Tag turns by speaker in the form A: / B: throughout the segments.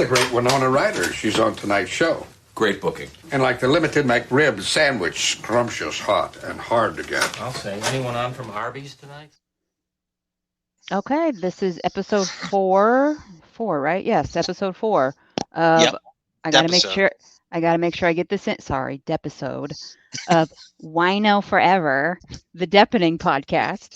A: the great Winona Ryder. She's on tonight's show.
B: Great booking.
A: And like the limited McRib sandwich, scrumptious, hot, and hard to get.
C: I'll say. Anyone on from Arby's tonight?
D: Okay, this is episode 4. 4, right? Yes, episode 4.
E: Yep.
D: I gotta make sure I get this in. Sorry, Depisode of WINO Forever, the Deppening podcast.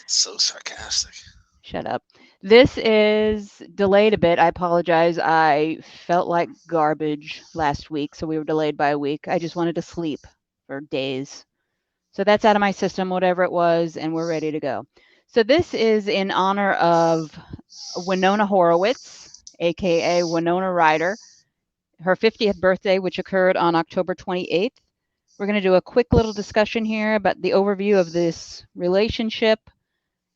E: So sarcastic.
D: Shut up. This is delayed a bit. I apologize. I felt like garbage last week, so we were delayed by a week. I just wanted to sleep for days. So that's out of my system, whatever it was, and we're ready to go. So this is in honor of Winona Horowitz, aka Winona Ryder, her 50th birthday, which occurred on October 28th. We're going to do a quick little discussion here about the overview of this relationship,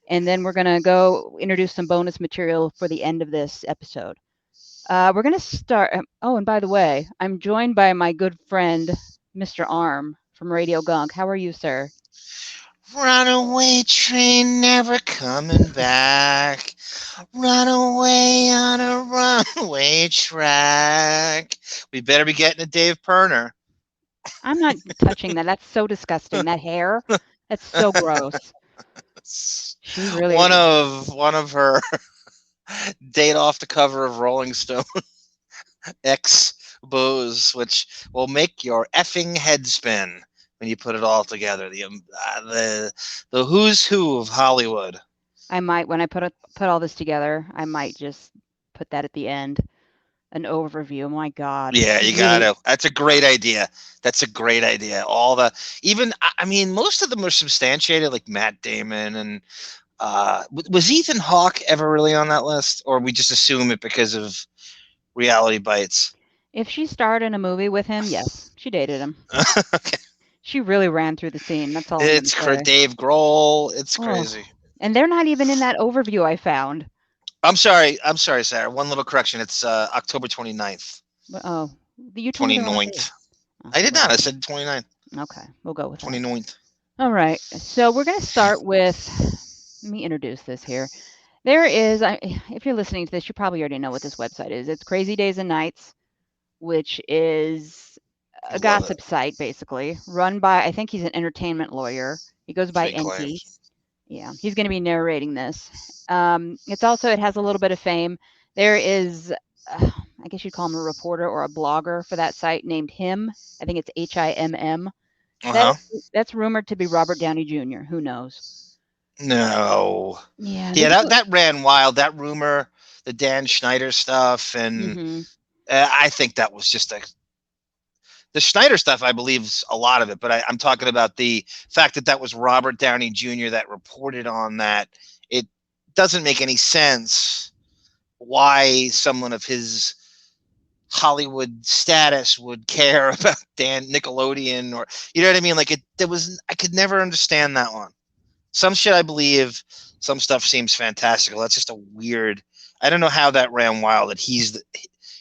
D: and then we're going to go introduce some bonus material for the end of this episode. We're going to start. Oh, and by the way, I'm joined by my good friend, Mr. Arm from Radio Gunk. How are you, sir?
E: Runaway train never coming back. Run away on a runaway track. We better be getting a Dave Perner.
D: I'm not touching that. That's so disgusting. That hair. That's so gross. She really
E: one of her date off the cover of Rolling Stone ex bows, which will make your effing head spin when you put it all together. The who's who of Hollywood.
D: I might, when I put all this together, I might just put that at the end, an overview. My God.
E: Yeah, you gotta. That's a great idea. Most of them are substantiated, like Matt Damon and was Ethan Hawke ever really on that list, or we just assume it because of Reality Bites?
D: If she starred in a movie with him, yes, she dated him.
E: Okay.
D: She really ran through the scene. That's all.
E: It's for Dave Grohl. It's crazy.
D: And they're not even in that overview I found.
E: I'm sorry, Sarah. One little correction. It's October 29th.
D: Oh, you told me
E: 29th. I did not. I said 29th.
D: Okay, we'll go with
E: 29th.
D: All right. So we're going to start with, let me introduce this here. There is, if you're listening to this, you probably already know what this website is. It's Crazy Days and Nights, which is a gossip site, basically, run by, I think he's an entertainment lawyer. He goes by NT. Yeah, he's going to be narrating this. It has a little bit of fame. There is, I guess you'd call him a reporter or a blogger for that site named Him. I think it's HIMM. That's rumored to be Robert Downey Jr. Who knows?
E: No.
D: Yeah.
E: Yeah, that ran wild. That rumor, the Dan Schneider stuff, and I think that was just the Schneider stuff, I believe, is a lot of it, but I'm talking about the fact that was Robert Downey Jr. that reported on that. It doesn't make any sense why someone of his Hollywood status would care about Nickelodeon, or you know what I mean? Like I could never understand that one. Some shit I believe, some stuff seems fantastical. That's just a weird. I don't know how that ran wild that he's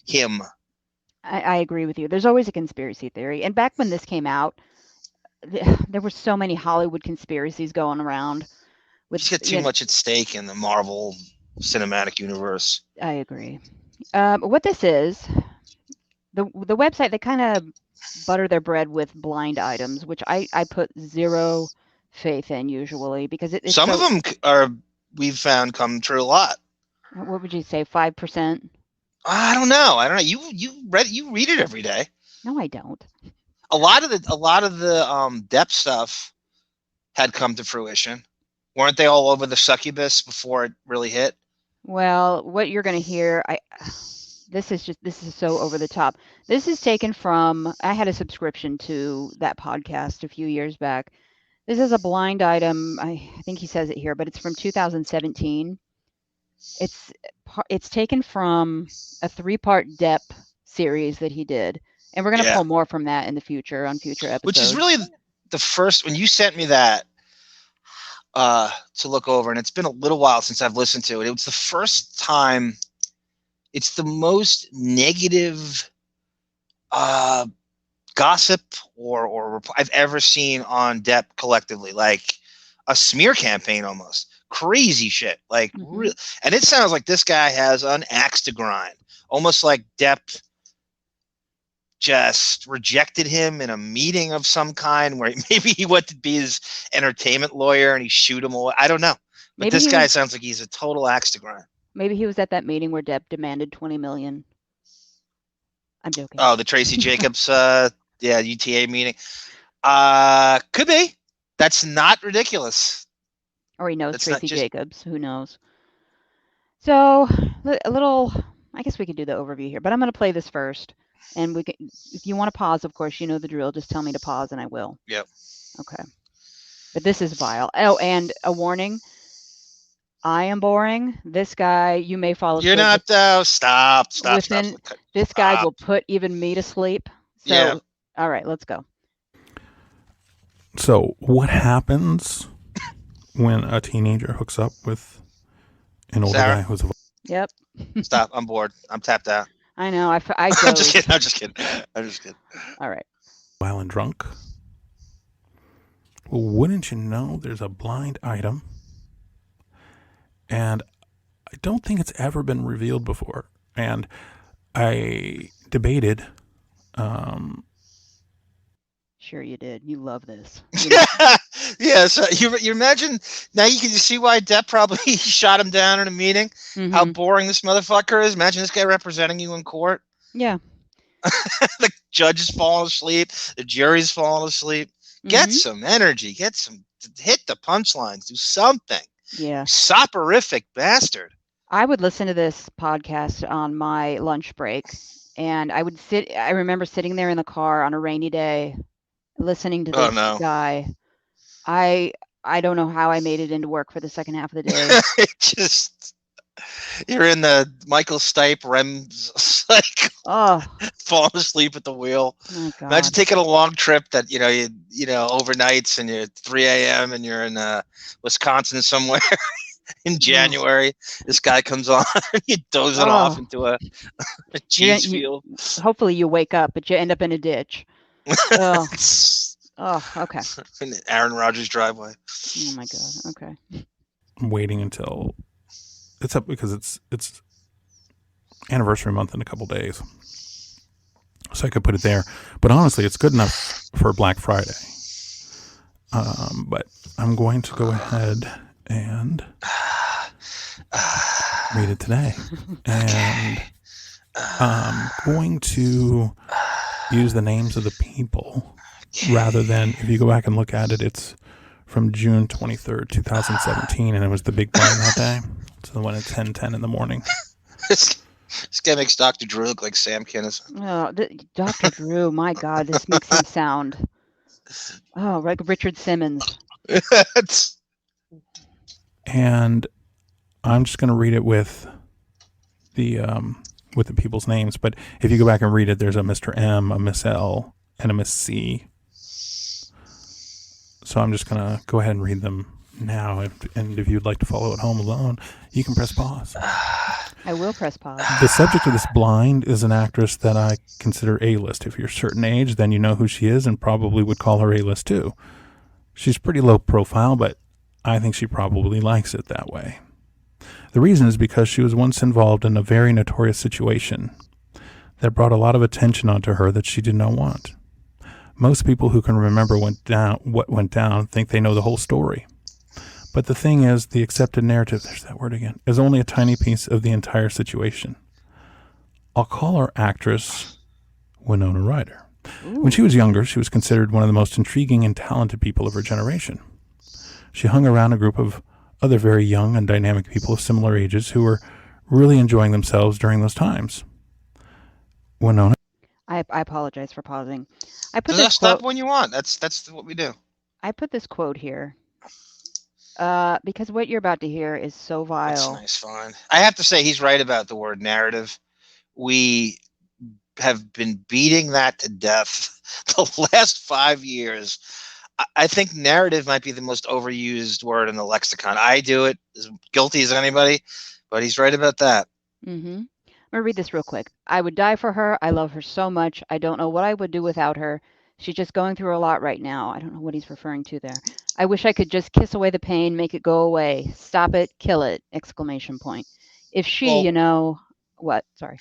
E: him.
D: I agree with you. There's always a conspiracy theory. And back when this came out, there were so many Hollywood conspiracies going around.
E: Just got too much at stake in the Marvel Cinematic Universe.
D: I agree. What this is, the website, they kind of butter their bread with blind items, which I put zero faith in usually, because it's
E: some of them we've found come true a lot.
D: What would you say, 5%?
E: I don't know. You read it every day.
D: No, I don't.
E: A lot of the Depp stuff had come to fruition. Weren't they all over the succubus before it really hit?
D: Well, what you're going to hear, this is so over the top. This is taken from, I had a subscription to that podcast a few years back. This is a blind item. I think he says it here, but it's from 2017. It's taken from a 3-part Depp series that he did, and we're going to pull more from that in the future on future episodes.
E: Which is really the first, when you sent me that to look over, and it's been a little while since I've listened to it. It was the first time. It's the most negative gossip or I've ever seen on Depp collectively, like a smear campaign almost. Crazy shit, like and it sounds like this guy has an axe to grind. almost like Depp just rejected him in a meeting of some kind, where maybe he went to be his entertainment lawyer and he shoot him away. I don't know. But this guy sounds like he's a total axe to grind.
D: Maybe he was at that meeting where Depp demanded $20 million. I'm joking.
E: Oh, the Tracy Jacobs, UTA meeting. Could be. That's not ridiculous.
D: Or he knows Tracy Jacobs. Who knows? So a little. I guess we could do the overview here, but I'm going to play this first, and we can. If you want to pause, of course, you know the drill. Just tell me to pause, and I will.
E: Yep.
D: Okay. But this is vile. Oh, and a warning. I am boring. This guy, you may fall asleep.
E: You're not though. Stop.
D: This guy will put even me to sleep. So, yeah. All right, let's go.
B: So, what happens when a teenager hooks up with an older guy who's a...
D: Yep.
E: Stop. I'm bored. I'm tapped out.
D: I know. I
E: I'm just kidding.
D: All right.
B: Violent drunk. Well, wouldn't you know there's a blind item? And I don't think it's ever been revealed before. And I debated.
D: Sure you did. You love this.
E: Yeah. So you imagine now you can see why Depp probably shot him down in a meeting. Mm-hmm. How boring this motherfucker is. Imagine this guy representing you in court.
D: Yeah.
E: The judge is falling asleep. The jury's falling asleep. Get some energy. Hit the punchlines. Do something.
D: Yeah.
E: Soporific bastard.
D: I would listen to this podcast on my lunch break, and I remember sitting there in the car on a rainy day listening to this guy. I don't know how I made it into work for the second half of the day.
E: You're in the Michael Stipe REM cycle.
D: Oh,
E: falling asleep at the wheel.
D: Oh, God.
E: Imagine taking a long trip that you overnights, and you're at 3 a.m. and you're in Wisconsin somewhere in January. This guy comes on and you dozing off into a cheese field.
D: Hopefully you wake up, but you end up in a ditch. Okay.
E: In Aaron Rodgers' driveway.
D: Oh my God. Okay.
B: I'm waiting until it's up because it's anniversary month in a couple days, so I could put it there. But honestly, it's good enough for Black Friday. But I'm going to go ahead and read it today, and I'm going to use the names of the people rather than, if you go back and look at it, it's from June 23rd, 2017, and it was the big blind that day. It's the one at 10:10 in the morning.
E: This guy makes Dr. Drew look like Sam Kinison.
D: Oh, Dr. Drew, my God, this makes him sound like Richard Simmons.
B: And I'm just going to read it with the people's names. But if you go back and read it, there's a Mr. M, a Miss L, and a Miss C. So I'm just going to go ahead and read them now. And if you'd like to follow at home alone, you can press pause.
D: I will press pause.
B: The subject of this blind is an actress that I consider A-list. If you're a certain age, then you know who she is and probably would call her A-list too. She's pretty low profile, but I think she probably likes it that way. The reason is because she was once involved in a very notorious situation that brought a lot of attention onto her that she did not want. Most people who can remember what went down think they know the whole story. But the thing is, the accepted narrative, there's that word again, is only a tiny piece of the entire situation. I'll call her actress Winona Ryder.
D: Ooh.
B: When she was younger, she was considered one of the most intriguing and talented people of her generation. She hung around a group of other very young and dynamic people of similar ages who were really enjoying themselves during those times. Winona?
D: I apologize for pausing.
E: Stop when you want. That's what we do.
D: I put this quote here because what you're about to hear is so vile.
E: That's nice, fine. I have to say he's right about the word narrative. We have been beating that to death the last 5 years. I think narrative might be the most overused word in the lexicon. I do it as guilty as anybody, but he's right about that.
D: Mm-hmm. I'm going to read this real quick. I would die for her. I love her so much. I don't know what I would do without her. She's just going through a lot right now. I don't know what he's referring to there. I wish I could just kiss away the pain, make it go away. Stop it, kill it, exclamation point. If she, What? Sorry.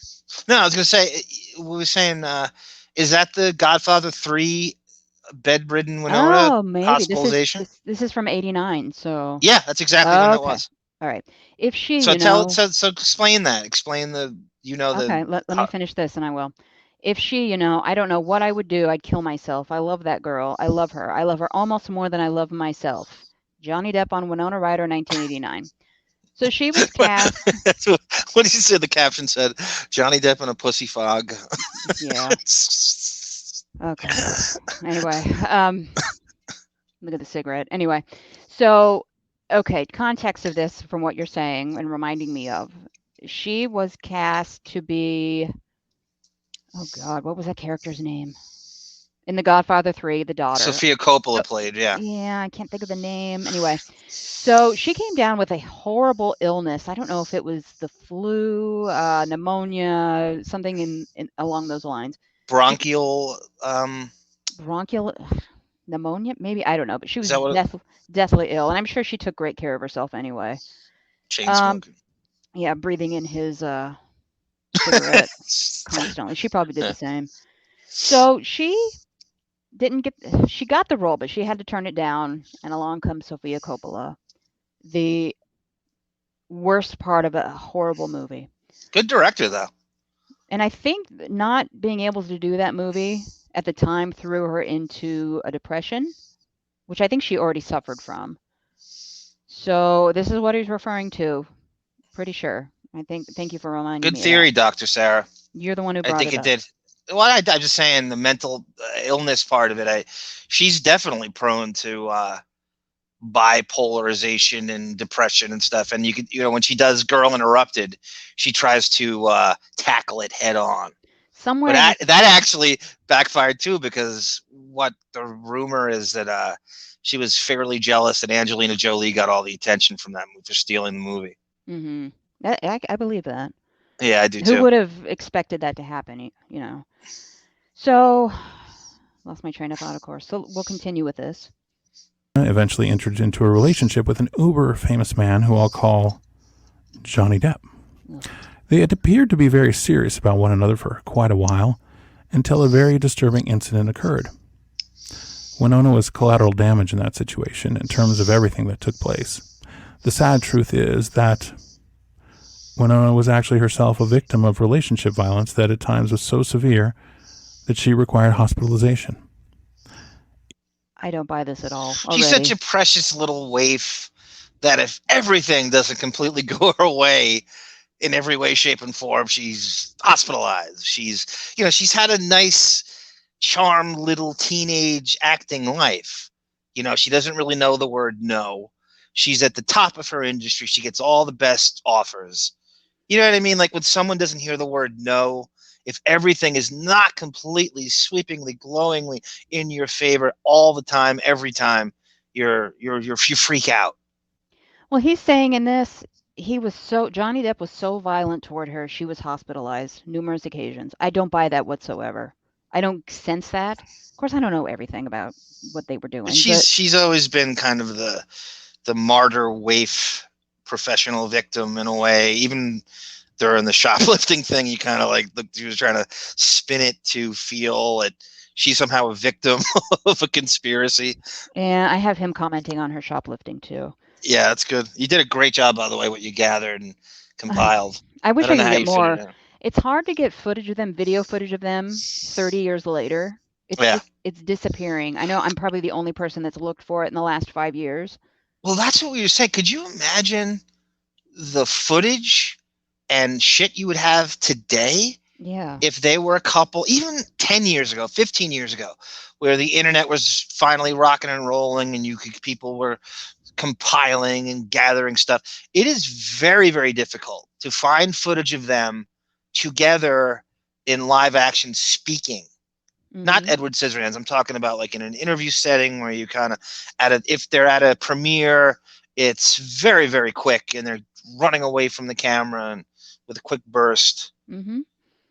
E: No, I was going to say, we were saying, is that the Godfather 3 bedridden Winona
D: Oh, maybe
E: hospitalization?
D: this is from '89. So
E: Yeah, that's exactly when that
D: okay.
E: was.
D: All right. If she,
E: So
D: you know,
E: explain that. Explain the,
D: okay, let me finish this and I will. If she, you know, I don't know what I would do. I'd kill myself. I love that girl. I love her. I love her almost more than I love myself. Johnny Depp on Winona Ryder, 1989. So she was cast.
E: What did you say? The caption said, Johnny Depp in a pussy fog.
D: Yeah. Okay. Anyway, look at the cigarette. Anyway, so okay, context of this from what you're saying and reminding me of. She was cast to be, oh God, what was that character's name? In The Godfather 3, the daughter.
E: Sofia Coppola played, yeah.
D: Yeah, I can't think of the name. Anyway, so she came down with a horrible illness. I don't know if it was the flu, pneumonia, something in along those lines.
E: Bronchial.
D: Bronchial pneumonia, maybe, I don't know, but she was
E: Is that
D: deathly ill, and I'm sure she took great care of herself anyway.
E: Chain smoking.
D: Yeah, breathing in his cigarette constantly. She probably did the same. So she got the role, but she had to turn it down, and along comes Sofia Coppola, the worst part of a horrible movie.
E: Good director, though.
D: And I think not being able to do that movie at the time threw her into a depression, which I think she already suffered from. So this is what he's referring to. Pretty sure. Thank you for reminding me.
E: Good theory, Dr. Sarah.
D: You're the one who brought it up.
E: I think it did. Well, I'm just saying the mental illness part of it. She's definitely prone to bipolarization and depression and stuff. And when she does Girl Interrupted, she tries to tackle it head on.
D: Somewhere
E: but that actually backfired too, because what the rumor is that she was fairly jealous that Angelina Jolie got all the attention from that movie for stealing the movie.
D: Mm-hmm. I believe that.
E: Yeah, I do too.
D: Who would have expected that to happen? You know. So, lost my train of thought, of course. So we'll continue with this.
B: Eventually entered into a relationship with an uber famous man who I'll call Johnny Depp. They had appeared to be very serious about one another for quite a while, until a very disturbing incident occurred. Winona was collateral damage in that situation in terms of everything that took place. The sad truth is that Winona was actually herself a victim of relationship violence that at times was so severe that she required hospitalization.
D: I don't buy this at all.
E: She's such a precious little waif that if everything doesn't completely go her way in every way, shape, and form, she's hospitalized. She's had a nice, charmed little teenage acting life. She doesn't really know the word no. She's at the top of her industry. She gets all the best offers. You know what I mean? Like when someone doesn't hear the word no, if everything is not completely, sweepingly, glowingly in your favor all the time, every time, you freak out.
D: Well, he's saying in this, Johnny Depp was so violent toward her, she was hospitalized numerous occasions. I don't buy that whatsoever. I don't sense that. Of course, I don't know everything about what they were doing.
E: She's always been kind of the martyr waif professional victim in a way. Even during the shoplifting thing, you kind of she was trying to spin it to feel that she's somehow a victim of a conspiracy.
D: Yeah, I have him commenting on her shoplifting too.
E: Yeah, that's good. You did a great job, by the way, what you gathered and compiled.
D: I wish I could get more. It's hard to get video footage of them 30 years later. It's disappearing. I know I'm probably the only person that's looked for it in the last 5 years.
E: Well, that's what we were saying. Could you imagine the footage and shit you would have today?
D: Yeah.
E: If they were a couple, even 10 years ago, 15 years ago, where the internet was finally rocking and rolling and people were compiling and gathering stuff. It is very, very difficult to find footage of them together in live action speaking. Mm-hmm. Not Edward Scissorhands. I'm talking about like in an interview setting where you kind of if they're at a premiere, it's very, very quick and they're running away from the camera and with a quick burst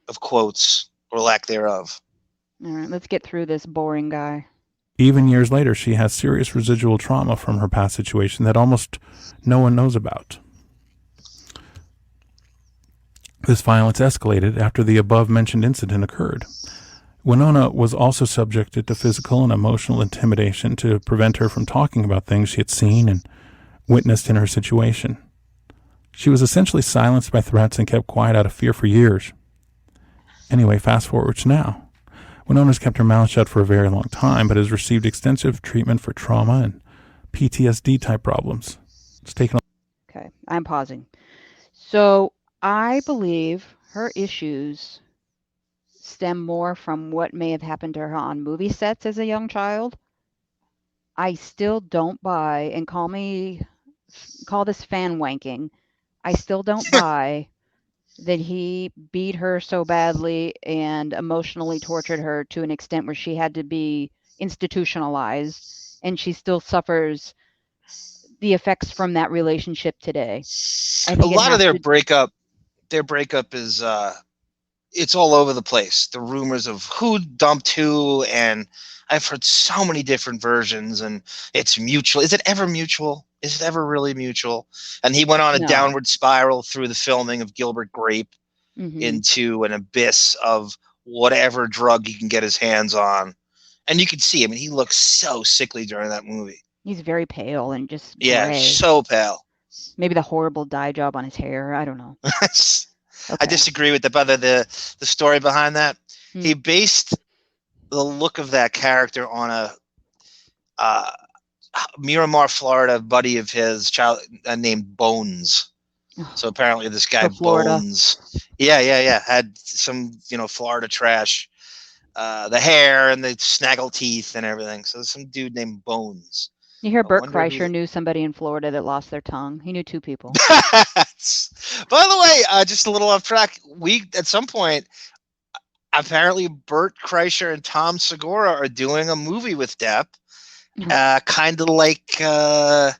E: of quotes or lack thereof.
D: All right, let's get through this boring guy.
B: Even years later, she has serious residual trauma from her past situation that almost no one knows about. This violence escalated after the above-mentioned incident occurred. Winona was also subjected to physical and emotional intimidation to prevent her from talking about things she had seen and witnessed in her situation. She was essentially silenced by threats and kept quiet out of fear for years. Anyway, fast forward to now. Winona's kept her mouth shut for a very long time, but has received extensive treatment for trauma and PTSD-type problems. It's taken
D: Okay, I'm pausing. So I believe her issues stem more from what may have happened to her on movie sets as a young child. I still don't buy, and call this fan wanking, I still don't buy that he beat her so badly and emotionally tortured her to an extent where she had to be institutionalized, and she still suffers the effects from that relationship today.
E: A lot of their breakup is it's all over the place. The rumors of who dumped who, and I've heard so many different versions, and it's mutual. Is it ever mutual? Is it ever really mutual? And he went on a downward spiral through the filming of Gilbert Grape into an abyss of whatever drug he can get his hands on. And you can see, I mean, he looks so sickly during that movie.
D: He's very pale and just
E: gray. So pale.
D: Maybe the horrible dye job on his hair. I don't know.
E: Okay. I disagree with the story behind that. He based the look of that character on a Miramar, Florida buddy of his named Bones. So apparently this guy Bones, had some Florida trash, the hair and the snaggle teeth and everything. So some dude named Bones.
D: You hear Bert Kreischer knew somebody in Florida that lost their tongue. He knew 2 people.
E: By the way, just a little off track. At some point, apparently Bert Kreischer and Tom Segura are doing a movie with Depp, kind of like a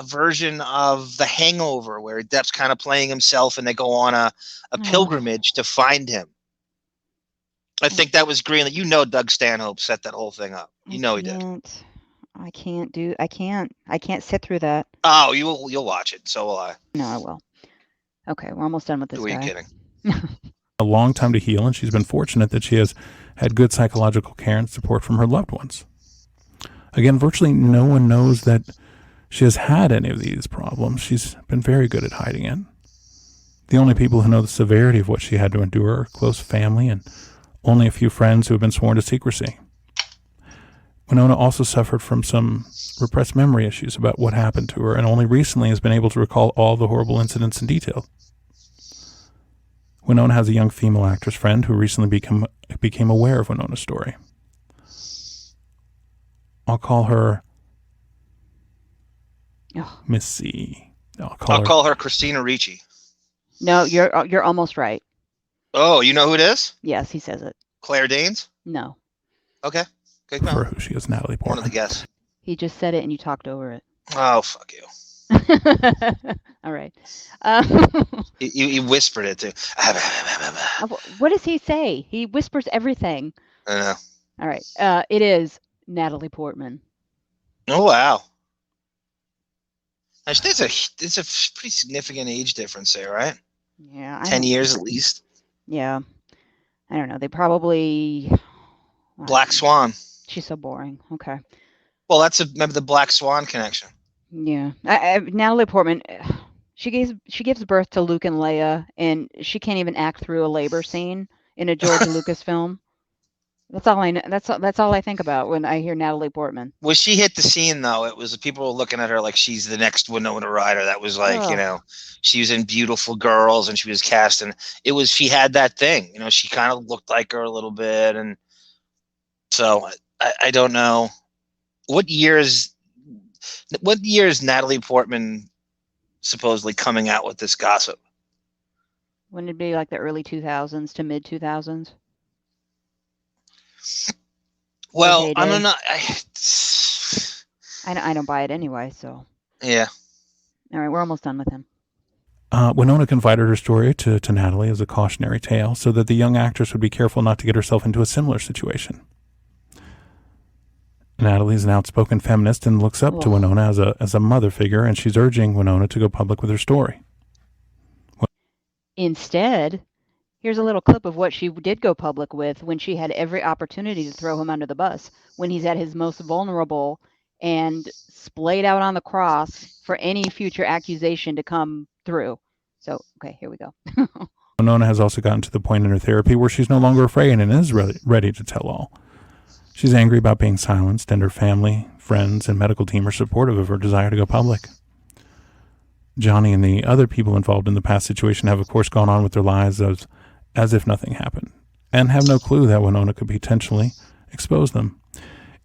E: version of The Hangover, where Depp's kind of playing himself, and they go on a pilgrimage to find him. I think that was green. Doug Stanhope set that whole thing up. He did.
D: I can't sit through that.
E: Oh, you'll watch it. So will I.
D: No, I will. Okay, we're almost done with this guy.
E: Who are you kidding?
B: a long time to heal, and she's been fortunate that she has had good psychological care and support from her loved ones. Again, virtually no one knows that she has had any of these problems. She's been very good at hiding it. The only people who know the severity of what she had to endure are close family and only a few friends who have been sworn to secrecy. Winona also suffered from some repressed memory issues about what happened to her, and only recently has been able to recall all the horrible incidents in detail. Winona has a young female actress friend who recently became aware of Winona's story. I'll call her Miss C.
E: I'll call her Christina Ricci.
D: No, you're almost right.
E: Oh, you know who it is?
D: Yes, he says it.
E: Claire Danes?
D: No.
E: Okay. Good
B: for who she is, Natalie Portman.
E: One of the guess.
D: He just said it and you talked over it.
E: Oh, fuck you.
D: All right.
E: You whispered it too.
D: What does he say? He whispers everything.
E: I know.
D: All right. It is Natalie Portman.
E: Oh, wow. Actually, it's a pretty significant age difference there, right?
D: Yeah.
E: 10 years at least.
D: Yeah. I don't know. They probably...
E: Black Swan.
D: She's so boring. Okay.
E: Well, remember the Black Swan connection.
D: Yeah. Natalie Portman, she gives birth to Luke and Leia, and she can't even act through a labor scene in a George Lucas film. That's all I know. That's all I think about when I hear Natalie Portman.
E: When she hit the scene, though, it was people were looking at her like she's the next Winona Ryder. That was like, she was in Beautiful Girls, and she was cast, and she had that thing. She kind of looked like her a little bit, and so I don't know what year is Natalie Portman supposedly coming out with this gossip?
D: Wouldn't it be like the early 2000s to mid 2000s?
E: Well, I don't know.
D: I don't buy it anyway, so.
E: Yeah.
D: All right, we're almost done with him.
B: Winona confided her story to Natalie as a cautionary tale so that the young actress would be careful not to get herself into a similar situation. Natalie is an outspoken feminist and looks up to Winona as a mother figure, and she's urging Winona to go public with her story.
D: Instead, here's a little clip of what she did go public with when she had every opportunity to throw him under the bus, when he's at his most vulnerable and splayed out on the cross for any future accusation to come through. So, okay, here we go.
B: Winona has also gotten to the point in her therapy where she's no longer afraid and is ready to tell all. She's angry about being silenced, and her family, friends, and medical team are supportive of her desire to go public. Johnny and the other people involved in the past situation have, of course, gone on with their lives as if nothing happened, and have no clue that Winona could potentially expose them.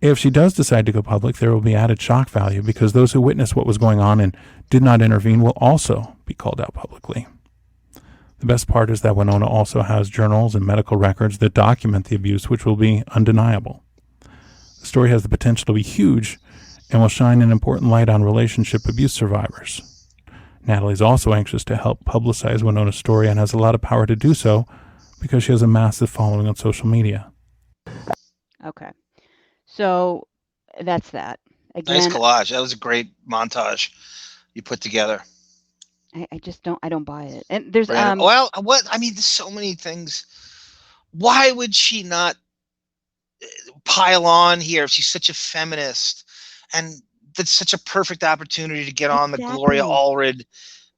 B: If she does decide to go public, there will be added shock value because those who witnessed what was going on and did not intervene will also be called out publicly. The best part is that Winona also has journals and medical records that document the abuse, which will be undeniable. The story has the potential to be huge and will shine an important light on relationship abuse survivors. Natalie's also anxious to help publicize Winona's story and has a lot of power to do so because she has a massive following on social media.
D: Okay. So that's that. Again,
E: Nice collage. That was a great montage you put together.
D: I just don't buy it. And there's
E: well, what I mean, there's so many things. Why would she not pile on here if she's such a feminist? And that's such a perfect opportunity to get on the Gloria Allred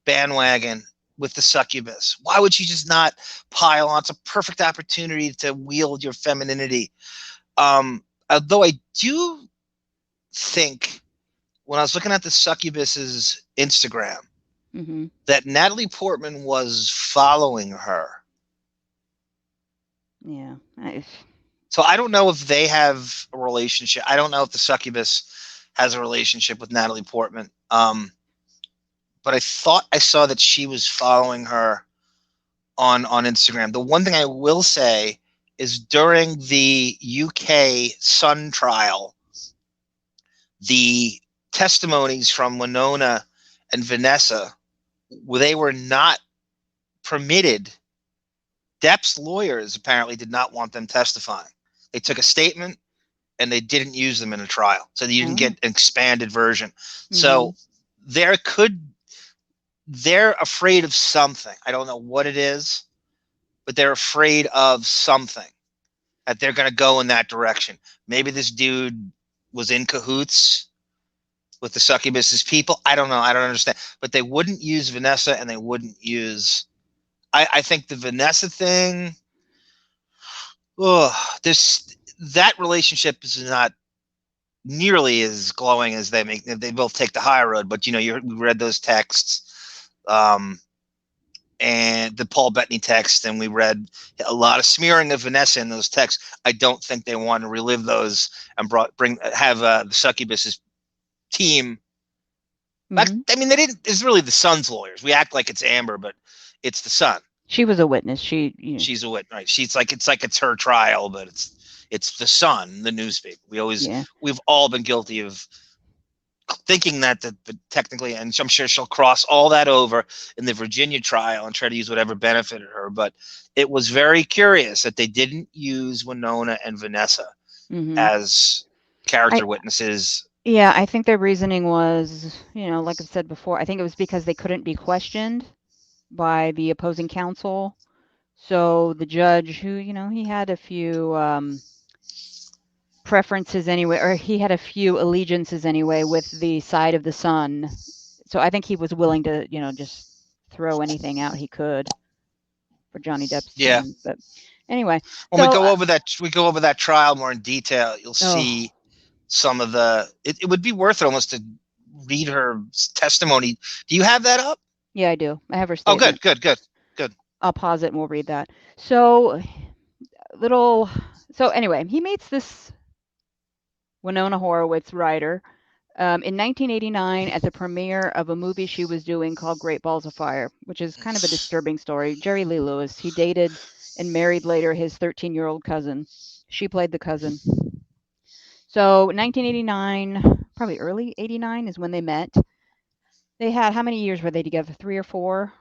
E: bandwagon with the succubus. Why would she just not pile on? It's a perfect opportunity to wield your femininity. Although I do think when I was looking at the succubus's Instagram, that Natalie Portman was following her.
D: Yeah.
E: So I don't know if they have a relationship. I don't know if the succubus has a relationship with Natalie Portman. But I thought I saw that she was following her on Instagram. The one thing I will say is during the UK Sun trial, the testimonies from Winona and Vanessa, they were not permitted. Depp's lawyers apparently did not want them testifying. They took a statement and they didn't use them in a trial. So you didn't get an expanded version. So they're afraid of something. I don't know what it is, but they're afraid of something, that they're going to go in that direction. Maybe this dude was in cahoots with the succubus's people. I don't know. I don't understand. But they wouldn't use Vanessa and they wouldn't use... I think the Vanessa thing... that relationship is not nearly as glowing as they make. They both take the high road. But, you know, we read those texts. And the Paul Bettany text, and we read a lot of smearing of Vanessa in those texts. I don't think they want to relive those and have the succubus's team. I mean, they didn't. It's really the Sun's lawyers. We act like it's Amber, but it's the Sun.
D: She was a witness.
E: She's a witness, right? It's like it's her trial, but it's the Sun, the newspaper. We've all been guilty of thinking that technically, and I'm sure she'll cross all that over in the Virginia trial and try to use whatever benefited her. But it was very curious that they didn't use Winona and Vanessa as character witnesses.
D: Yeah, I think their reasoning was, like I've said before, I think it was because they couldn't be questioned by the opposing counsel. So the judge, who, he had a few preferences anyway, or he had a few allegiances anyway with the side of the Sun. So I think he was willing to, just throw anything out he could for Johnny Depp's team. But anyway,
E: when we go over that trial more in detail, you'll see some of it would be worth it almost to read her testimony. Do you have that up?
D: Yeah, I do. I have her statement.
E: Oh, good.
D: I'll pause it and we'll read that. So anyway, he meets this Winona Ryder in 1989 at the premiere of a movie she was doing called Great Balls of Fire, which is kind of a disturbing story. Jerry Lee Lewis, he dated and married later his 13-year-old cousin. She played the cousin. So 1989, probably early 89 is when they met. They had, how many years were they together? 3 or 4?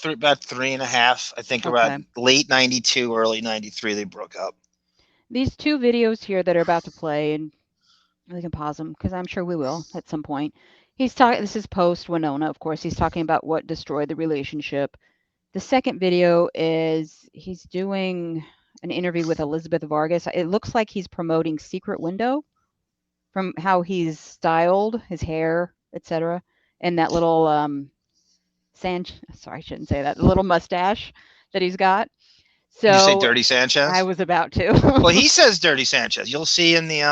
E: About 3.5. I think around late 92, early 93, they broke up.
D: These 2 videos here that are about to play, and we can pause them because I'm sure we will at some point. He's talking, this is post Winona, of course. He's talking about what destroyed the relationship. The second video is he's doing an interview with Elizabeth Vargas. It looks like he's promoting Secret Window from how he's styled, his hair, etc. And that little sorry, I shouldn't say that. The little mustache that he's got.
E: Did you say
D: So
E: Dirty Sanchez?
D: I was about to.
E: Well, he says Dirty Sanchez. You'll see in the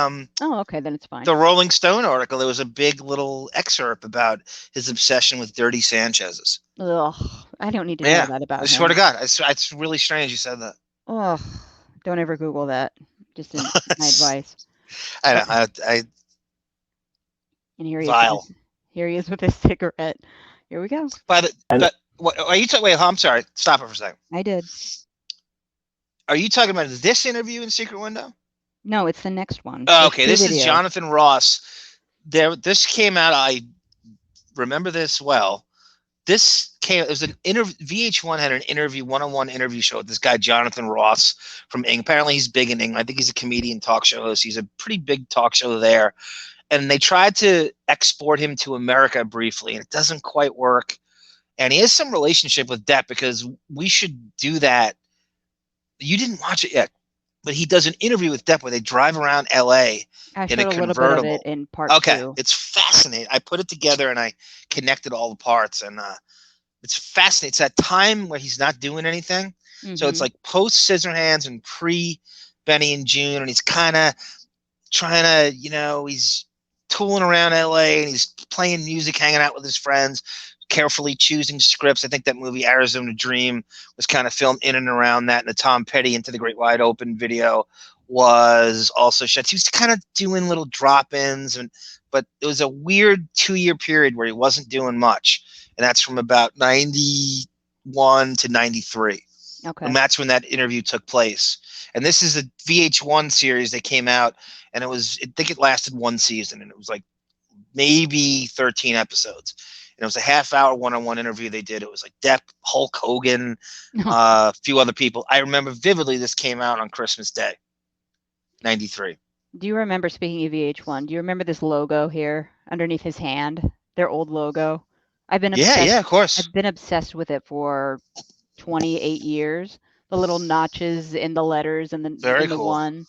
D: Oh, okay, then it's fine.
E: the Rolling Stone article, there was a big little excerpt about his obsession with Dirty Sanchez's.
D: Ugh, I don't need to know that about him.
E: I swear to God, it's really strange you said that.
D: Ugh, don't ever Google that. Just my advice.
E: I
D: And here he
E: vile.
D: is. Here he is with his cigarette. Here we go.
E: But what are you talking? Wait, I'm sorry. Stop it for a second.
D: I did.
E: Are you talking about this interview in Secret Window?
D: No, it's the next one.
E: Oh, okay,
D: There's
E: this
D: two
E: is
D: videos.
E: Jonathan Ross. This came out. I remember this well. This came. It was an interview. VH1 had an interview, one-on-one interview show with this guy Jonathan Ross from England. Apparently, he's big in England. I think he's a comedian, talk show host. He's a pretty big talk show there. And they tried to export him to America briefly, and it doesn't quite work. And he has some relationship with Depp because we should do that. You didn't watch it yet, but he does an interview with Depp where they drive around L.A.
D: I
E: in a
D: showed a little bit of
E: convertible.
D: it in part
E: Okay,
D: 2.
E: it's fascinating. I put it together and I connected all the parts, and it's fascinating. It's that time where he's not doing anything. So it's like post Scissorhands and pre Benny and June, and he's kind of trying to, he's tooling around LA and he's playing music, hanging out with his friends, carefully choosing scripts. I think that movie Arizona Dream was kind of filmed in and around that, and the Tom Petty Into the Great Wide Open video was also shot. He was kind of doing little drop-ins, but it was a weird 2-year period where he wasn't doing much, and that's from about 91 to 93.
D: Okay.
E: And that's when that interview took place. And this is a VH1 series that came out, and I think it lasted one season, and it was like maybe 13 episodes. And it was a half-hour one-on-one interview they did. It was like Depp, Hulk Hogan, a few other people. I remember vividly this came out on Christmas Day, 93.
D: Do you remember, speaking of VH1, do you remember this logo here underneath his hand? Their old logo. I've been obsessed.
E: Yeah, of course.
D: I've been obsessed with it for 28 years. The little notches in the letters and the
E: cool.
D: one.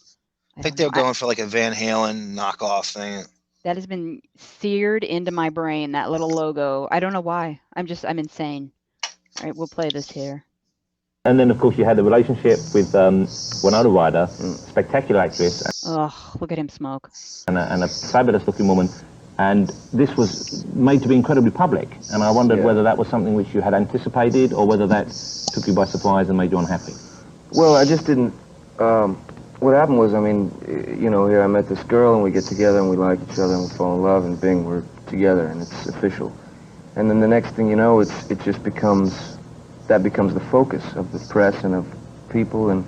E: I think they were going for like a Van Halen knockoff thing.
D: That has been seared into my brain, that little logo. I don't know why. I'm insane. All right, we'll play this here.
F: And then, of course, you had the relationship with Winona Ryder, spectacular actress.
D: Ugh, look at him smoke.
F: And a fabulous-looking woman. And this was made to be incredibly public. And I wondered whether that was something which you had anticipated or whether that took you by surprise and made you unhappy.
G: Well, I just didn't... what happened was, here I met this girl and we get together and we like each other and we fall in love and bing, we're together and it's official. And then the next thing you know, it just becomes... That becomes the focus of the press and of people, and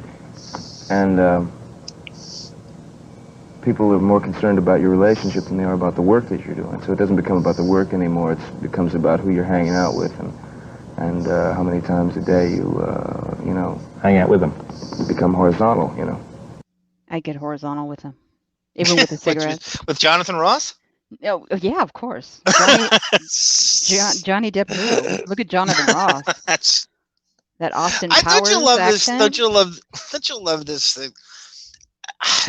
G: people are more concerned about your relationship than they are about the work that you're doing. So it doesn't become about the work anymore. It becomes about who you're hanging out with and how many times a day you
F: hang out with them.
G: Become horizontal,
D: I get horizontal with him, even with a cigarette.
E: With Jonathan Ross?
D: Oh, yeah, of course. Johnny Depp. Look at Jonathan Ross.
E: That's
D: that Austin
E: I
D: Powers
E: thought you love
D: accent.
E: this. Don't you love this thing?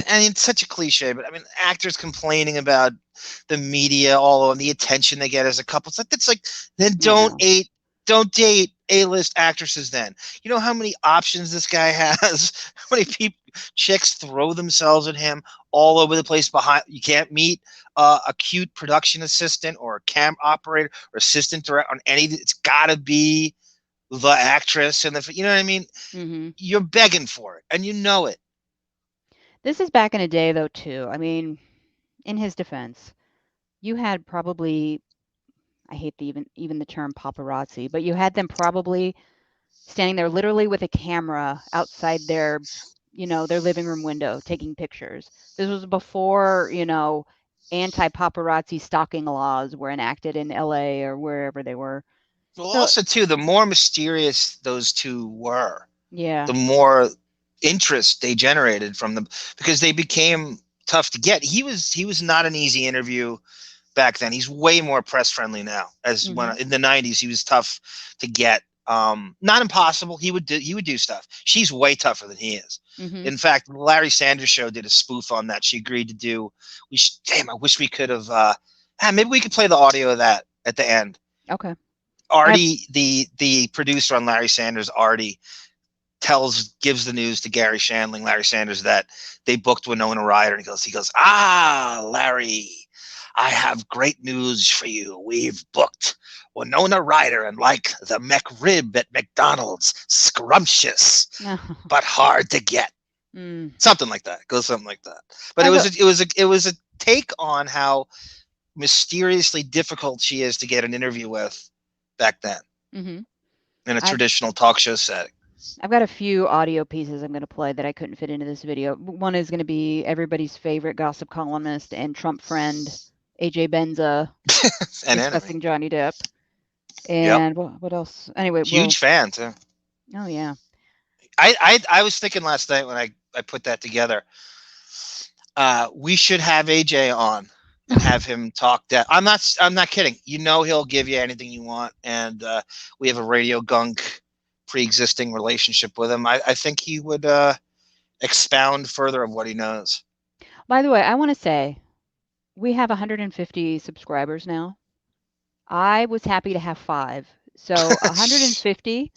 E: I mean, it's such a cliche, but I mean, actors complaining about the media, all of the attention they get as a couple. It's like then don't date A-list actresses. Then you know how many options this guy has. How many chicks throw themselves at him all over the place. You can't meet a cute production assistant or a cam operator or assistant director on anything. It's got to be the actress and you know what I mean? Mm-hmm. You're begging for it, and you know it.
D: This is back in a day, though, too. I mean, in his defense, you had probably, I hate even the term paparazzi, but you had them probably standing there literally with a camera outside their living room window taking pictures. This was before, anti-paparazzi stalking laws were enacted in LA or wherever they were.
E: Well, also, too, the more mysterious those two were,
D: the
E: more interest they generated from them because they became tough to get. He was not an easy interview back then. He's way more press friendly now. When in the 90s, he was tough to get Not impossible. He would do stuff. She's way tougher than he is. In fact, Larry Sanders Show did a spoof on that. She agreed to do. Damn, I wish we could have. Maybe we could play the audio of that at the end.
D: Okay.
E: Artie, the producer on Larry Sanders, Artie gives the news to Gary Shandling, Larry Sanders, that they booked Winona Ryder, and he goes, Larry, I have great news for you. We've booked Winona Ryder, and like the McRib at McDonald's, scrumptious but hard to get. Something like that. Goes something like that. But it was a take on how mysteriously difficult she is to get an interview with back then in a traditional talk show setting.
D: I've got a few audio pieces I'm going to play that I couldn't fit into this video. One is going to be everybody's favorite gossip columnist and Trump friend, AJ Benza, discussing Johnny Depp. And what else? Anyway,
E: huge fan too.
D: Oh yeah.
E: I was thinking last night when I put that together, we should have AJ on and have him talk Depp. I'm not kidding. You know, he'll give you anything you want, and we have a radio gunk pre-existing relationship with him. I think he would expound further of what he knows.
D: By the way, I want to say we have 150 subscribers now. I was happy to have 5. So 150,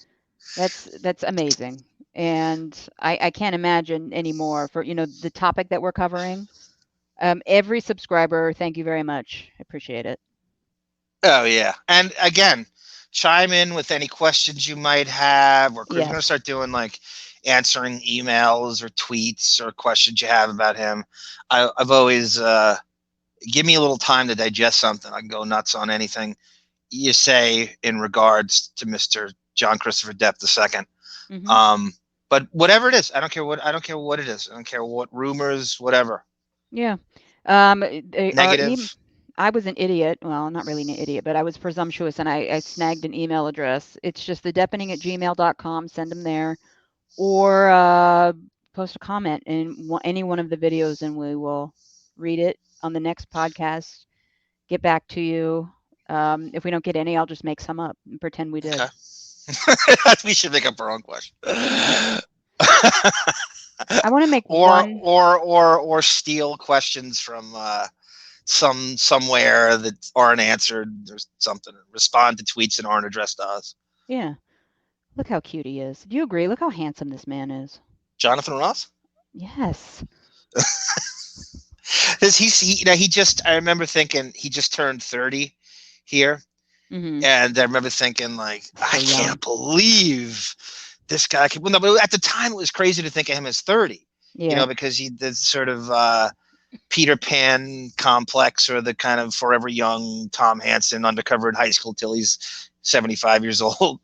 D: that's amazing. And I can't imagine anymore for, the topic that we're covering. Every subscriber, thank you very much. I appreciate it.
E: Oh, yeah. And again, chime in with any questions you might have. We're going to start doing like answering emails or tweets or questions you have about him. I've always, give me a little time to digest something. I can go nuts on anything you say in regards to Mr. John Christopher Depp II. But whatever it is, I don't care what it is. I don't care what rumors, whatever.
D: Yeah.
E: Negative.
D: I was an idiot. Well, not really an idiot, but I was presumptuous, and I snagged an email address. It's just thedeppening@gmail.com. Send them there, or post a comment in any one of the videos, and we will read it on the next podcast. Get back to you. If we don't get any, I'll just make some up and pretend we did.
E: Okay. We should make up our own question.
D: I want to make
E: or steal questions from somewhere that aren't answered or something. Respond to tweets that aren't addressed to us.
D: Yeah. Look how cute he is. Do you agree? Look how handsome this man is.
E: Jonathan Ross?
D: Yes.
E: I remember thinking he just turned 30 here. And I remember thinking, like, I can't believe this guy could. Well, no, but at the time it was crazy to think of him as 30. Because he did sort of Peter Pan complex, or the kind of forever young Tom Hansen, undercover in high school till he's 75 years old.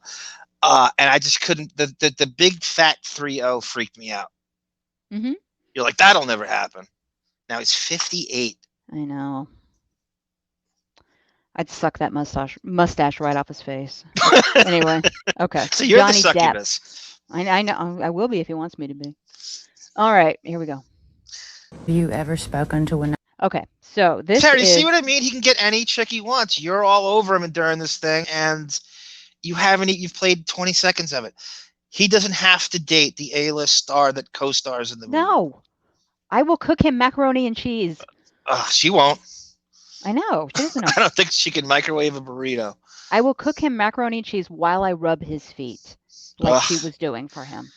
E: And I just couldn't. The big fat 3-0 freaked me out. You're like, that'll never happen. Now he's 58.
D: I know. I'd suck that mustache right off his face. Anyway, okay.
E: So you're
D: Johnny
E: the succubus.
D: Depp. I know. I will be if he wants me to be. All right, here we go.
H: Have you ever spoken to Winona?
D: Okay, so this
E: Terry, see what I mean? He can get any chick he wants. You're all over him during this thing, and you've played 20 seconds of it. He doesn't have to date the A-list star that co-stars in the movie.
D: No. I will cook him macaroni and cheese.
E: She won't.
D: I know. She doesn't know.
E: I don't think she can microwave a burrito.
D: I will cook him macaroni and cheese while I rub his feet, like she was doing for him.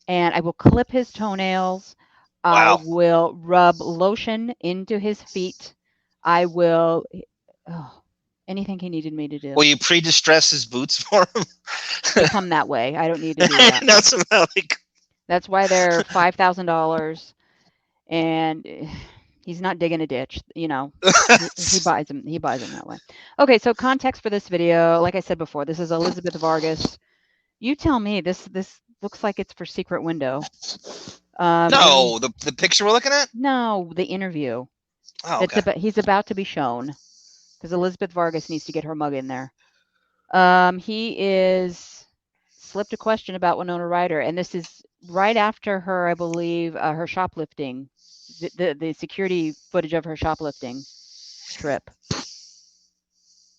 D: And I will clip his toenails.
E: Wow.
D: I will rub lotion into his feet. I will... anything he needed me to do.
E: Will you pre-distress his boots for him?
D: Become that way. I don't need to do that. That's why they're $5,000. And... he's not digging a ditch, he buys them. He buys them that way. Okay, so context for this video, like I said before, this is Elizabeth Vargas. You tell me, this looks like it's for Secret Window.
E: No, the picture we're looking at?
D: No, the interview.
E: Oh, okay.
D: He's about to be shown, because Elizabeth Vargas needs to get her mug in there. He is slipped a question about Winona Ryder, and this is right after her, I believe, her shoplifting. The security footage of her shoplifting trip.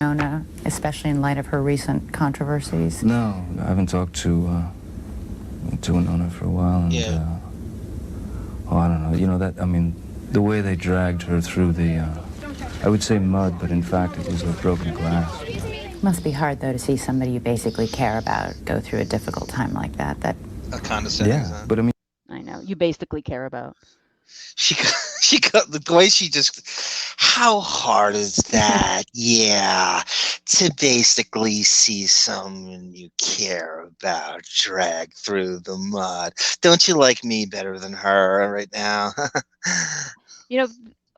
H: Winona, especially in light of her recent controversies?
G: No, I haven't talked to Winona for a while, and I don't know. You know that? I mean, the way they dragged her through the, I would say mud, but in fact it was like broken glass.
H: Must be hard, though, to see somebody you basically care about go through a difficult time like that. That
E: condescending.
G: Yeah, but I mean,
D: I know. You basically care about.
E: She got the way she just. How hard is that? Yeah, to basically see someone you care about drag through the mud. Don't you like me better than her right now?
D: You know,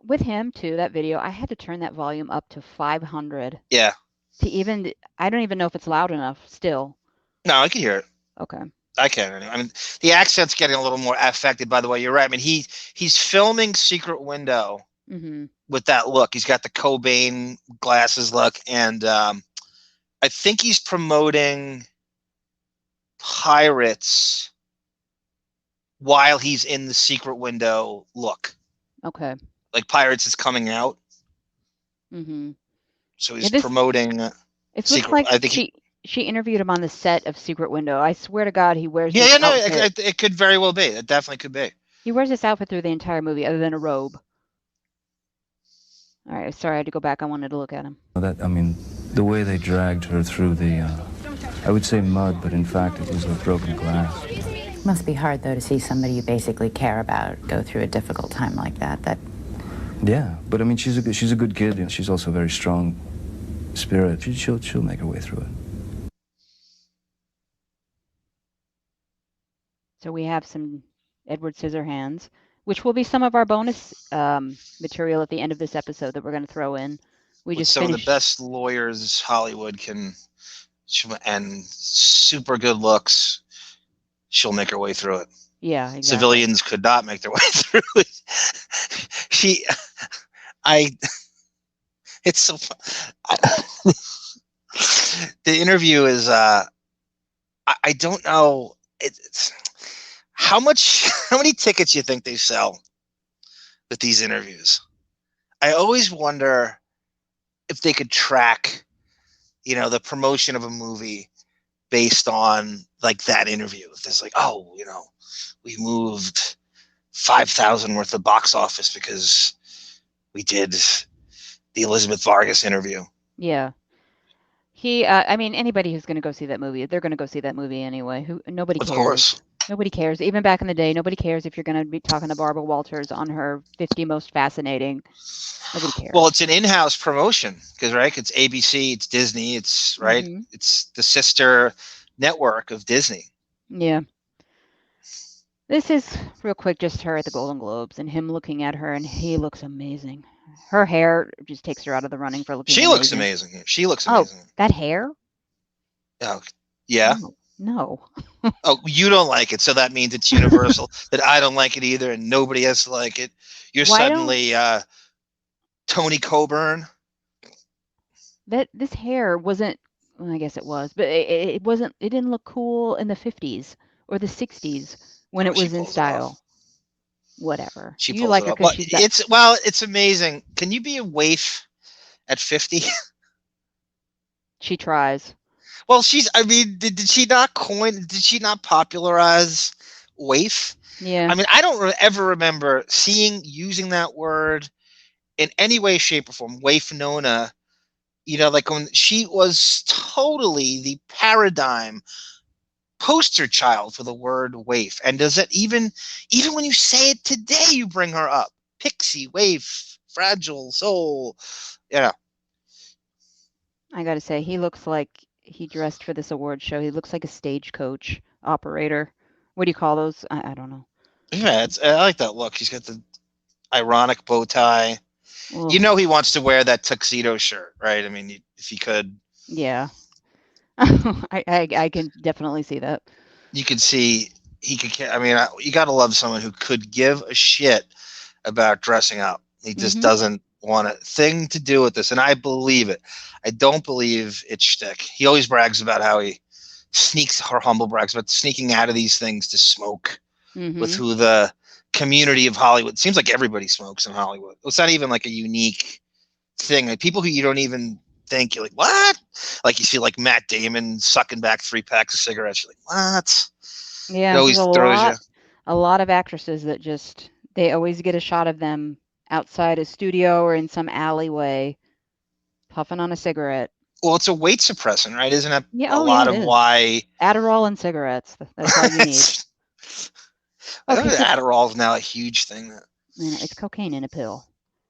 D: with him too, that video, I had to turn that volume up to 500.
E: Yeah.
D: To even, I don't even know if it's loud enough still.
E: No, I can hear it.
D: Okay.
E: I can. I mean, the accent's getting a little more affected. By the way, you're right. I mean, he's filming Secret Window with that look. He's got the Cobain glasses look, and I think he's promoting Pirates while he's in the Secret Window look.
D: Okay.
E: Like Pirates is coming out. So he's promoting.
D: It looks like she interviewed him on the set of Secret Window. I swear to God, he wears this outfit.
E: It could very well be. It definitely could be.
D: He wears this outfit through the entire movie, other than a robe. All right, sorry, I had to go back. I wanted to look at him.
G: I mean, the way they dragged her through the, I would say mud, but in fact it was like broken glass.
H: must be hard, though, to see somebody you basically care about go through a difficult time like that. That.
G: Yeah, but I mean, she's a good kid. You know, she's also a very strong spirit. She'll make her way through it.
D: So we have some Edward Scissorhands, which will be some of our bonus material at the end of this episode that we're going to throw in. We just
E: some of the best lawyers Hollywood can, and super good looks. She'll make her way through it.
D: Yeah, exactly.
E: Civilians could not make their way through it. It's so fun. The interview is, I don't know. It's how many tickets you think they sell with these interviews? I always wonder if they could track, the promotion of a movie based on like that interview. If there's like, oh, we moved 5,000 worth of box office because we did the Elizabeth Vargas interview.
D: Yeah. I mean, anybody who's going to go see that movie, they're going to go see that movie anyway. Nobody cares.
E: Of course.
D: Nobody cares. Even back in the day, nobody cares if you're going to be talking to Barbara Walters on her 50 Most Fascinating. Nobody cares.
E: Well, it's an in-house promotion because, right, it's ABC, it's Disney, it's, right, it's the sister network of Disney.
D: Yeah. This is, real quick, just her at the Golden Globes and him looking at her, and he looks amazing. Her hair just takes her out of the running for looking amazing.
E: Looks amazing. She looks amazing.
D: Oh, that hair?
E: Oh, yeah.
D: No.
E: Oh, you don't like it, so that means it's universal. That I don't like it either, and nobody has to like it. You're suddenly Tony Coburn.
D: This hair wasn't. Well, I guess it was, but it wasn't. It didn't look cool in the 50s or the 60s when it was in style. Whatever.
E: You like her because it's amazing. Can you be a waif at 50?
D: She tries.
E: Well, did she not popularize waif?
D: Yeah.
E: I mean, I don't ever remember using that word in any way, shape, or form. Waif Nona, like when she was totally the paradigm poster child for the word waif. And does it even when you say it today, you bring her up. Pixie, waif, fragile soul. Yeah.
D: I got to say, he looks like he dressed for this award show. He looks like a stagecoach operator. What do you call those? I don't know.
E: Yeah, I like that look. He's got the ironic bow tie. Ugh. He wants to wear that tuxedo shirt, right? I mean, if he could.
D: Yeah. I can definitely see that.
E: You can see he could. I mean, you got to love someone who could give a shit about dressing up. He just doesn't want a thing to do with this, and I believe it. I don't believe it's shtick. He always brags about how he humble brags about sneaking out of these things to smoke with who the community of Hollywood. It seems like everybody smokes in Hollywood. It's not even like a unique thing. Like people who you don't even think. You're like, what? Like you see like Matt Damon sucking back 3 packs of cigarettes. You're like, what?
D: Yeah,
E: It always
D: there's
E: throws you.
D: a lot of actresses that just they always get a shot of them outside a studio or in some alleyway puffing on a cigarette.
E: Well, it's a weight suppressant, right? Isn't that
D: Yeah,
E: a
D: oh yeah,
E: lot
D: it
E: of
D: is.
E: why?
D: Adderall and cigarettes. That's all you need.
E: I know
D: Okay, so
E: Adderall is now a huge thing.
D: it's cocaine in a pill.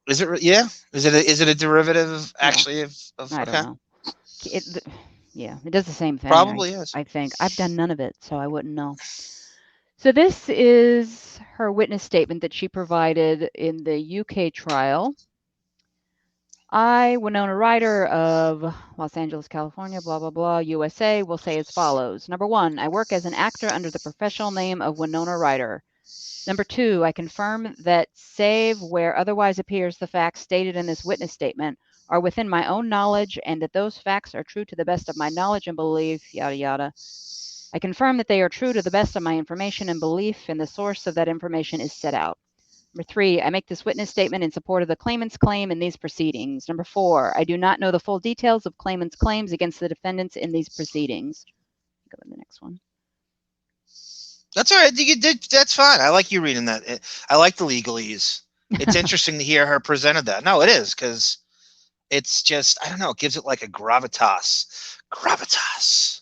E: Is it? Yeah. Is it a derivative actually of
D: I
E: okay?
D: don't know. Yeah, it does the same thing.
E: Probably is.
D: I think I've done none of it, so I wouldn't know. So this is her witness statement that she provided in the UK trial. I, Winona Ryder of Los Angeles, California, blah, blah, blah, USA, will say as follows. Number 1, I work as an actor under the professional name of Winona Ryder. Number 2, I confirm that save where otherwise appears the facts stated in this witness statement are within my own knowledge and that those facts are true to the best of my knowledge and belief, yada, yada. I confirm that they are true to the best of my information and belief, and the source of that information is set out. Number 3, I make this witness statement in support of the claimant's claim in these proceedings. Number 4, I do not know the full details of claimant's claims against the defendants in these proceedings. Go to the next one.
E: That's all right. That's fine. I like you reading that. I like the legalese. It's interesting to hear her presented that. No, it is, because it's just, I don't know, it gives it like a gravitas. Gravitas.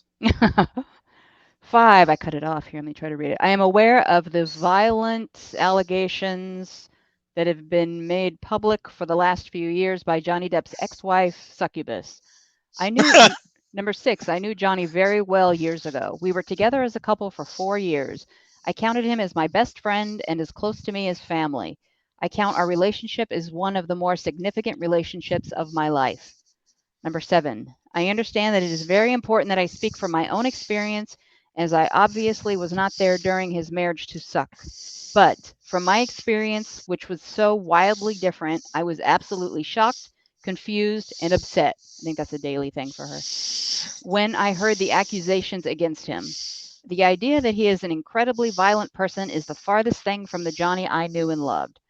D: 5, I cut it off here. Let me try to read it. I am aware of the violent allegations that have been made public for the last few years by Johnny Depp's ex-wife, Succubus. I knew, number 6, I knew Johnny very well years ago. We were together as a couple for 4 years. I counted him as my best friend and as close to me as family. I count our relationship as one of the more significant relationships of my life. Number 7, I understand that it is very important that I speak from my own experience, as I obviously was not there during his marriage to Suck. But from my experience, which was so wildly different, I was absolutely shocked, confused, and upset. I think that's a daily thing for her. When I heard the accusations against him. The idea that he is an incredibly violent person is the farthest thing from the Johnny I knew and loved.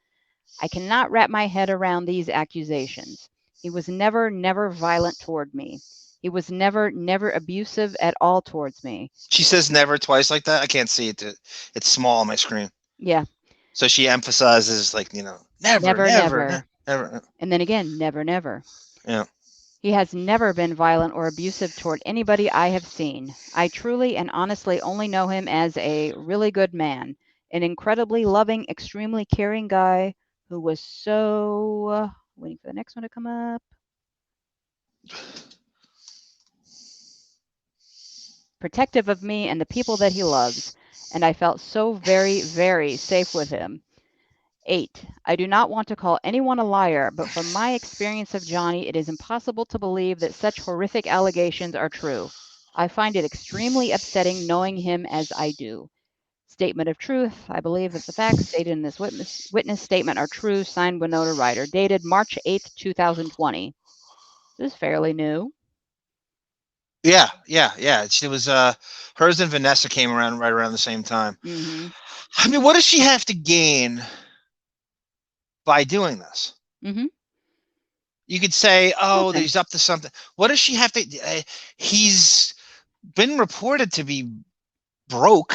D: I cannot wrap my head around these accusations. He was never violent toward me. He was never abusive at all towards me.
E: She says never twice like that. I can't see it. It's small on my screen.
D: Yeah.
E: So she emphasizes, like, never.
D: And then again, never.
E: Yeah.
D: He has never been violent or abusive toward anybody I have seen. I truly and honestly only know him as a really good man, an incredibly loving, extremely caring guy who was so... waiting for the next one to come up. Protective of me and the people that he loves, and I felt so very, very safe with him. 8, I do not want to call anyone a liar, but from my experience of Johnny, it is impossible to believe that such horrific allegations are true. I find it extremely upsetting knowing him as I do. Statement of truth. I believe that the facts stated in this witness statement are true. Signed, Winona Ryder. Dated March 8th, 2020. This is fairly new.
E: Yeah. It was hers and Vanessa came around right around the same time.
D: Mm-hmm.
E: I mean, what does she have to gain by doing this?
D: Mm-hmm.
E: You could say, oh,
D: Nothing.
E: he's up to something. What does she have to? He's been reported to be broke,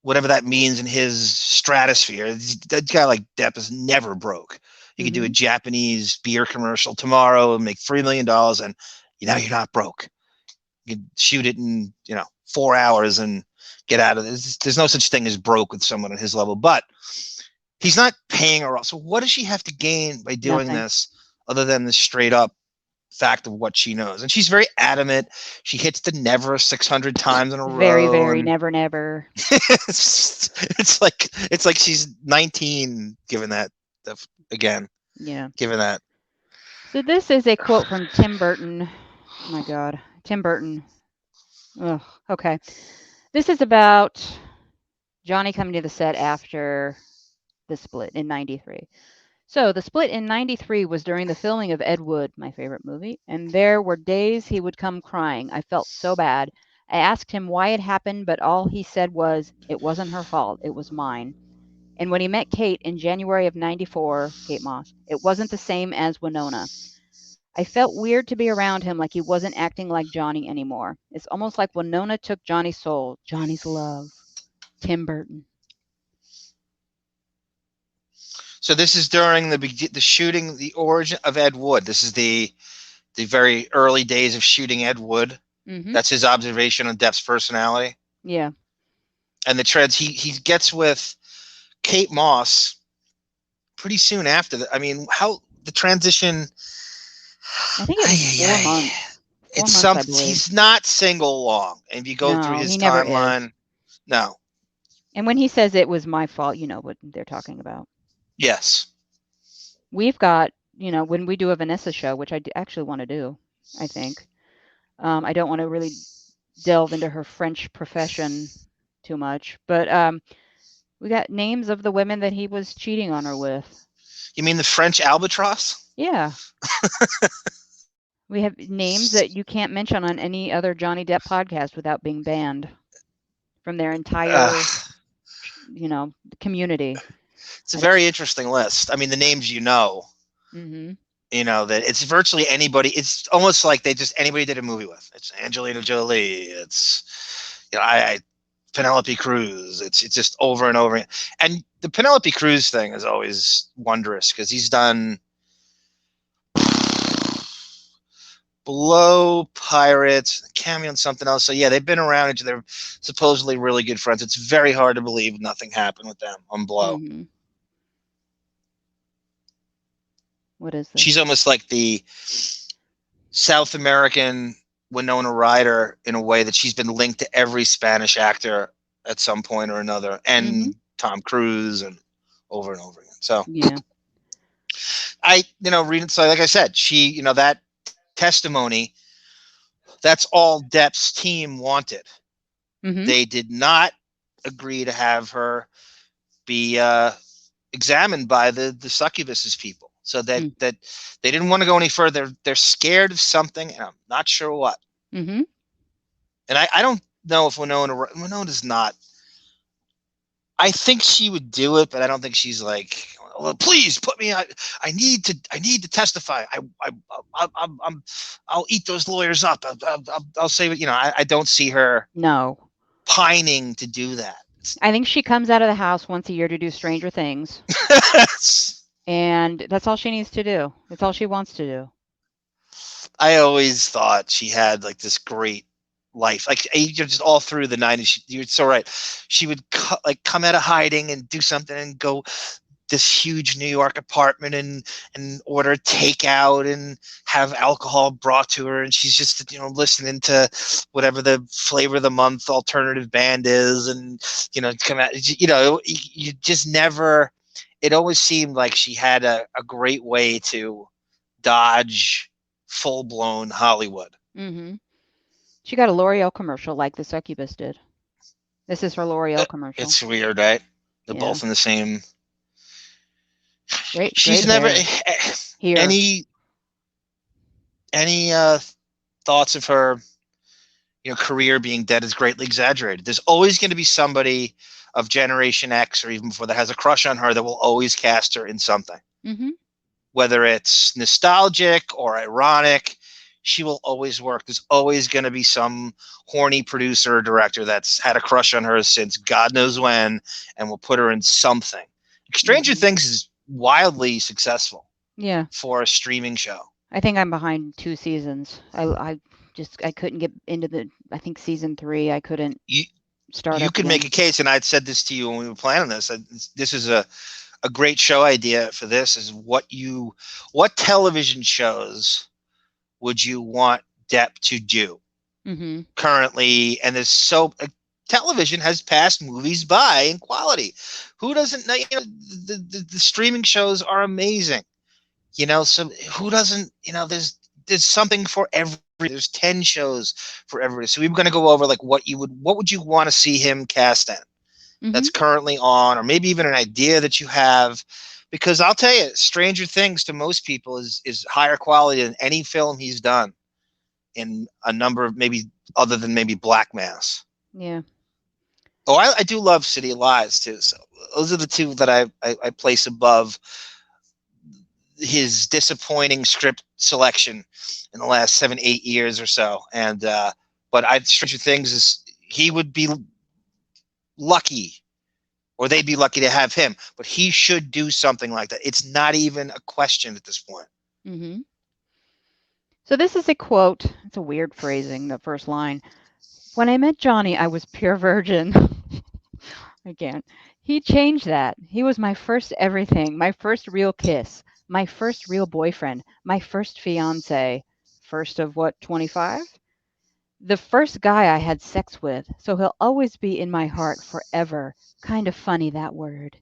E: whatever that means in his stratosphere. That guy like Depp is never broke. You could do a Japanese beer commercial tomorrow and make $3 million, and you're not broke. You could shoot it in 4 hours and get out of this. There's no such thing as broke with someone at his level, but he's not paying her off. So what does she have to gain by doing this other than the straight up fact of what she knows? And she's very adamant. She hits the never 600 times in a row.
D: Very never.
E: It's like she's 19 given that again.
D: Yeah.
E: Given that.
D: So this is a quote from Tim Burton. Oh my God. Tim Burton. Oh, okay. This is about Johnny coming to the set after the split in 93. So the split in 93 was during the filming of Ed Wood, my favorite movie, and there were days he would come crying. I felt so bad. I asked him why it happened, but all he said was, it wasn't her fault, it was mine. And when he met Kate in January of 94, Kate Moss, it wasn't the same as Winona. I felt weird to be around him, like he wasn't acting like Johnny anymore. It's almost like Winona took Johnny's soul, Johnny's love. Tim Burton.
E: So this is during the shooting, the origin of Ed Wood. This is the very early days of shooting Ed Wood.
D: Mm-hmm.
E: That's his observation on Depp's personality.
D: Yeah.
E: And the trends, he gets with Kate Moss pretty soon after that. I mean, how the transition.
D: I think it was 4 months.
E: It's something. He's not single long. And if you go through his timeline, no.
D: And when he says it was my fault, you know what they're talking about.
E: Yes.
D: We've got, when we do a Vanessa show, which I actually want to do, I think. I don't want to really delve into her French profession too much, but we got names of the women that he was cheating on her with.
E: You mean the French albatross?
D: Yeah. We have names that you can't mention on any other Johnny Depp podcast without being banned from their entire, community.
E: It's a very interesting list. I mean, the names
D: Mm-hmm.
E: That it's virtually anybody. It's almost like anybody did a movie with. It's Angelina Jolie. It's, Penelope Cruz. It's just over and over. And the Penelope Cruz thing is always wondrous because he's done Blow, Pirates, cameo, and something else. So yeah, they've been around. They're supposedly really good friends. It's very hard to believe nothing happened with them on Blow.
D: Mm-hmm. What is this?
E: She's almost like the South American Winona Ryder in a way that she's been linked to every Spanish actor at some point or another, and Tom Cruise, and over again. So
D: yeah,
E: reading. So like I said, she, that testimony, that's all Depp's team wanted.
D: Mm-hmm.
E: They did not agree to have her be examined by the succubus's people. So that they didn't want to go any further. They're scared of something, and I'm not sure what.
D: Mm-hmm.
E: And I don't know if Winona's not. I think she would do it, but I don't think she's like, well, please put me. I need to testify. I'll eat those lawyers up. I'll say what I don't see her pining to do that.
D: I think she comes out of the house once a year to do Stranger Things. And that's all she needs to do. That's all she wants to do.
E: I always thought she had like this great life, like just all through the 90s. You're so right. She would come out of hiding and do something and go this huge New York apartment and order takeout and have alcohol brought to her, and she's just listening to whatever the flavor of the month alternative band is, and come out. You just never. It always seemed like she had a great way to dodge full-blown Hollywood.
D: Mm-hmm. She got a L'Oreal commercial like the succubus did. This is her L'Oreal commercial.
E: It's weird, right? They're both in the same.
D: She's
E: never
D: here.
E: Any thoughts of her career being dead is greatly exaggerated. There's always going to be somebody of Generation X or even before that has a crush on her that will always cast her in something.
D: Mm-hmm.
E: Whether it's nostalgic or ironic, she will always work. There's always going to be some horny producer or director that's had a crush on her since God knows when and will put her in something. Stranger Things is wildly successful.
D: Yeah.
E: For a streaming show.
D: I think I'm behind 2 seasons. I couldn't get into I think season 3. I couldn't start.
E: You could make a case, and I'd said this to you when we were planning this. This is a great show idea for this. Is what television shows would you want Depp to do currently? And there's television has passed movies by in quality. Who doesn't know? The streaming shows are amazing. So who doesn't? There's something for every. There's 10 shows for everybody. So we were going to go over like what would you want to see him cast in that's currently on, or maybe even an idea that you have, because I'll tell you, Stranger Things to most people is higher quality than any film he's done in a number of, maybe other than maybe Black Mass.
D: Yeah.
E: Oh, I do love City of Lies too. So those are the two that I place above his disappointing script selection in the last 7-8 years or so. And but Stranger Things is he would be lucky, or they'd be lucky to have him. But he should do something like that. It's not even a question at this point.
D: Mm-hmm. So this is a quote. It's a weird phrasing, the first line. When I met Johnny, I was pure virgin. I can't. He changed that. He was my first everything, my first real kiss, my first real boyfriend, my first fiance. First of what, 25? The first guy I had sex with, so he'll always be in my heart forever. Kind of funny, that word.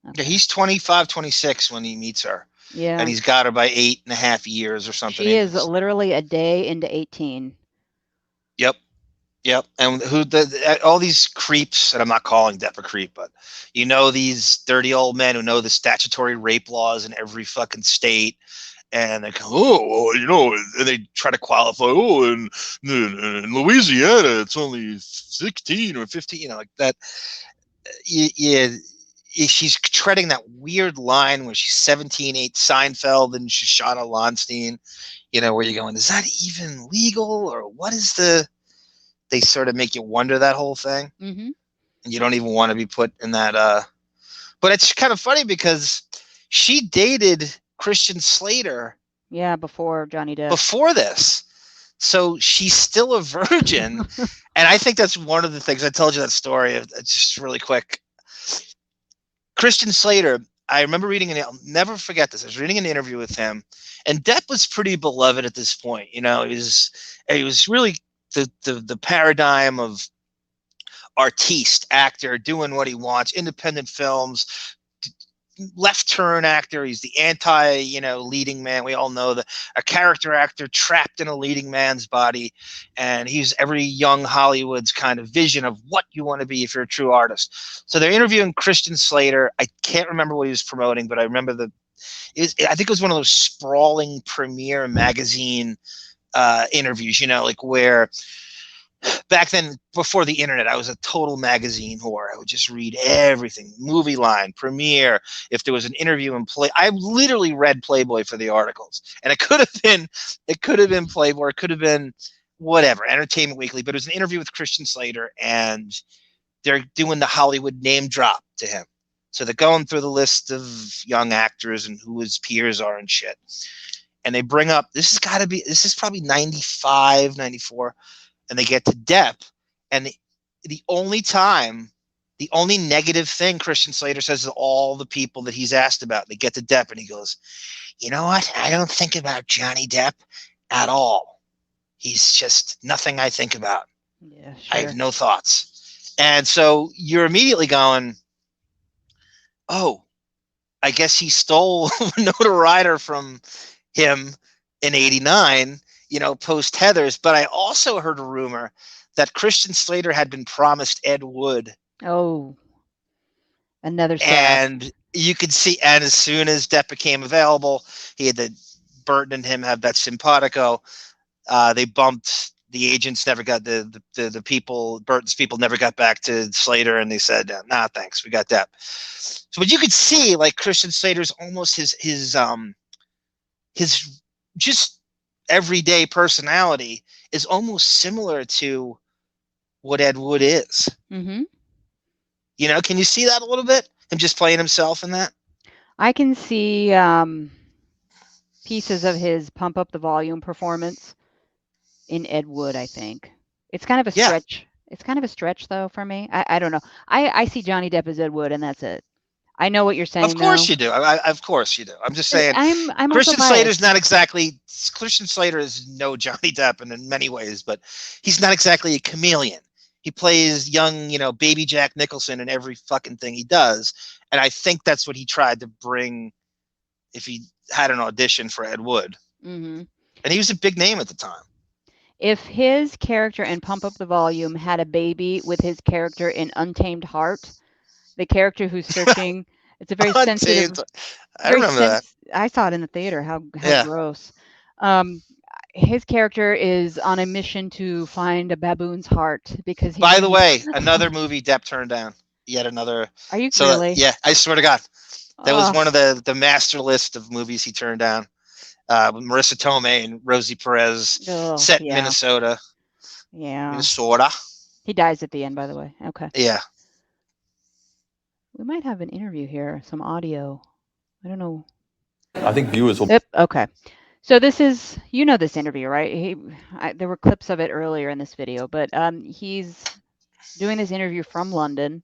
E: Okay. Yeah, he's 25, 26 when he meets her.
D: Yeah.
E: And he's got her by 8.5 years or something.
D: She is literally a day into 18.
E: Yep. And all these creeps, and I'm not calling Depp a creep, but these dirty old men who know the statutory rape laws in every fucking state. And they go, and they try to qualify, in Louisiana, it's only 16 or 15, like that. Yeah, she's treading that weird line where she's 17, 8 Seinfeld, and Shoshana Lonstein, where you're going, is that even legal, or what is they sort of make you wonder that whole thing.
D: Mm-hmm.
E: And you don't even want to be put in that, but it's kind of funny because she dated Christian Slater.
D: Yeah, before Johnny Depp.
E: Before this. So she's still a virgin. And I think that's one of the things. I told you that story. It's just really quick. Christian Slater, I remember I'll never forget this. I was reading an interview with him. And Depp was pretty beloved at this point. He was really the paradigm of artiste, actor, doing what he wants, independent films, left turn actor. He's the leading man. We all know a character actor trapped in a leading man's body. And he's every young Hollywood's kind of vision of what you want to be if you're a true artist. So they're interviewing Christian Slater. I can't remember what he was promoting, but I remember I think it was one of those sprawling premiere magazine interviews, where back then, before the internet, I was a total magazine whore. I would just read everything, Movie Line, Premiere. If there was an interview in I literally read Playboy for the articles, and it could have been Playboy, it could have been whatever, Entertainment Weekly, but it was an interview with Christian Slater, and they're doing the Hollywood name drop to him. So they're going through the list of young actors and who his peers are and shit. And they bring up, this is probably 95, 94. And they get to Depp, and the only negative thing Christian Slater says to all the people that he's asked about, they get to Depp, and he goes, you know what? I don't think about Johnny Depp at all. He's just nothing I think about.
D: Yeah, sure.
E: I have no thoughts. And so you're immediately going, oh, I guess he stole Winona Ryder from him in 89. Post Heathers, but I also heard a rumor that Christian Slater had been promised Ed Wood.
D: Oh, another sad.
E: And you could see, and as soon as Depp became available, he had Burton and him have that simpatico. They bumped. The agents never got the people. Burton's people never got back to Slater, and they said, "Nah, thanks, we got Depp." So, but you could see, like, Christian Slater's almost his just everyday personality is almost similar to what Ed Wood is.
D: Mm-hmm.
E: Can you see that a little bit? Him just playing himself in that?
D: I can see pieces of his Pump Up the Volume performance in Ed Wood, I think. It's kind of a stretch. It's kind of a stretch, though, for me. I don't know. I see Johnny Depp as Ed Wood, and that's it. I know what you're saying.
E: Of course you do. Of course you do. I'm just saying.
D: I'm
E: Christian Slater's not exactly. Christian Slater is no Johnny Depp in many ways, but he's not exactly a chameleon. He plays young, baby Jack Nicholson in every fucking thing he does, and I think that's what he tried to bring. If he had an audition for Ed Wood,
D: mm-hmm.
E: And he was a big name at the time.
D: If his character in Pump Up the Volume had a baby with his character in Untamed Heart. The character who's searching, it's a very sensitive.
E: I remember that.
D: I saw it in the theater. How
E: yeah.
D: Gross. His character is on a mission to find a baboon's heart because.
E: By the way, another movie Depp turned down. Yet another.
D: Are you really?
E: Yeah, I swear to God. That was one of the master list of movies he turned down. With Marissa Tomei and Rosie Perez, set in Minnesota.
D: Yeah.
E: Minnesota.
D: He dies at the end, by the way. Okay.
E: Yeah.
D: We might have an interview here, some audio. I don't know.
I: I think viewers will.
D: Yep. Okay. So this is, you know, this interview, right? There were clips of it earlier in this video, but he's doing this interview from London.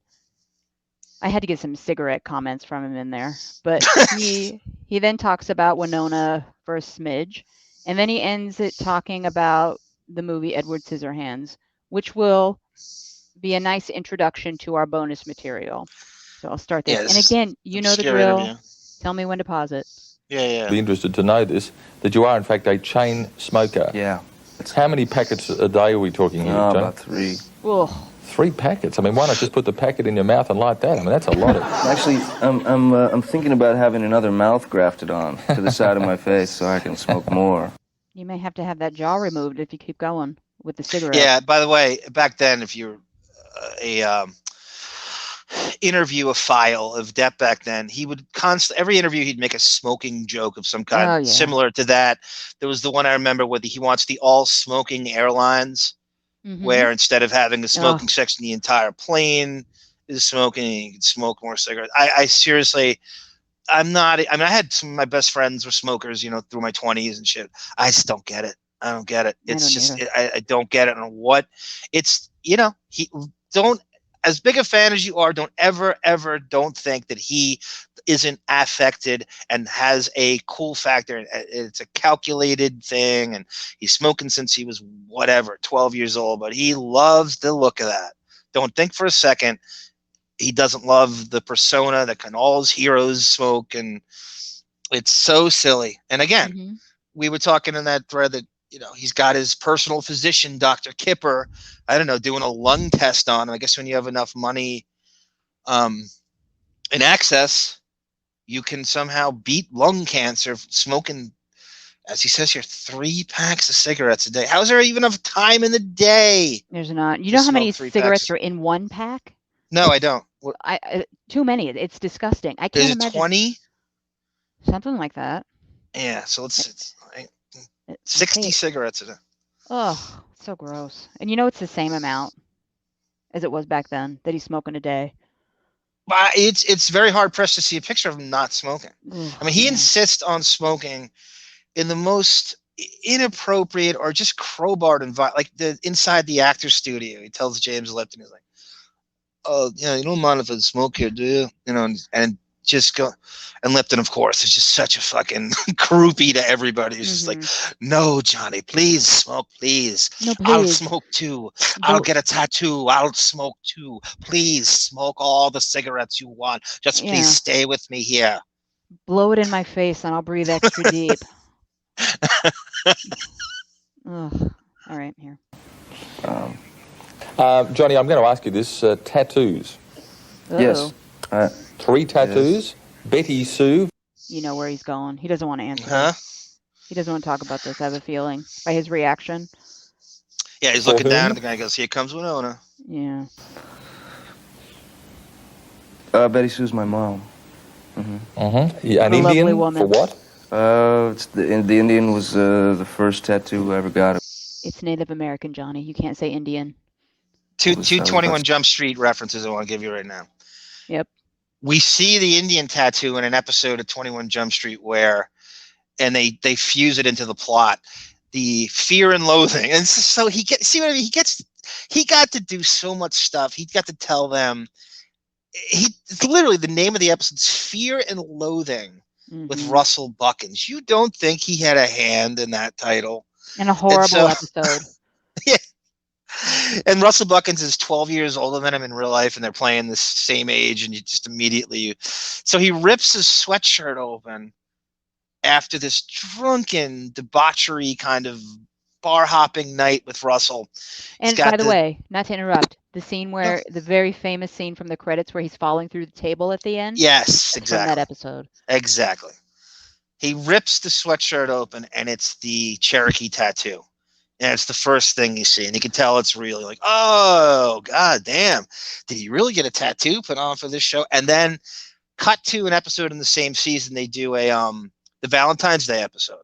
D: I had to get some cigarette comments from him in there, but he then talks about Winona for a smidge, and then he ends it talking about the movie Edward Scissorhands, which will be a nice introduction to our bonus material. So I'll start this. And again, you know the drill. Interview. Tell me when to pause it.
E: Yeah.
I: Be interested to know this, that you are in fact a chain smoker.
G: Yeah.
I: How many packets a day are we talking here, John?
G: About 3.
D: Oh.
I: 3 packets. I mean, why not just put the packet in your mouth and light that? I mean, that's a lot of.
G: Actually, I'm thinking about having another mouth grafted on to the side of my face so I can smoke more.
D: You may have to have that jaw removed if you keep going with the cigarette.
E: Yeah. By the way, back then, if you're interview a file of Depp back then, he would every interview he'd make a smoking joke of some kind, similar to that. There was the one I remember where he wants the all smoking airlines. Mm-hmm. Where instead of having a smoking section, the entire plane is smoking, and you can smoke more cigarettes. I seriously, I had some of my best friends were smokers, you know, through my 20s and shit. I just don't get it. I don't get it. It's just, I don't get it on what it's, you know, as big a fan as you are, don't don't think that he isn't affected and has a cool factor. It's a calculated thing, and he's smoking since he was 12 years old, but he loves the look of that. Don't think for a second he doesn't love the persona that can all his heroes smoke, and it's so silly. And again, we were talking in that thread that, you know, he's got his personal physician, Dr. Kipper, I don't know, doing a lung test on him. I guess when you have enough money and access, you can somehow beat lung cancer smoking, as he says here, 3 packs of cigarettes a day. How is there even enough time in the day?
D: There's not. You know how many cigarettes are in 1 pack?
E: No, I don't.
D: Too many. It's disgusting. I can't imagine.
E: 20?
D: Something like that.
E: Yeah, so it's 60 cigarettes a day.
D: Oh, so gross. And you know it's the same amount as it was back then that he's smoking a day.
E: It's very hard pressed to see a picture of him not smoking. I mean, he insists on smoking in the most inappropriate or just crowbarred environment, like inside the actor's studio. He tells James Lipton, he's like, "Oh, you know, you don't mind if I smoke here, do you?" You know, and just go. And Lipton, of course, is just such a fucking groupie to everybody. He's just like, "No, Johnny, please smoke, please.
D: No, please.
E: I'll smoke too. I'll get a tattoo. I'll smoke too. Please smoke all the cigarettes you want. Just please stay with me here.
D: Blow it in my face and I'll breathe extra deep." Ugh. All right, here.
I: Johnny, I'm going to ask you this. Tattoos.
G: Yes.
I: 3 tattoos. Yes. Betty Sue.
D: You know where he's going. He doesn't want to answer. He doesn't want to talk about this, I have a feeling, by his reaction.
E: Yeah, he's looking down, and the guy goes, "Here comes Winona."
D: Yeah.
G: Betty Sue's my mom.
I: Yeah, an Indian
D: woman.
I: For what?
G: It's the Indian was the first tattoo I ever got.
D: It's Native American, Johnny. You can't say Indian.
E: Two 21 Jump Street references I want to give you right now.
D: Yep.
E: We see the Indian tattoo in an episode of 21 Jump Street and they fuse it into the plot. The fear and loathing. And so he got to do so much stuff. He got to tell them, it's literally the name of the episode's Fear and Loathing with Russell Buckins. You don't think he had a hand in that title?
D: And a horrible episode.
E: Yeah. And Russell Buckins is 12 years older than him in real life, and they're playing the same age, and you just immediately... So he rips his sweatshirt open after this drunken, debauchery kind of bar-hopping night with Russell.
D: And by the way, not to interrupt, the scene where... the very famous scene from the credits where he's falling through the table at the end?
E: Yes, exactly.
D: From that episode.
E: Exactly. He rips the sweatshirt open, and it's the Cherokee tattoo. And it's the first thing you see. And you can tell it's real. You're like, oh, god damn. Did he really get a tattoo put on for this show? And then cut to an episode in the same season. They do the Valentine's Day episode.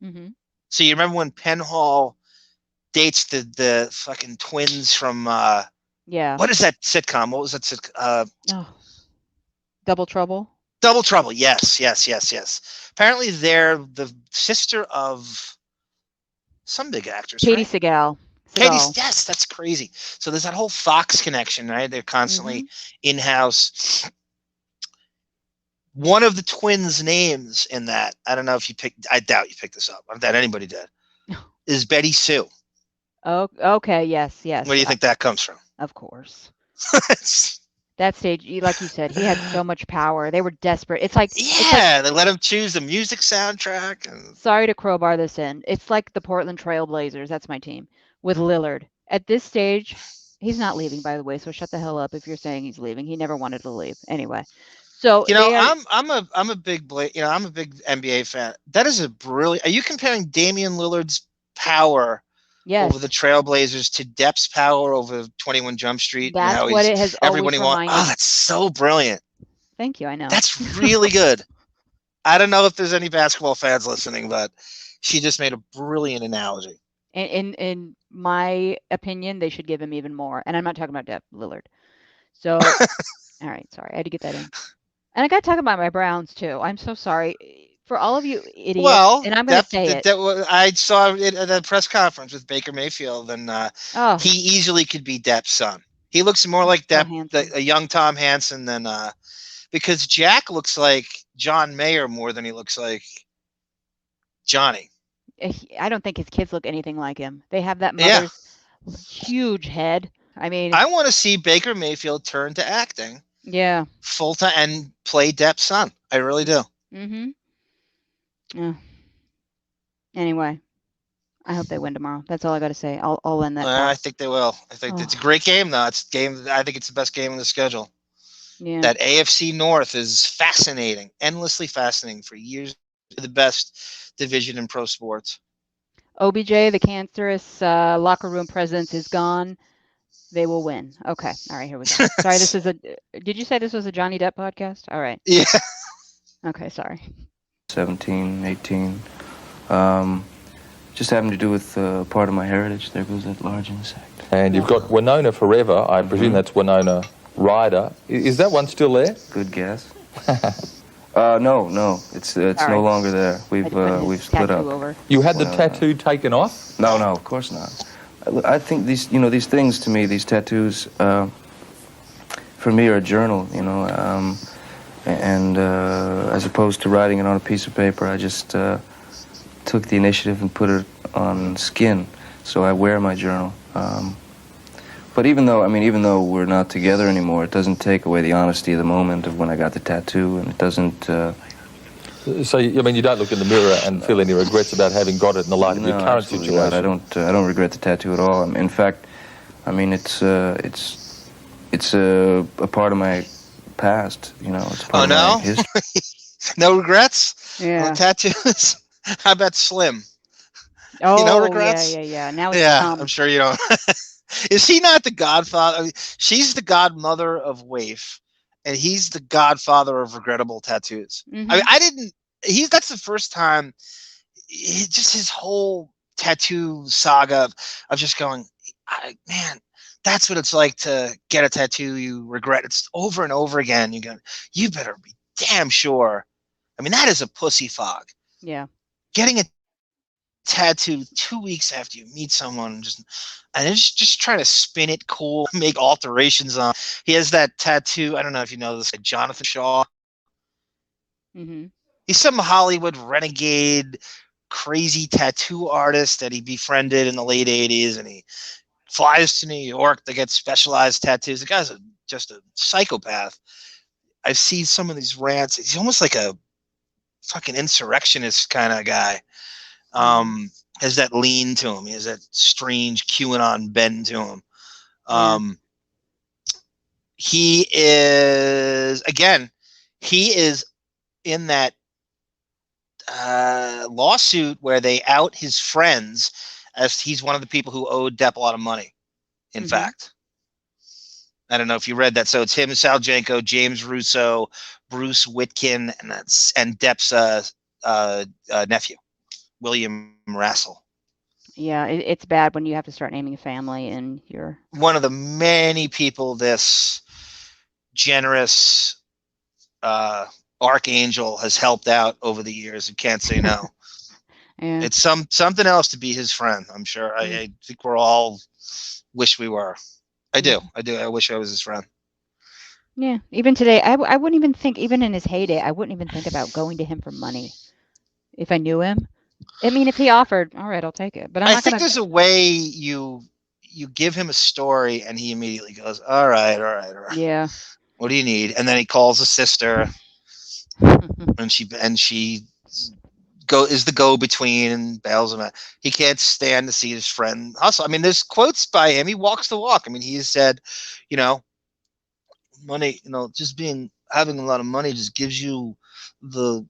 D: Mm-hmm.
E: So you remember when Penhall dates the fucking twins from
D: Yeah.
E: what is that sitcom? What was that sitcom?
D: Double Trouble.
E: Double Trouble. Yes. Apparently they're the sister of some big actress.
D: Katie
E: right?
D: Segal.
E: Yes, that's crazy. So there's that whole Fox connection, right? They're constantly in-house. One of the twins' names in that, I don't know if you picked, I doubt you picked this up. I doubt anybody did, is Betty Sue.
D: Oh, okay. Yes.
E: Where do you think that comes from?
D: Of course. That stage, like you said, he had so much power. They were desperate. It's like
E: they let him choose the music soundtrack.
D: Sorry to crowbar this in. It's like the Portland Trail Blazers. That's my team with Lillard. At this stage, he's not leaving, by the way. So shut the hell up if you're saying he's leaving. He never wanted to leave. Anyway, so
E: I'm a big NBA fan. That is a brilliant. Are you comparing Damian Lillard's power?
D: Yes.
E: Over the Trailblazers to Depp's power over 21 Jump Street.
D: That's what it has always reminded.
E: Oh, that's so brilliant.
D: Thank you. I know.
E: That's really good. I don't know if there's any basketball fans listening, but she just made a brilliant analogy.
D: In my opinion, they should give him even more. And I'm not talking about Depp, Lillard. So, all right. Sorry. I had to get that in. And I got to talk about my Browns, too. I'm so sorry. For all of you idiots, and I'm going to say it.
E: I saw it at a press conference with Baker Mayfield, and he easily could be Depp's son. He looks more like Depp, a young Tom Hansen, than because Jack looks like John Mayer more than he looks like Johnny.
D: I don't think his kids look anything like him. They have that mother's huge head. I mean,
E: I want to see Baker Mayfield turn to acting.
D: Yeah.
E: Full time and play Depp's son. I really do.
D: Mm-hmm. Yeah. Anyway, I hope they win tomorrow. That's all I got to say. I'll end that.
E: I think they will. I think it's a great game, though. I think it's the best game on the schedule.
D: Yeah.
E: That AFC North is fascinating, endlessly fascinating for years. The best division in pro sports.
D: OBJ, the cancerous locker room presence is gone. They will win. Okay. All right. Here we go. Sorry. Did you say this was a Johnny Depp podcast? All right.
E: Yeah.
D: Okay. Sorry.
G: 17, 18. Just having to do with part of my heritage. There goes that large insect.
I: And you've got Winona Forever. I presume that's Winona Ryder. Is that one still there?
G: Good guess. No. It's no longer there. We've split up.
D: Over.
I: You had the tattoo taken off?
G: No, of course not. I think these things to me, these tattoos, for me are a journal. And as opposed to writing it on a piece of paper, I just took the initiative and put it on skin. So I wear my journal. But even though we're not together anymore, it doesn't take away the honesty of the moment of when I got the tattoo, and it doesn't.
I: So you don't look in the mirror and feel any regrets about having got it in the light of your current situation?
G: Not. I don't regret the tattoo at all. In fact, it's a part of my past, it's part of my history.
E: No regrets?
D: Yeah.
E: No tattoos? How about Slim?
D: Oh,
E: no regrets?
D: Yeah. Now it's
E: I'm sure you don't. Is he not the godfather? I mean, she's the godmother of waif, and he's the godfather of regrettable tattoos.
D: Mm-hmm.
E: I mean, that's the first time, just his whole tattoo saga of just going, man, that's what it's like to get a tattoo you regret. It's over and over again. You go, you better be damn sure. I mean, that is a pussy fog.
D: Yeah.
E: Getting a tattoo 2 weeks after you meet someone, just try to spin it cool, make alterations on. He has that tattoo. I don't know if you know this, Jonathan Shaw.
D: Mm-hmm.
E: He's some Hollywood renegade, crazy tattoo artist that he befriended in the late 80s, and he flies to New York to get specialized tattoos. The guy's just a psychopath. I've seen some of these rants. He's almost like a fucking insurrectionist kind of guy. Has that lean to him. He has that strange QAnon bend to him. He is in that lawsuit where they out his friends as he's one of the people who owed Depp a lot of money. In fact, I don't know if you read that. So it's him, Sal Janko, James Russo, Bruce Witkin, and Depp's nephew, William Rassel.
D: Yeah, it's bad when you have to start naming a family and you're
E: one of the many people this generous archangel has helped out over the years and can't say no.
D: Yeah.
E: It's something else to be his friend. I'm sure. I think we're all wish we were. I do. I wish I was his friend.
D: Yeah. Even today, I wouldn't even think, even in his heyday, I wouldn't even think about going to him for money if I knew him. I mean, if he offered, all right, I'll take it. But
E: I think there's a way you give him a story and he immediately goes, all right.
D: Yeah.
E: What do you need? And then he calls a sister, and she is the go-between and bails him out. He can't stand to see his friend hustle. I mean, there's quotes by him. He walks the walk. I mean, he has said, money, just having a lot of money just gives you the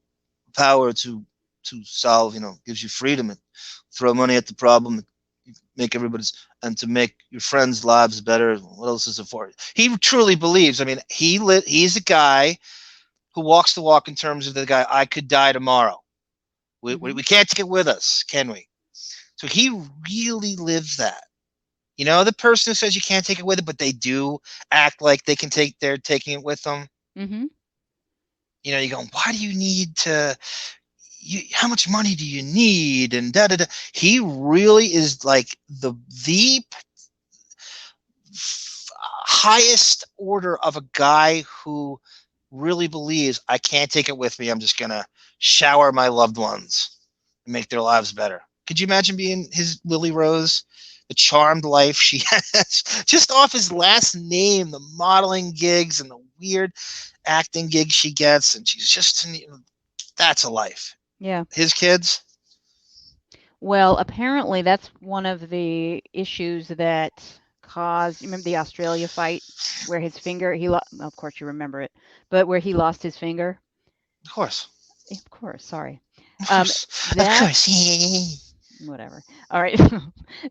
E: power to solve, gives you freedom and throw money at the problem, make everybody's, and to make your friends' lives better. What else is it for? He truly believes. I mean, he's a guy who walks the walk in terms of the guy, I could die tomorrow. We can't take it with us, can we? So he really lives that. The person who says you can't take it with it, but they do act like they're taking it with them.
D: Mm-hmm.
E: You go, why do you need to? How much money do you need? And da da da. He really is like the highest order of a guy who really believes I can't take it with me. I'm just gonna shower my loved ones and make their lives better. Could you imagine being his Lily Rose, the charmed life she has, just off his last name, the modeling gigs and the weird acting gigs she gets, and she's just that's a life.
D: Yeah.
E: His kids.
D: Well, apparently that's one of the issues that caused. You remember the Australia fight where his finger? Of course you remember it, but where he lost his finger.
E: Of course.
D: Sorry.
E: Of course.
D: Whatever. All right.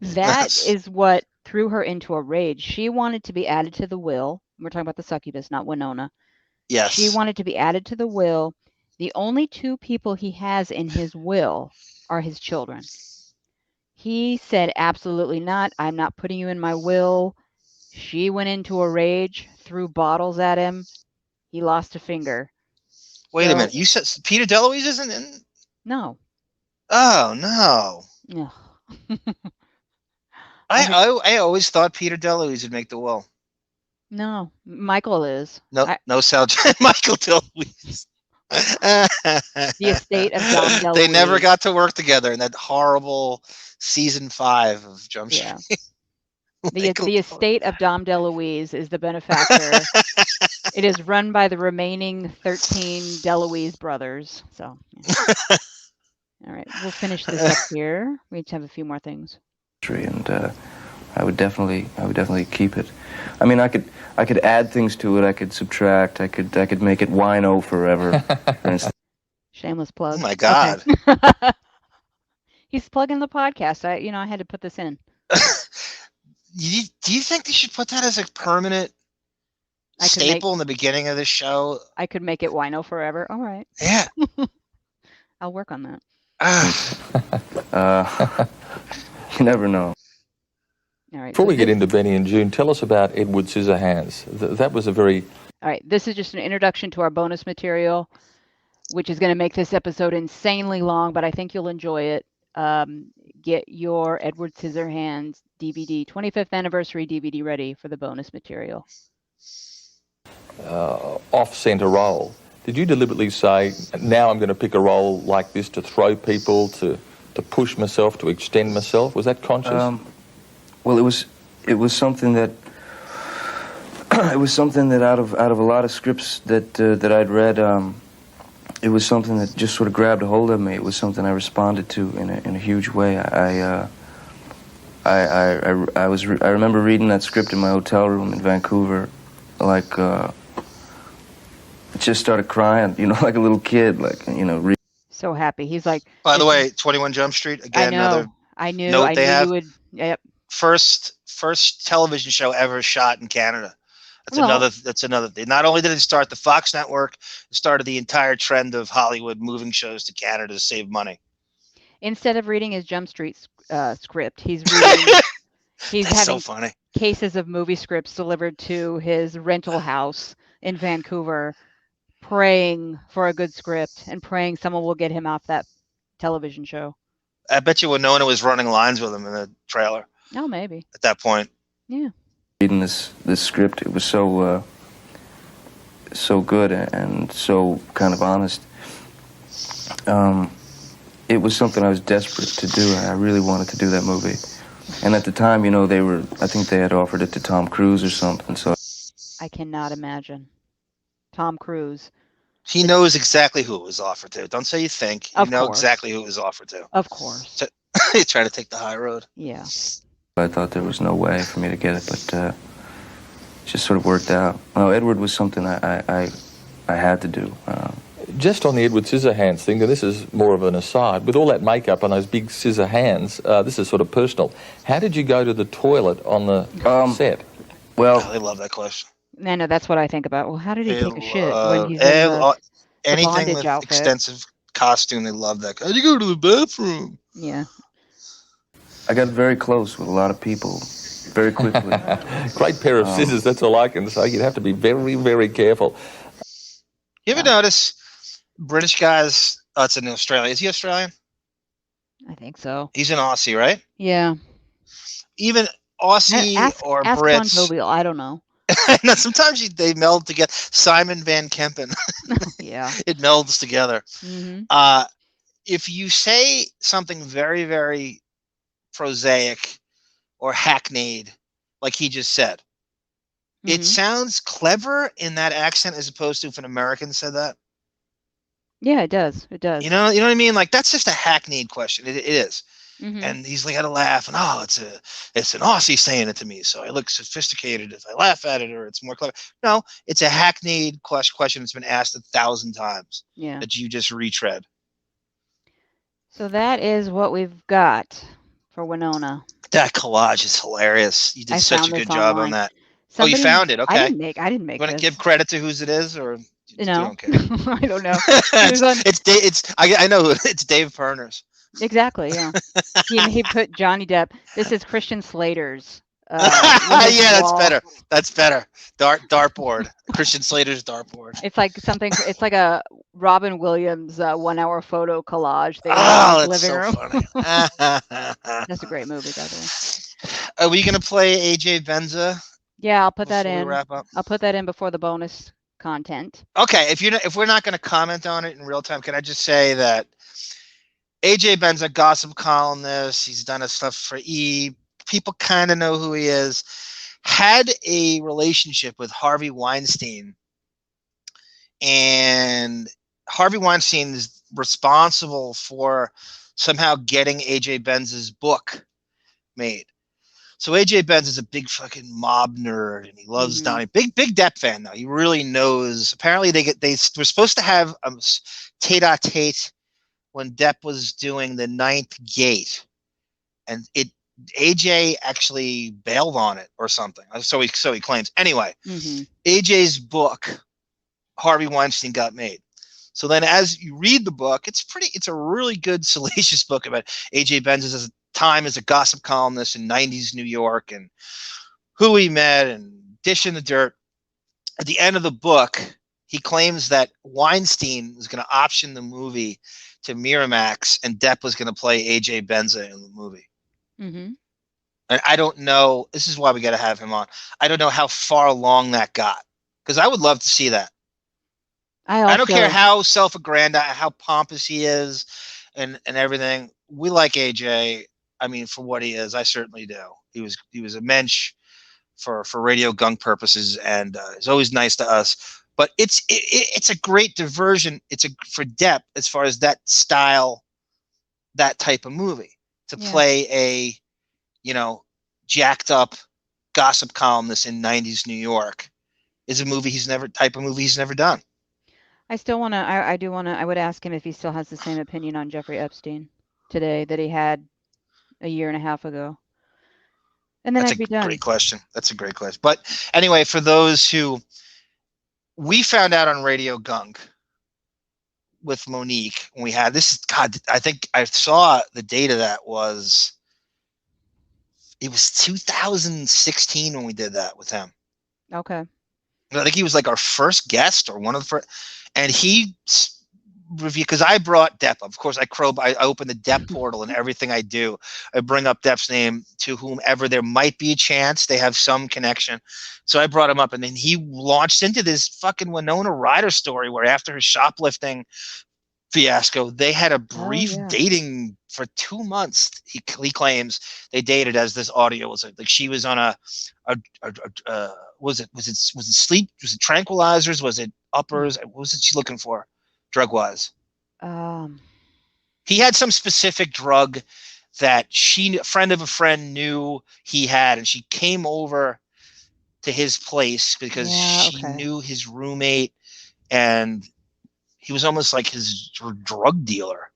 D: That is what threw her into a rage. She wanted to be added to the will. We're talking about the succubus, not Winona.
E: Yes.
D: She wanted to be added to the will. The only two people he has in his will are his children. He said, absolutely not. I'm not putting you in my will. She went into a rage, threw bottles at him. He lost a finger.
E: Wait a minute. You said Peter DeLuise isn't in?
D: No.
E: Oh, no.
D: No.
E: I always thought Peter DeLuise would make the will.
D: No. Michael is.
E: No, Michael DeLuise.
D: The estate of Dom DeLuise.
E: They never got to work together in that horrible season 5 of Jump Street.
D: Yeah. The estate of Dom DeLuise is the benefactor. It is run by the remaining 13 DeLuise brothers. So, yeah. All right, we'll finish this up here. We just have a few more things.
G: And I would definitely keep it. I mean, I could add things to it. I could subtract. I could make it WINO forever. For instance.
D: Shameless plug.
E: Oh my God.
D: Okay. He's plugging the podcast. I had to put this in.
E: Do you think they should put that as a permanent staple in the beginning of this show?
D: I could make it WINO forever. All right.
E: Yeah.
D: I'll work on that.
G: You never know.
D: All right.
I: Before we get into Benny and June, tell us about Edward Scissorhands. That was a very...
D: All right. This is just an introduction to our bonus material, which is going to make this episode insanely long, but I think you'll enjoy it. Get your Edward Scissorhands DVD, 25th anniversary DVD ready for the bonus material.
I: Off-center role. Did you deliberately say, now I'm going to pick a role like this to throw people, to push myself, to extend myself? Was that conscious?
G: Well, it was something that out of a lot of scripts that I'd read, it was something that just sort of grabbed a hold of me. It was something I responded to in a huge way. I remember reading that script in my hotel room in Vancouver, just started crying, like a little kid,
D: So happy. He's like.
E: By the way, 21 Jump Street again.
D: I knew
E: you
D: would. Yep.
E: First television show ever shot in Canada. That's another thing. Not only did it start the Fox network, it started the entire trend of Hollywood moving shows to Canada to save money.
D: Instead of reading his Jump Street script, he's reading. He's
E: That's
D: having
E: so funny.
D: cases of movie scripts delivered to his rental house in Vancouver, praying for a good script and praying someone will get him off that television show.
E: I bet you Winona was running lines with him in the trailer.
D: Oh, maybe.
E: At that point.
D: Yeah.
G: Reading this script, it was so good and so kind of honest. It was something I was desperate to do. I really wanted to do that movie. And at the time, I think they had offered it to Tom Cruise or something. So
D: I cannot imagine. Tom Cruise.
E: He knows exactly who it was offered to. Don't say you think. You know exactly who it was offered to.
D: Of course.
E: He's trying to take the high road.
D: Yeah.
G: I thought there was no way for me to get it, but it just sort of worked out. Well, Edward was something I had to do.
I: Just on the Edward Scissorhands thing, and this is more of an aside, with all that makeup and those big scissor hands, this is sort of personal. How did you go to the toilet on the set?
G: Well,
E: I love that question.
D: I know, that's what I think about. Well, how did he take a shit when he's in
E: anything
D: bondage
E: with
D: outfit?
E: extensive costume, they love that. How'd you go to the bathroom?
D: Yeah.
G: I got very close with a lot of people very quickly.
I: Great pair of scissors, that's all I can say. You'd have to be very, very careful.
E: You ever notice British guys? Oh, it's in Australia. Is he Australian?
D: I think so.
E: He's an Aussie, right?
D: Yeah.
E: Even Aussie
D: ask
E: Brits.
D: Bon Jovi, I don't know.
E: No, sometimes they meld together. Simon Van Kempen.
D: Yeah.
E: It melds together.
D: Mm-hmm.
E: If you say something very, very prosaic or hackneyed, like he just said, it sounds clever in that accent as opposed to if an American said that.
D: Yeah, it does. It does.
E: You know what I mean? Like, that's just a hackneyed question. It is.
D: Mm-hmm.
E: And he's like, got to laugh, and it's an Aussie saying it to me, so I look sophisticated if I laugh at it, or it's more clever. No, it's a hackneyed question that's been asked 1,000 times.
D: Yeah.
E: That you just retread.
D: So that is what we've got for Winona.
E: That collage is hilarious. You did such a good job on that.
D: Somebody,
E: you found it. Okay.
D: I didn't make.
E: You want to
D: this.
E: give credit to whose it is, or you don't care?
D: I don't know.
E: I know who it's. Dave Perner's.
D: Exactly. Yeah. he put Johnny Depp. This is Christian Slater's.
E: Yeah, that's better. Dartboard. Christian Slater's dartboard.
D: It's like something. It's like a Robin Williams 1 hour photo collage.
E: That's
D: living
E: so
D: room.
E: funny.
D: That's a great movie, by the way.
E: Are we gonna play AJ Benza?
D: Yeah, I'll put that
E: before we
D: in.
E: wrap up?
D: I'll put that in before the bonus content.
E: Okay, if we're not gonna comment on it in real time, can I just say that AJ Benza, gossip columnist, he's done his stuff for E. People kind of know who he is. Had a relationship with Harvey Weinstein, and Harvey Weinstein is responsible for somehow getting AJ Benza's book made. So AJ Benz is a big fucking mob nerd, and he loves Donnie. Big Depp fan though. He really knows. Apparently they were supposed to have tete-a-tete when Depp was doing The Ninth Gate, and AJ actually bailed on it or something. So he claims. Anyway, AJ's book, Harvey Weinstein, got made. So then, as you read the book, it's a really good, salacious book about AJ Benz's time as a gossip columnist in 90s New York and who he met and dish in the dirt. At the end of the book, he claims that Weinstein was going to option the movie to Miramax, and Depp was going to play AJ Benza in the movie. And I don't know. This is why we got to have him on. I don't know how far along that got, because I would love to see that. I don't care how self-aggrandized, how pompous he is, and everything. We like AJ. I mean, for what he is, I certainly do. He was a mensch for radio gunk purposes, and he's always nice to us. But it's a great diversion. For Depp, as far as that style, that type of movie, to play a, jacked up gossip columnist in 90s New York is a movie he's never done.
D: I still want to. I would ask him if he still has the same opinion on Jeffrey Epstein today that he had a year and a half ago. And then
E: That's
D: I'd be done.
E: Great question. That's a great question. But anyway, for those who we found out on Radio Gunk with Monique when we had this, God, I think I saw the data that it was 2016 when we did that with him.
D: Okay.
E: I think he was like our first guest or one of the first, and he review, because I brought Depp. Of course, I open the Depp portal, and everything I do, I bring up Depp's name to whomever there might be a chance they have some connection. So I brought him up, and then he launched into this fucking Winona Ryder story where after her shoplifting fiasco, they had a brief dating for 2 months. He claims they dated, as this audio was like she was on was it sleep? Was it tranquilizers? Was it uppers? What was it she looking for? Drug wise, he had some specific drug that a friend of a friend knew he had, and she came over to his place because she knew his roommate, and he was almost like his drug dealer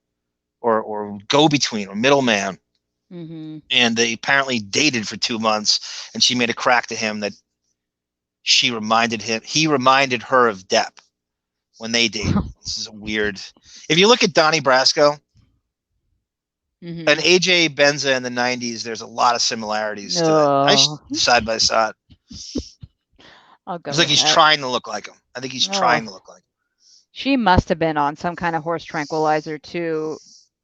E: or go-between or middleman.
D: Mm-hmm.
E: And they apparently dated for 2 months, and she made a crack to him that he reminded her of Depp when they dated. This is a weird. If you look at Donnie Brasco and AJ Benza in the 90s, there's a lot of similarities to that. Side by side.
D: I'll go.
E: It's like he's trying to look like him. I think he's trying to look like him.
D: She must have been on some kind of horse tranquilizer to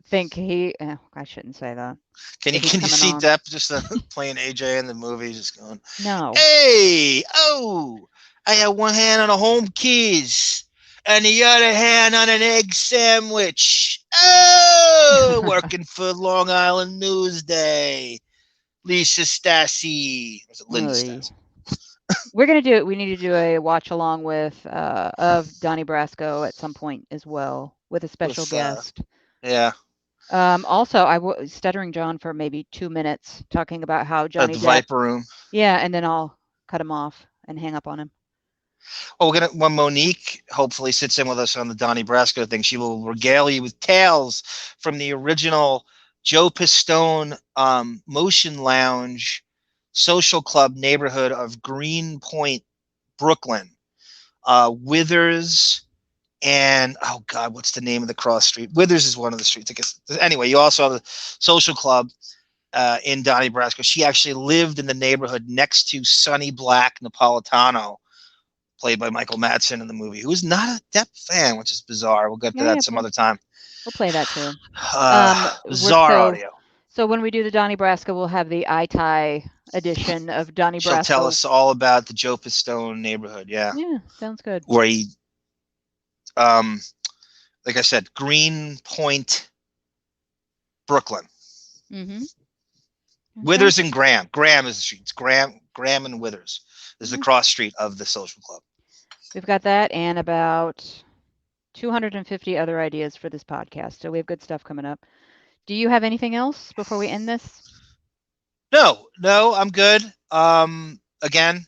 D: think he. I shouldn't say that.
E: Can you see Depp just playing AJ in the movie, just going,
D: "No,
E: hey, I have one hand on a home keys and the other hand on an egg sandwich. Oh, working for Long Island Newsday. Lisa Stassi. Was it Linda Stassi?
D: We're gonna do it. We need to do a watch along with of Donnie Brasco at some point as well with a special guest.
E: Yeah.
D: Also, Stuttering John for maybe 2 minutes talking about how Johnny
E: the
D: Depp,
E: Viper Room.
D: Yeah, and then I'll cut him off and hang up on him.
E: Oh, when Monique hopefully sits in with us on the Donnie Brasco thing, she will regale you with tales from the original Joe Pistone Motion Lounge social club neighborhood of Greenpoint, Brooklyn. Withers and what's the name of the cross street? Withers is one of the streets, I guess. Anyway, you also have the social club in Donnie Brasco. She actually lived in the neighborhood next to Sonny Black Napolitano, played by Michael Madsen in the movie, who's not a Depp fan, which is bizarre. We'll get to that some other time.
D: We'll play that too.
E: Bizarre audio.
D: So when we do the Donnie Brasco, we'll have the iTie edition of Donnie Brasco.
E: She'll tell us all about the Joe Pistone neighborhood. Yeah.
D: Yeah, sounds good.
E: Where he, like I said, Greenpoint, Brooklyn.
D: Mm-hmm.
E: Withers and Graham. Graham is the street. It's Graham and Withers is the cross street of the social club.
D: We've got that and about 250 other ideas for this podcast. So we have good stuff coming up. Do you have anything else before we end this?
E: No, I'm good. Again,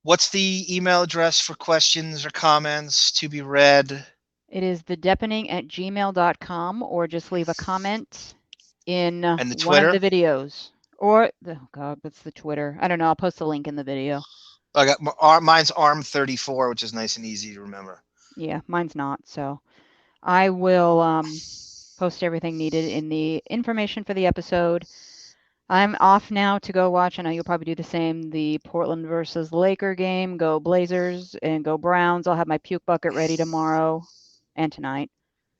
E: what's the email address for questions or comments to be read?
D: It is thedeppening@gmail.com, or just leave a comment in one of the videos. Or, what's the Twitter? I don't know. I'll post the link in the video.
E: I got mine's ARM34, which is nice and easy to remember.
D: Yeah, mine's not. So I will post everything needed in the information for the episode. I'm off now to go watch, I know you'll probably do the same, the Portland versus Laker game. Go Blazers and go Browns. I'll have my puke bucket ready tomorrow and tonight.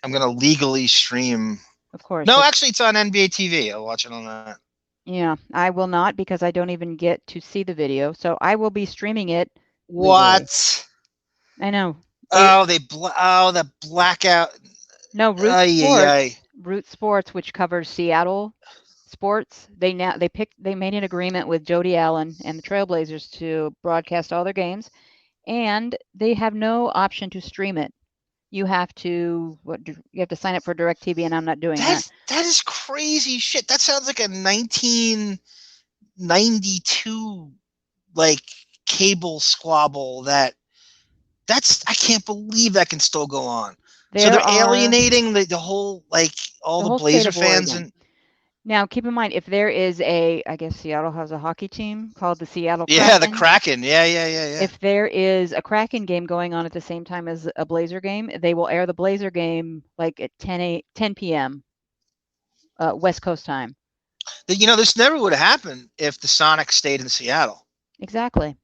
E: I'm going to legally stream.
D: Of course.
E: No, actually, it's on NBA TV. I'll watch it on that.
D: Yeah, I will not, because I don't even get to see the video. So I will be streaming it.
E: What?
D: I know.
E: The blackout.
D: No, Root Sports, which covers Seattle sports. They made an agreement with Jody Allen and the Trailblazers to broadcast all their games, and they have no option to stream it. You have to sign up for DirecTV, and I'm not doing that.
E: That is crazy shit. That sounds like a 1992 cable squabble. That's I can't believe that can still go on. So they're alienating the whole all the Blazer fans. And
D: Now, keep in mind, if there is I guess Seattle has a hockey team called the Seattle
E: Yeah,
D: Kraken.
E: the Kraken. Yeah.
D: If there is a Kraken game going on at the same time as a Blazer game, they will air the Blazer game like at 10 p.m. West Coast time.
E: This never would have happened if the Sonics stayed in Seattle.
D: Exactly.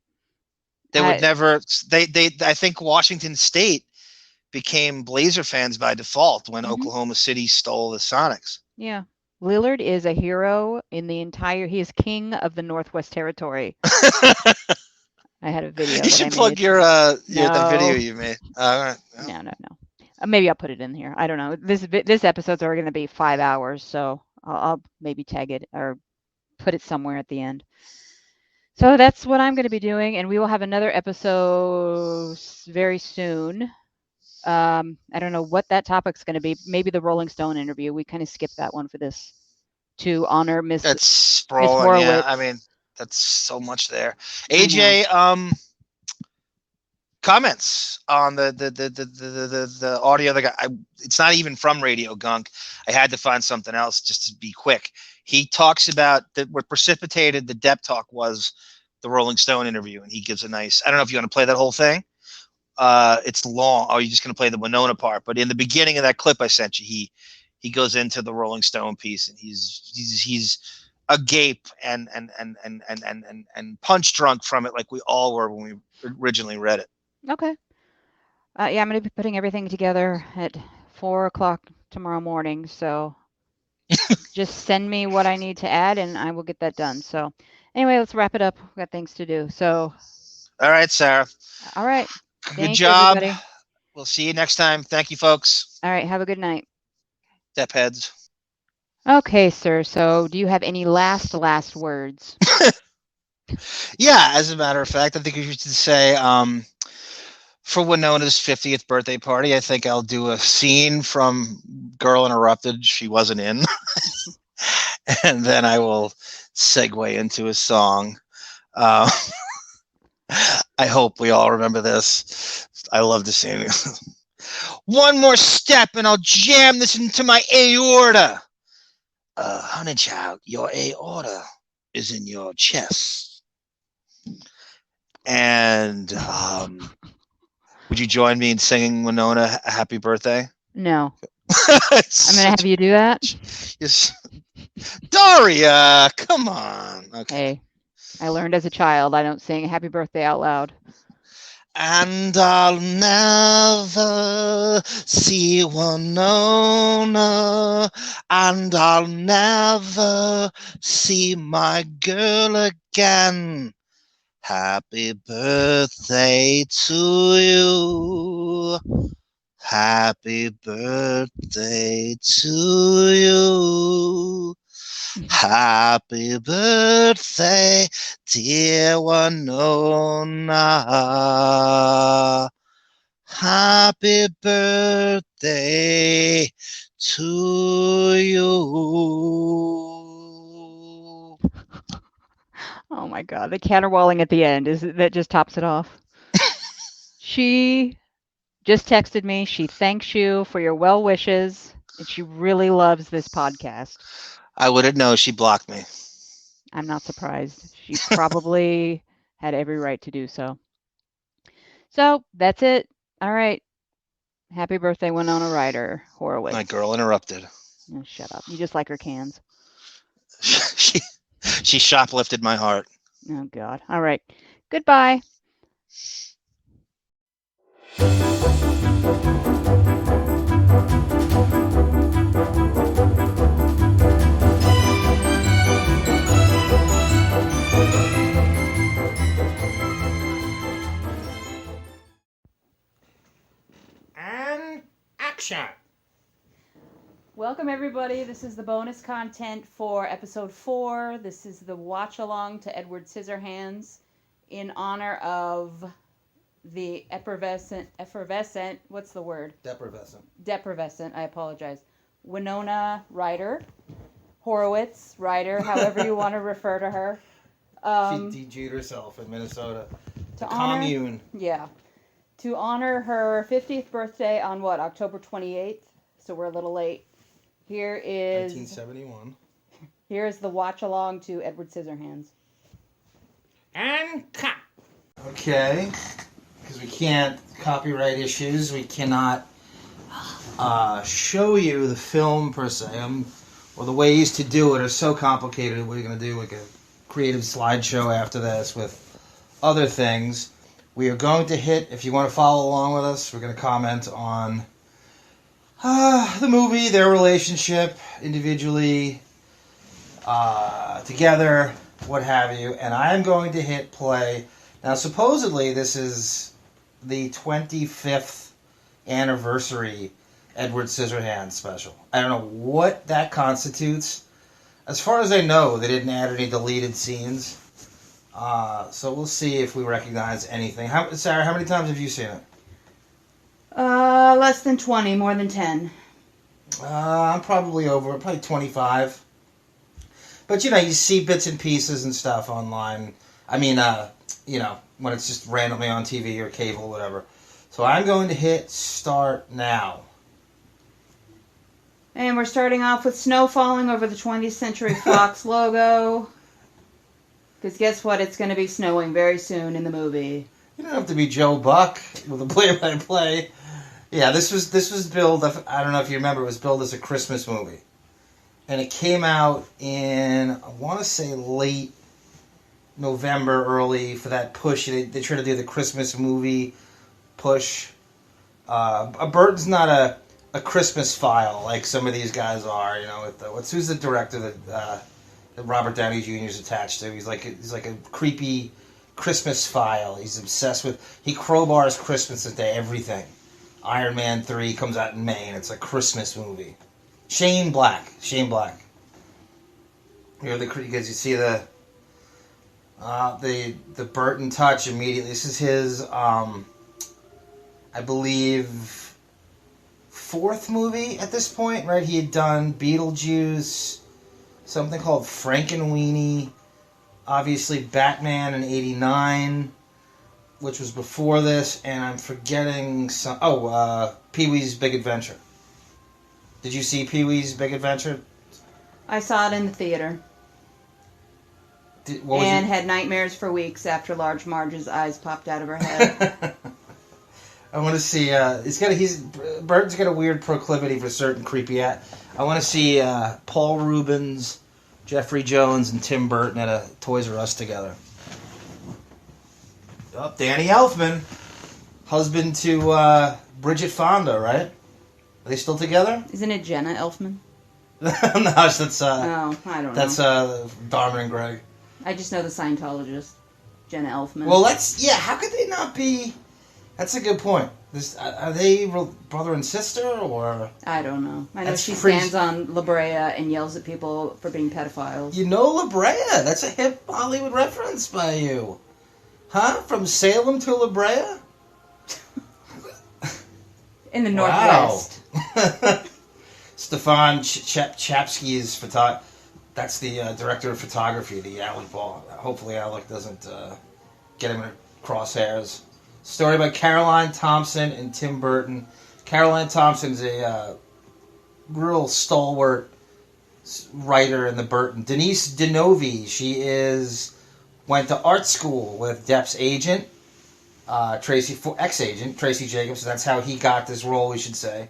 E: They would never. I think Washington State became Blazer fans by default when Oklahoma City stole the Sonics.
D: Yeah. Lillard is a hero in the entire. He is king of the Northwest Territory. I had a video.
E: You should plug the video you made.
D: No. Maybe I'll put it in here. I don't know. This episode's already going to be 5 hours, so I'll maybe tag it or put it somewhere at the end. So that's what I'm going to be doing, and we will have another episode very soon. I don't know what that topic's going to be. Maybe the Rolling Stone interview. We kind of skipped that one for this to honor Miss
E: Horowitz. Yeah, I mean, that's so much there. AJ, comments on the audio. It's not even from Radio Gunk. I had to find something else just to be quick. He talks about what precipitated the Depp talk was the Rolling Stone interview, and he gives a nice. I don't know if you want to play that whole thing. It's long. Oh, you're just going to play the Winona part. But in the beginning of that clip I sent you, he goes into the Rolling Stone piece, and he's agape and punch drunk from it, like we all were when we originally read it.
D: Okay. Yeah, I'm going to be putting everything together at 4:00 tomorrow morning. So just send me what I need to add, and I will get that done. So anyway, let's wrap it up. We've got things to do. So.
E: All right, Sarah.
D: All right.
E: Good job. Everybody. We'll see you next time. Thank you, folks.
D: All right. Have a good night.
E: Depp heads.
D: Okay, sir. So do you have any last words?
E: Yeah, as a matter of fact, I think you should say for Winona's 50th birthday party, I think I'll do a scene from Girl Interrupted. She wasn't in. And then I will segue into a song. I hope we all remember this. I love to sing it. One more step and I'll jam this into my aorta. Honey child, your aorta is in your chest. And would you join me in singing Winona a happy birthday?
D: No. I'm going to have you do that?
E: Yes. Daria, come on. Okay.
D: Hey, I learned as a child I don't sing happy birthday out loud.
E: And I'll never see Winona, and I'll never see my girl again. Happy birthday to you. Happy birthday to you. Happy birthday, dear Winona. Happy birthday to you.
D: Oh my God, the caterwauling at the end that just tops it off. She just texted me. She thanks you for your well wishes, and she really loves this podcast.
E: I wouldn't know. She blocked me.
D: I'm not surprised. She probably had every right to do so. So that's it. All right. Happy birthday, Winona Ryder, Horowitz.
E: My Girl Interrupted.
D: Oh, shut up. You just like her cans.
E: She shoplifted my heart.
D: Oh, God. All right. Goodbye.
C: And action.
D: Welcome, everybody. This is the bonus content for episode 4. This is the watch along to Edward Scissorhands in honor of the effervescent, what's the word? Deprivescent, I apologize. Winona Ryder, Horowitz Ryder, however you want to refer to her.
J: She DG'd herself in Minnesota.
D: To
J: commune.
D: Yeah. To honor her 50th birthday on what, October 28th? So we're a little late. Here is...
J: 1971.
D: Here's the watch along to Edward Scissorhands.
C: And cut.
J: Okay. Because we can't, copyright issues, we cannot show you the film per se. Or the ways to do it are so complicated. We're going to do like a creative slideshow after this with other things. We are going to hit, if you want to follow along with us, we're going to comment on the movie, their relationship, individually, together, what have you. And I'm going to hit play. Now, supposedly, this is the 25th anniversary Edward Scissorhands special. I don't know what that constitutes. As far as I know, they didn't add any deleted scenes. So we'll see if we recognize anything. Sarah, how many times have you seen it?
D: Less than 20, more than 10.
J: I'm probably 25. But, you see bits and pieces and stuff online. I mean, when it's just randomly on TV or cable, whatever. So I'm going to hit start now.
D: And we're starting off with snow falling over the 20th Century Fox logo. Because guess what? It's going to be snowing very soon in the movie.
J: You don't have to be Joe Buck with a play-by-play. Yeah, this was billed, I don't know if you remember, it was billed as a Christmas movie. And it came out in, I want to say late November, early, for that push. They try to do the Christmas movie push. Burton's not a Christmas file like some of these guys are, who's the director that Robert Downey Jr. is attached to? He's like a creepy Christmas file. He's obsessed with, he crowbars Christmas into everything. Iron Man 3 comes out in May and it's a Christmas movie. Shane Black. Here, because you see the Burton touch immediately. This is his, I believe, fourth movie at this point, right? He had done Beetlejuice, something called Frankenweenie, obviously Batman in '89, which was before this, and I'm forgetting some. Pee-wee's Big Adventure. Did you see Pee-wee's Big Adventure?
D: I saw it in the theater. Had nightmares for weeks after Large Marge's eyes popped out of her head.
J: I want to see. Burton's got a weird proclivity for certain creepy. I want to see Paul Rubens, Jeffrey Jones, and Tim Burton at a Toys R Us together. Oh, Danny Elfman, husband to Bridget Fonda, right? Are they still together?
D: Isn't it Jenna Elfman?
J: No, that's
D: I don't know.
J: That's Dharma and Greg.
D: I just know the Scientologist, Jenna Elfman.
J: Well, how could they not be? That's a good point. Are they brother and sister, or?
D: I don't know. I know she stands on La Brea and yells at people for being pedophiles.
J: You know La Brea? That's a hip Hollywood reference by you. Huh? From Salem to La Brea?
D: In the Northwest.
J: Stefan Chapsky is that's the director of photography, the Alec Ball. Hopefully Alec doesn't get him in crosshairs. Story by Caroline Thompson and Tim Burton. Caroline Thompson's a real stalwart writer in the Burton. Denise DeNovi, she went to art school with Depp's agent, ex-agent, Tracy Jacobs. So that's how he got this role, we should say.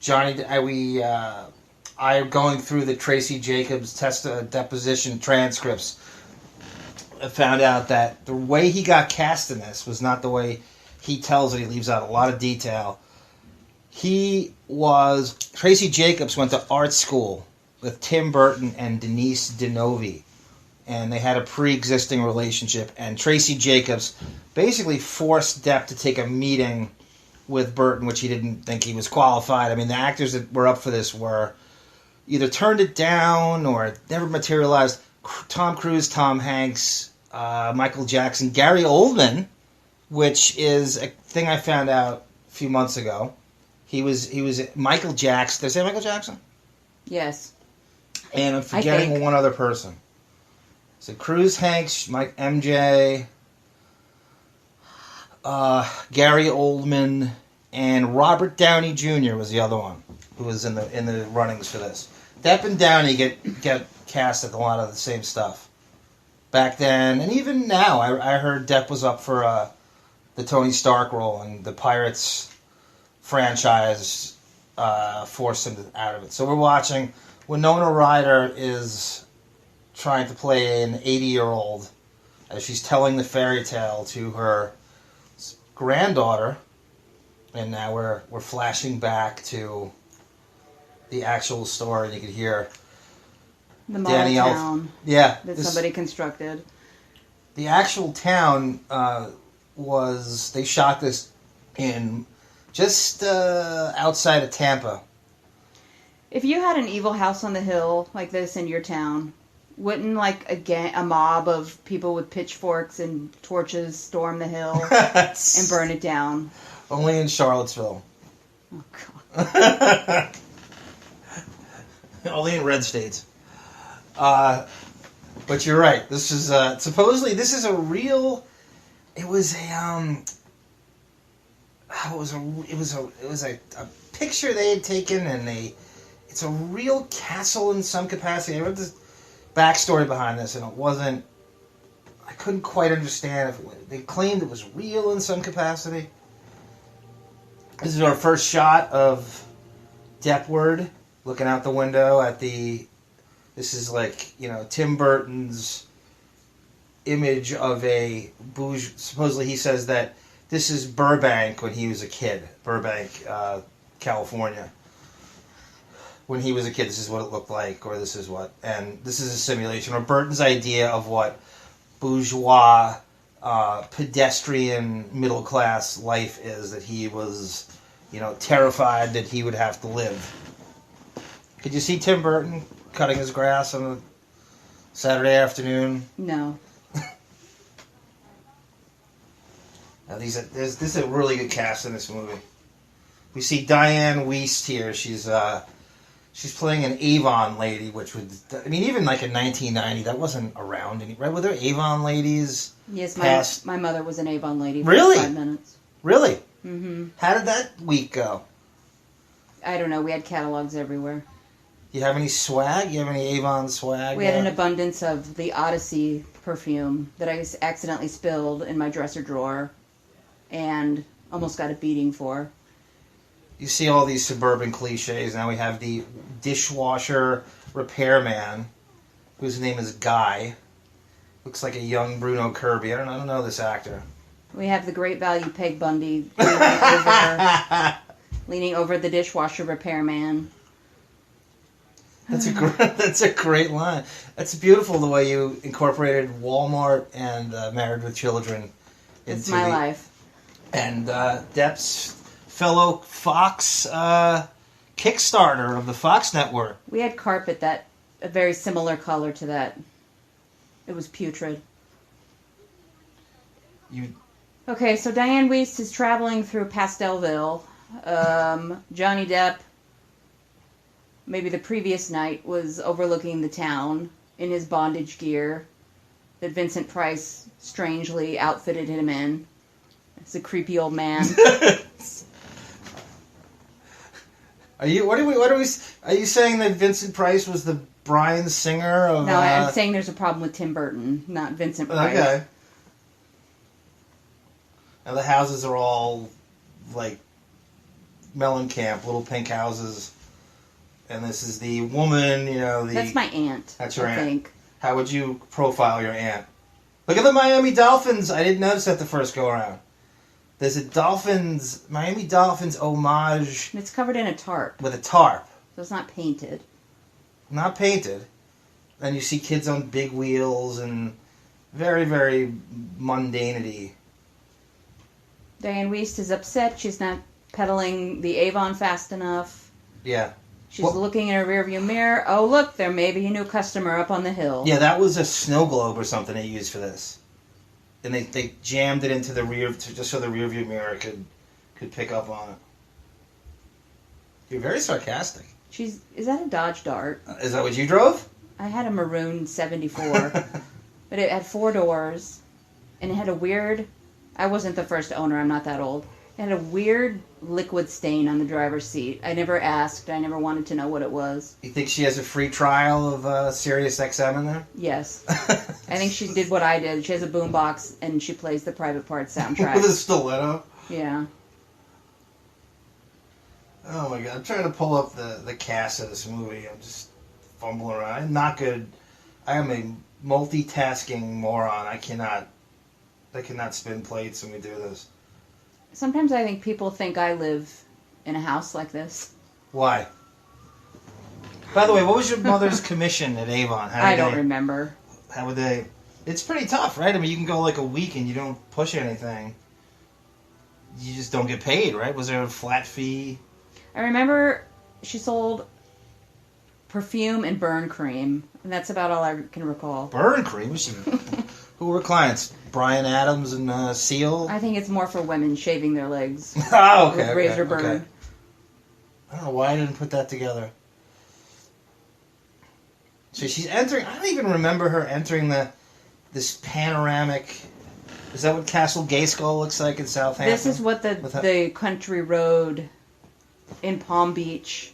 J: I am going through the Tracy Jacobs deposition transcripts. I found out that the way he got cast in this was not the way he tells it. He leaves out a lot of detail. Tracy Jacobs went to art school with Tim Burton and Denise DeNovi. And they had a pre-existing relationship. And Tracy Jacobs basically forced Depp to take a meeting with Burton, which he didn't think he was qualified. I mean, the actors that were up for this were either turned it down or it never materialized. Tom Cruise, Tom Hanks, Michael Jackson, Gary Oldman, which is a thing I found out a few months ago. He was Michael Jackson. Did I say Michael Jackson?
D: Yes.
J: And I'm forgetting one other person. So Cruise, Hanks, Mike, MJ, Gary Oldman, and Robert Downey Jr. was the other one who was in the runnings for this. Depp and Downey get cast at a lot of the same stuff. Back then, and even now, I heard Depp was up for the Tony Stark role, and the Pirates franchise forced him out of it. So we're watching. Winona Ryder is trying to play an 80-year-old as she's telling the fairy tale to her granddaughter, and now we're flashing back to the actual story, and you can hear
D: the model town that somebody constructed.
J: The actual town they shot this in just outside of Tampa.
D: If you had an evil house on the hill like this in your town, wouldn't like a mob of people with pitchforks and torches storm the hill and burn it down?
J: Only in Charlottesville.
D: Oh God.
J: Only in red states. But you're right. This is supposedly this is a real. It was a picture they had taken, and it's a real castle in some capacity. I read the backstory behind this, and it wasn't. I couldn't quite understand if they claimed it was real in some capacity. This is our first shot of Deppward looking out the window at the. This is like, Tim Burton's image of a bourgeois. Supposedly he says that this is Burbank when he was a kid. Burbank, California. When he was a kid, this is what it looked like, or this is what. And this is a simulation, or Burton's idea of what bourgeois, pedestrian, middle-class life is, that he was, terrified that he would have to live. Could you see Tim Burton cutting his grass on a Saturday afternoon?
D: No.
J: Now this is a really good cast in this movie. We see Diane Wiest here. She's playing an Avon lady, which would, even like in 1990, that wasn't around any, right? Were there Avon ladies?
D: Yes, my mother was an Avon lady for
J: Really?
D: 5 minutes.
J: Really?
D: Mm-hmm.
J: How did that week go?
D: I don't know. We had catalogs everywhere.
J: Do you have any swag? You have any Avon swag?
D: We had an abundance of the Odyssey perfume that I accidentally spilled in my dresser drawer and almost got a beating for.
J: You see all these suburban cliches. Now we have the dishwasher repairman, whose name is Guy. Looks like a young Bruno Kirby. I don't know this actor.
D: We have the Great Value Peg Bundy leaning over the dishwasher repairman.
J: That's a great line. That's beautiful the way you incorporated Walmart and Married with Children
D: It's my life.
J: And Depp's fellow Fox Kickstarter of the Fox network.
D: We had carpet a very similar color to that. It was putrid. Okay, so Diane Wiest is traveling through Pastelville. Johnny Depp, maybe the previous night, was overlooking the town in his bondage gear that Vincent Price strangely outfitted him in. It's a creepy old man.
J: Are you saying that Vincent Price was the Bryan Singer of?
D: No, I'm saying there's a problem with Tim Burton, not Vincent Price.
J: Okay. Now the houses are all like Mellencamp, little pink houses, and this is the woman.
D: That's my aunt.
J: That's your aunt.
D: I think.
J: How would you profile your aunt? Look at the Miami Dolphins. I didn't notice that the first go around. There's a Miami Dolphins homage.
D: It's covered in a tarp.
J: With a tarp.
D: So it's not painted.
J: Not painted. And you see kids on big wheels and very, very mundanity.
D: Diane Wiest is upset. She's not pedaling the Avon fast enough.
J: Yeah.
D: She's looking in her rearview mirror. Oh, look, there may be a new customer up on the hill.
J: Yeah, that was a snow globe or something they used for this. And they jammed it into the rear, just so the rearview mirror could pick up on it. You're very sarcastic.
D: Is that a Dodge Dart?
J: Is that what you drove?
D: I had a maroon 74. But it had 4 doors. And it had a weird... I wasn't the first owner. I'm not that old. It had a weird liquid stain on the driver's seat. I never asked. I never wanted to know what it was.
J: You think she has a free trial of Sirius XM in there?
D: Yes. I think she did what I did. She has a boombox and she plays the Private Parts soundtrack.
J: With a stiletto?
D: Yeah.
J: Oh my god, I'm trying to pull up the cast of this movie. I'm just fumbling around. I'm not good. I am a multitasking moron. I cannot spin plates when we do this.
D: Sometimes I think people think I live in a house like this.
J: Why? By the way, what was your mother's commission at Avon?
D: I don't remember.
J: How would they... It's pretty tough, right? I mean, you can go like a week and you don't push anything. You just don't get paid, right? Was there a flat fee?
D: I remember she sold perfume and burn cream, and that's about all I can recall.
J: Burn cream? Who were clients? Brian Adams and Seal?
D: I think it's more for women shaving their legs.
J: Oh, okay.
D: With razor burn.
J: Okay. I don't know why I didn't put that together. So she's entering... I don't even remember her entering this panoramic... Is that what Castle Gayskull looks like in Southampton?
D: This is what the country road in Palm Beach,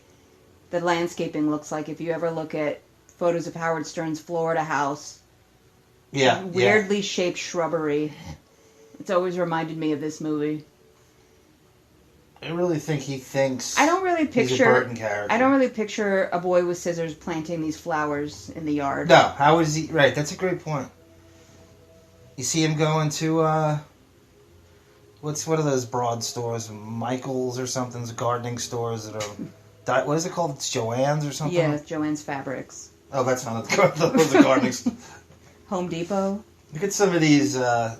D: the landscaping looks like. If you ever look at photos of Howard Stern's Florida house...
J: Yeah.
D: Weirdly shaped shrubbery. It's always reminded me of this movie.
J: I really think he thinks
D: I don't really picture
J: he's a Burton character.
D: I don't really picture a boy with scissors planting these flowers in the yard.
J: No, how is he... Right, that's a great point. You see him going to, what are those broad stores? Michael's or something's gardening stores that are... What is it called? It's Joann's or something?
D: Yeah, Joann's Fabrics.
J: Oh, that's not those are gardening stores.
D: Home Depot.
J: Look at some of these...
D: Oh,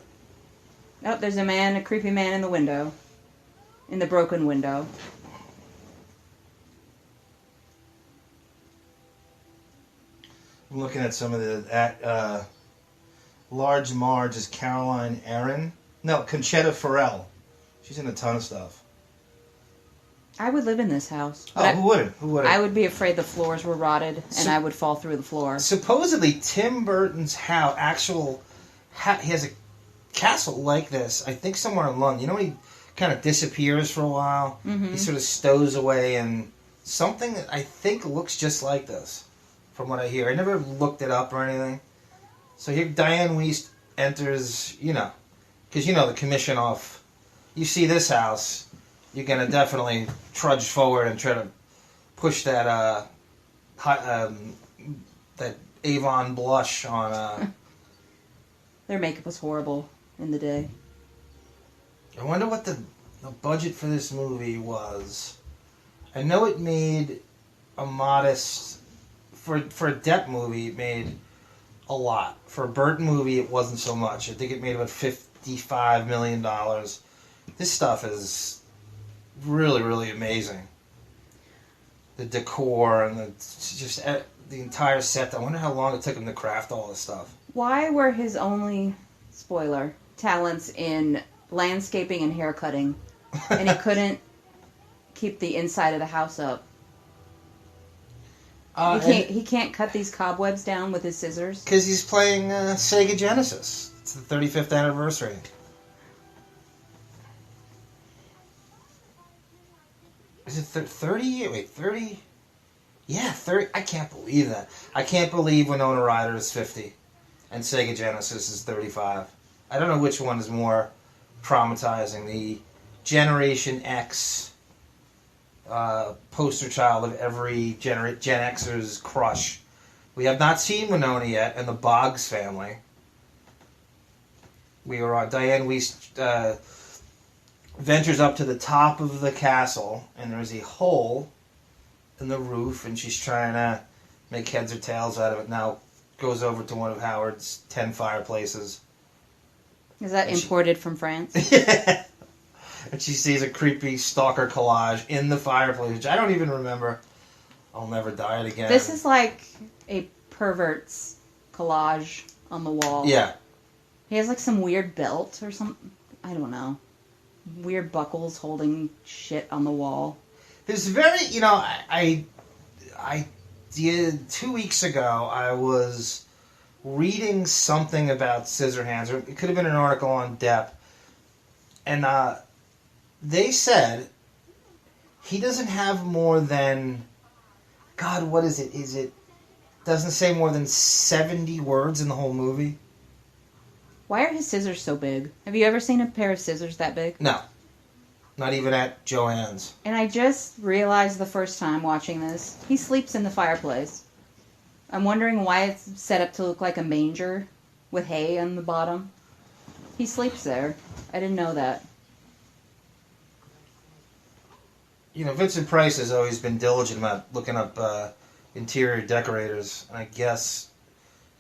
D: there's a creepy man in the window. In the broken window.
J: I'm looking at some of the... Large Marge is Caroline Aaron. No, Conchetta Farrell. She's in a ton of stuff.
D: I would live in this house.
J: Oh, who wouldn't? Who wouldn't?
D: I would be afraid the floors were rotted and I would fall through the floor.
J: Supposedly, Tim Burton's house, he has a castle like this, I think somewhere in London. You know when he kind of disappears for a while? Mm-hmm. He sort of stows away in something that I think looks just like this, from what I hear. I never looked it up or anything. So here Diane Wiest enters, because the commission off. You see this house, you're going to definitely trudge forward and try to push that that Avon blush on...
D: Their makeup was horrible in the day.
J: I wonder what the budget for this movie was. I know it made a modest... For a Depp movie, it made a lot. For a Burton movie, it wasn't so much. I think it made about $55 million. This stuff is really, really amazing. The decor and the entire set. I wonder how long it took him to craft all this stuff.
D: Why were his only, spoiler, talents in landscaping and hair cutting, and he couldn't keep the inside of the house up? He can't cut these cobwebs down with his scissors?
J: Because he's playing Sega Genesis. It's the 35th anniversary. Is it 30? Wait, 30? Yeah, 30. I can't believe that. I can't believe Winona Ryder is 50 and Sega Genesis is 35. I don't know which one is more traumatizing. The Generation X poster child of every Gen Xer's crush. We have not seen Winona yet and the Boggs family. We are on Diane Wiest ventures up to the top of the castle, and there's a hole in the roof, and she's trying to make heads or tails out of it. Now goes over to one of Howard's 10 fireplaces.
D: Is that imported from France?
J: Yeah. And she sees a creepy stalker collage in the fireplace, which I don't even remember. I'll never die it again.
D: This is like a pervert's collage on the wall.
J: Yeah.
D: He has like some weird belt or something. I don't know. Weird buckles holding shit on the wall.
J: There's very, I did 2 weeks ago, I was reading something about Scissorhands, or it could have been an article on Depp, and they said he doesn't have more than, God, what is it? Doesn't say more than 70 words in the whole movie?
K: Why are his scissors so big? Have you ever seen a pair of scissors that big?
J: No. Not even at Joann's.
K: And I just realized the first time watching this, he sleeps in the fireplace. I'm wondering why it's set up to look like a manger with hay on the bottom. He sleeps there. I didn't know that.
J: You know, Vincent Price has always been diligent about looking up interior decorators. I guess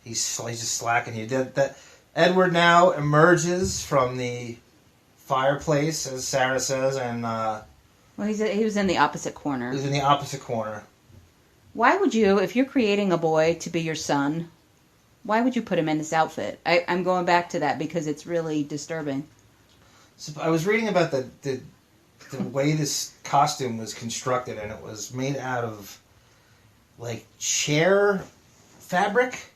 J: he's just slacking here. That Edward now emerges from the fireplace, as Sarah says, and
K: well, he was in the opposite corner.
J: He's in the opposite corner.
K: Why would you, if you're creating a boy to be your son, why would you put him in this outfit? I'm going back to that because it's really disturbing.
J: So I was reading about the way this costume was constructed, and it was made out of like chair fabric.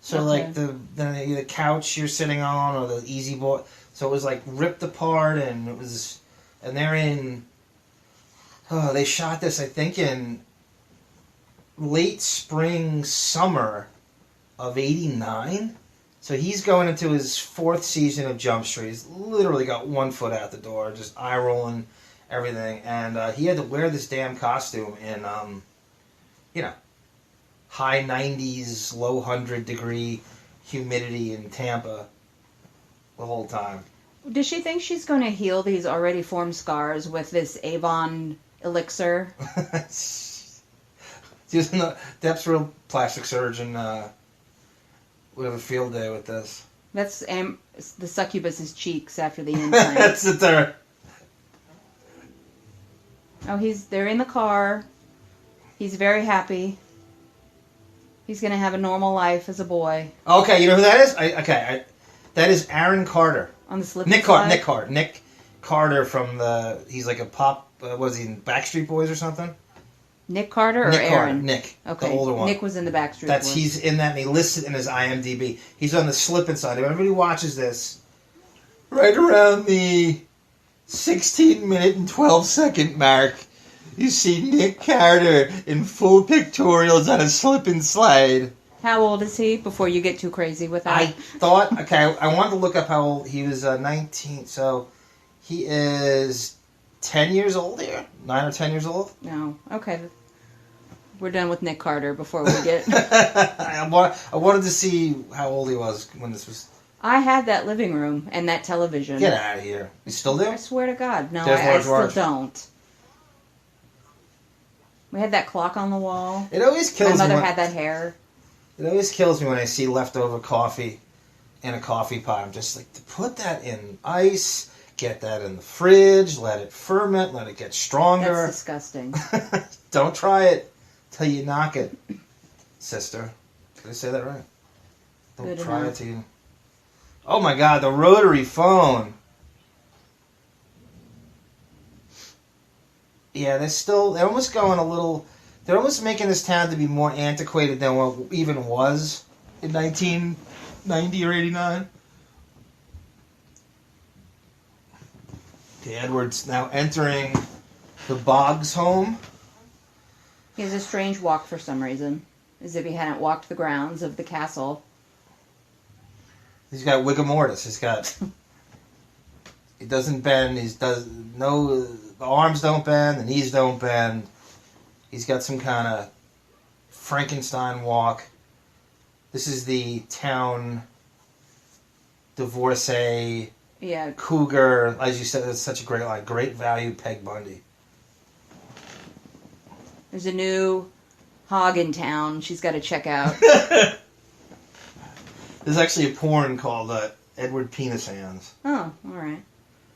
J: So like the couch you're sitting on, or the easy boy. So it was like ripped apart, and they shot this, I think, in late spring, summer of '89. So he's going into his 4th season of Jump Street. He's literally got one foot out the door, just eye rolling, everything. And he had to wear this damn costume in, high 90s, low 100-degree humidity in Tampa the whole time.
K: Does she think she's going to heal these already formed scars with this Avon elixir?
J: Depp's real plastic surgeon. We have a field day with this.
K: That's the succubus's cheeks after the implant.
J: That's it there.
K: Oh, they're in the car. He's very happy. He's going to have a normal life as a boy.
J: Okay, you know who that is? That is Aaron Carter.
K: On the slip
J: Nick
K: side?
J: Carter. Nick Carter from he's like a pop, was he in Backstreet Boys or something?
K: Nick Carter or
J: Nick
K: Aaron?
J: Carter. Nick,
K: okay.
J: the older one.
K: Nick was in the Backstreet Boys.
J: He's in that, and he listed in his IMDb. He's on the slip side. If everybody watches this, right around the 16-minute and 12-second mark, you see Nick Carter in full pictorials on a slip and slide.
K: How old is he before you get too crazy with that?
J: I wanted to look up how old he was. 19, so he is 10 years old here? 9 or 10 years old?
K: No. Okay. We're done with Nick Carter before we get...
J: I wanted to see how old he was when this was...
K: I had that living room and that television.
J: Get out of here. You still do?
K: I swear to God. No,
J: I
K: still don't. We had that clock on the wall.
J: It always kills me.
K: My mother had that hair.
J: It always kills me when I see leftover coffee in a coffee pot. I'm just like, to put that in ice, get that in the fridge, let it ferment, let it get stronger.
K: That's disgusting.
J: Don't try it till you knock it, sister. Did I say that right? Don't
K: Good
J: try
K: enough.
J: it till you... Oh my God, the rotary phone. Yeah, they're almost going a little... They're almost making this town to be more antiquated than what even was in 1990 or 89. Okay, Edward's now entering the Boggs home.
K: He has a strange walk for some reason, as if he hadn't walked the grounds of the castle.
J: He's got rigor mortis. He's got... He doesn't bend. The arms don't bend. The knees don't bend. He's got some kind of Frankenstein walk. This is the town divorcee, cougar. As you said, that's such a great line. Great value, Peg Bundy.
K: There's a new hog in town she's got to check out.
J: There's actually a porn called Edward Penis Hands.
K: Oh, all right.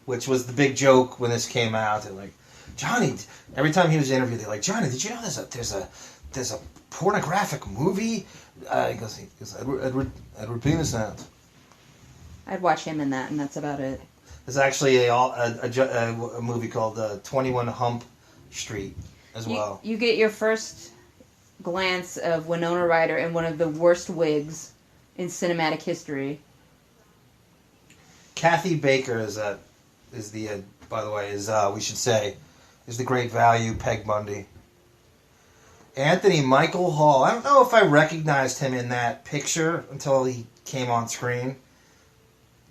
J: Which was the big joke when this came out. They're like, Johnny, every time he was interviewed, they're like, Johnny, did you know there's a pornographic movie? He goes, Edward Penis Hands.
K: I'd watch him in that, and that's about it.
J: There's actually a movie called 21 Hump Street as well.
K: You get your first glance of Winona Ryder in one of the worst wigs in cinematic history.
J: Kathy Baker is the by the way, is we should say, is the great value Peg Bundy. Anthony Michael Hall. I don't know if I recognized him in that picture until he came on screen.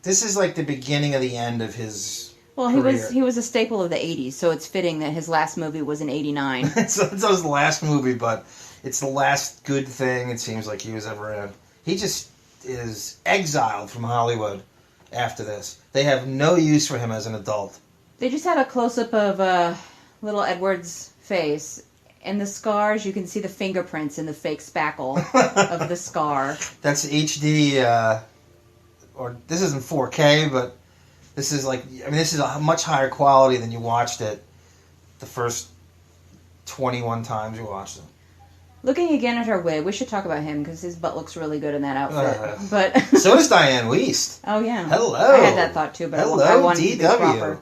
J: This is like the beginning of the end of his career.
K: He was a staple of the 80s, so it's fitting that his last movie was in 89.
J: It's his last movie, but it's the last good thing it seems like he was ever in. He just is exiled from Hollywood after this. They have no use for him as an adult.
K: They just had a close-up of little Edward's face. And the scars, you can see the fingerprints in the fake spackle of the scar.
J: That's HD, or this isn't 4K, but this is this is a much higher quality than you watched it the first 21 times you watched it.
K: Looking again at her wig, we should talk about him because his butt looks really good in that outfit. But
J: so does Diane Wiest.
K: Oh yeah.
J: Hello.
K: I had that thought too, but I wanted to be proper.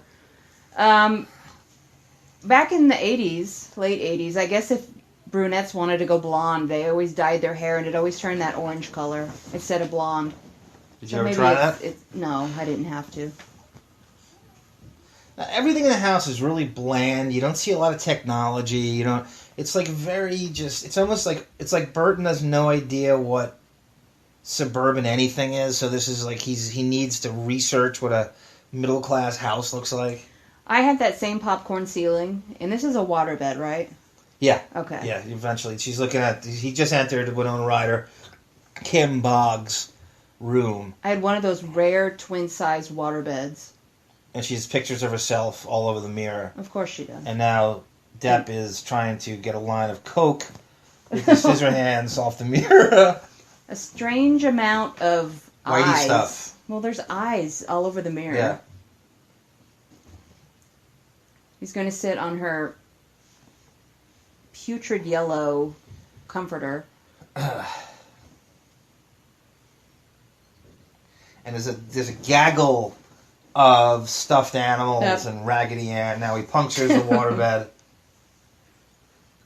K: Back in the 80s, late 80s, I guess if brunettes wanted to go blonde, they always dyed their hair and it always turned that orange color instead of blonde.
J: Did you ever try that?
K: No, I didn't have to.
J: Now, everything in the house is really bland. You don't see a lot of technology. It's like it's almost like, it's like Burton has no idea what suburban anything is, so this is like he needs to research what a middle-class house looks like.
K: I had that same popcorn ceiling, and this is a waterbed, right?
J: Yeah.
K: Okay.
J: Yeah, eventually. She's looking at... He just entered Winona Ryder, Kim Boggs' room.
K: I had one of those rare twin-sized waterbeds.
J: And she has pictures of herself all over the mirror.
K: Of course she does.
J: And now Depp is trying to get a line of Coke with the Scissorhands off the mirror.
K: A strange amount of
J: Whitey
K: eyes.
J: stuff.
K: Well, there's eyes all over the mirror.
J: Yeah.
K: He's going to sit on her putrid yellow comforter.
J: And there's a gaggle of stuffed animals and Raggedy Ann. Now he punctures the waterbed.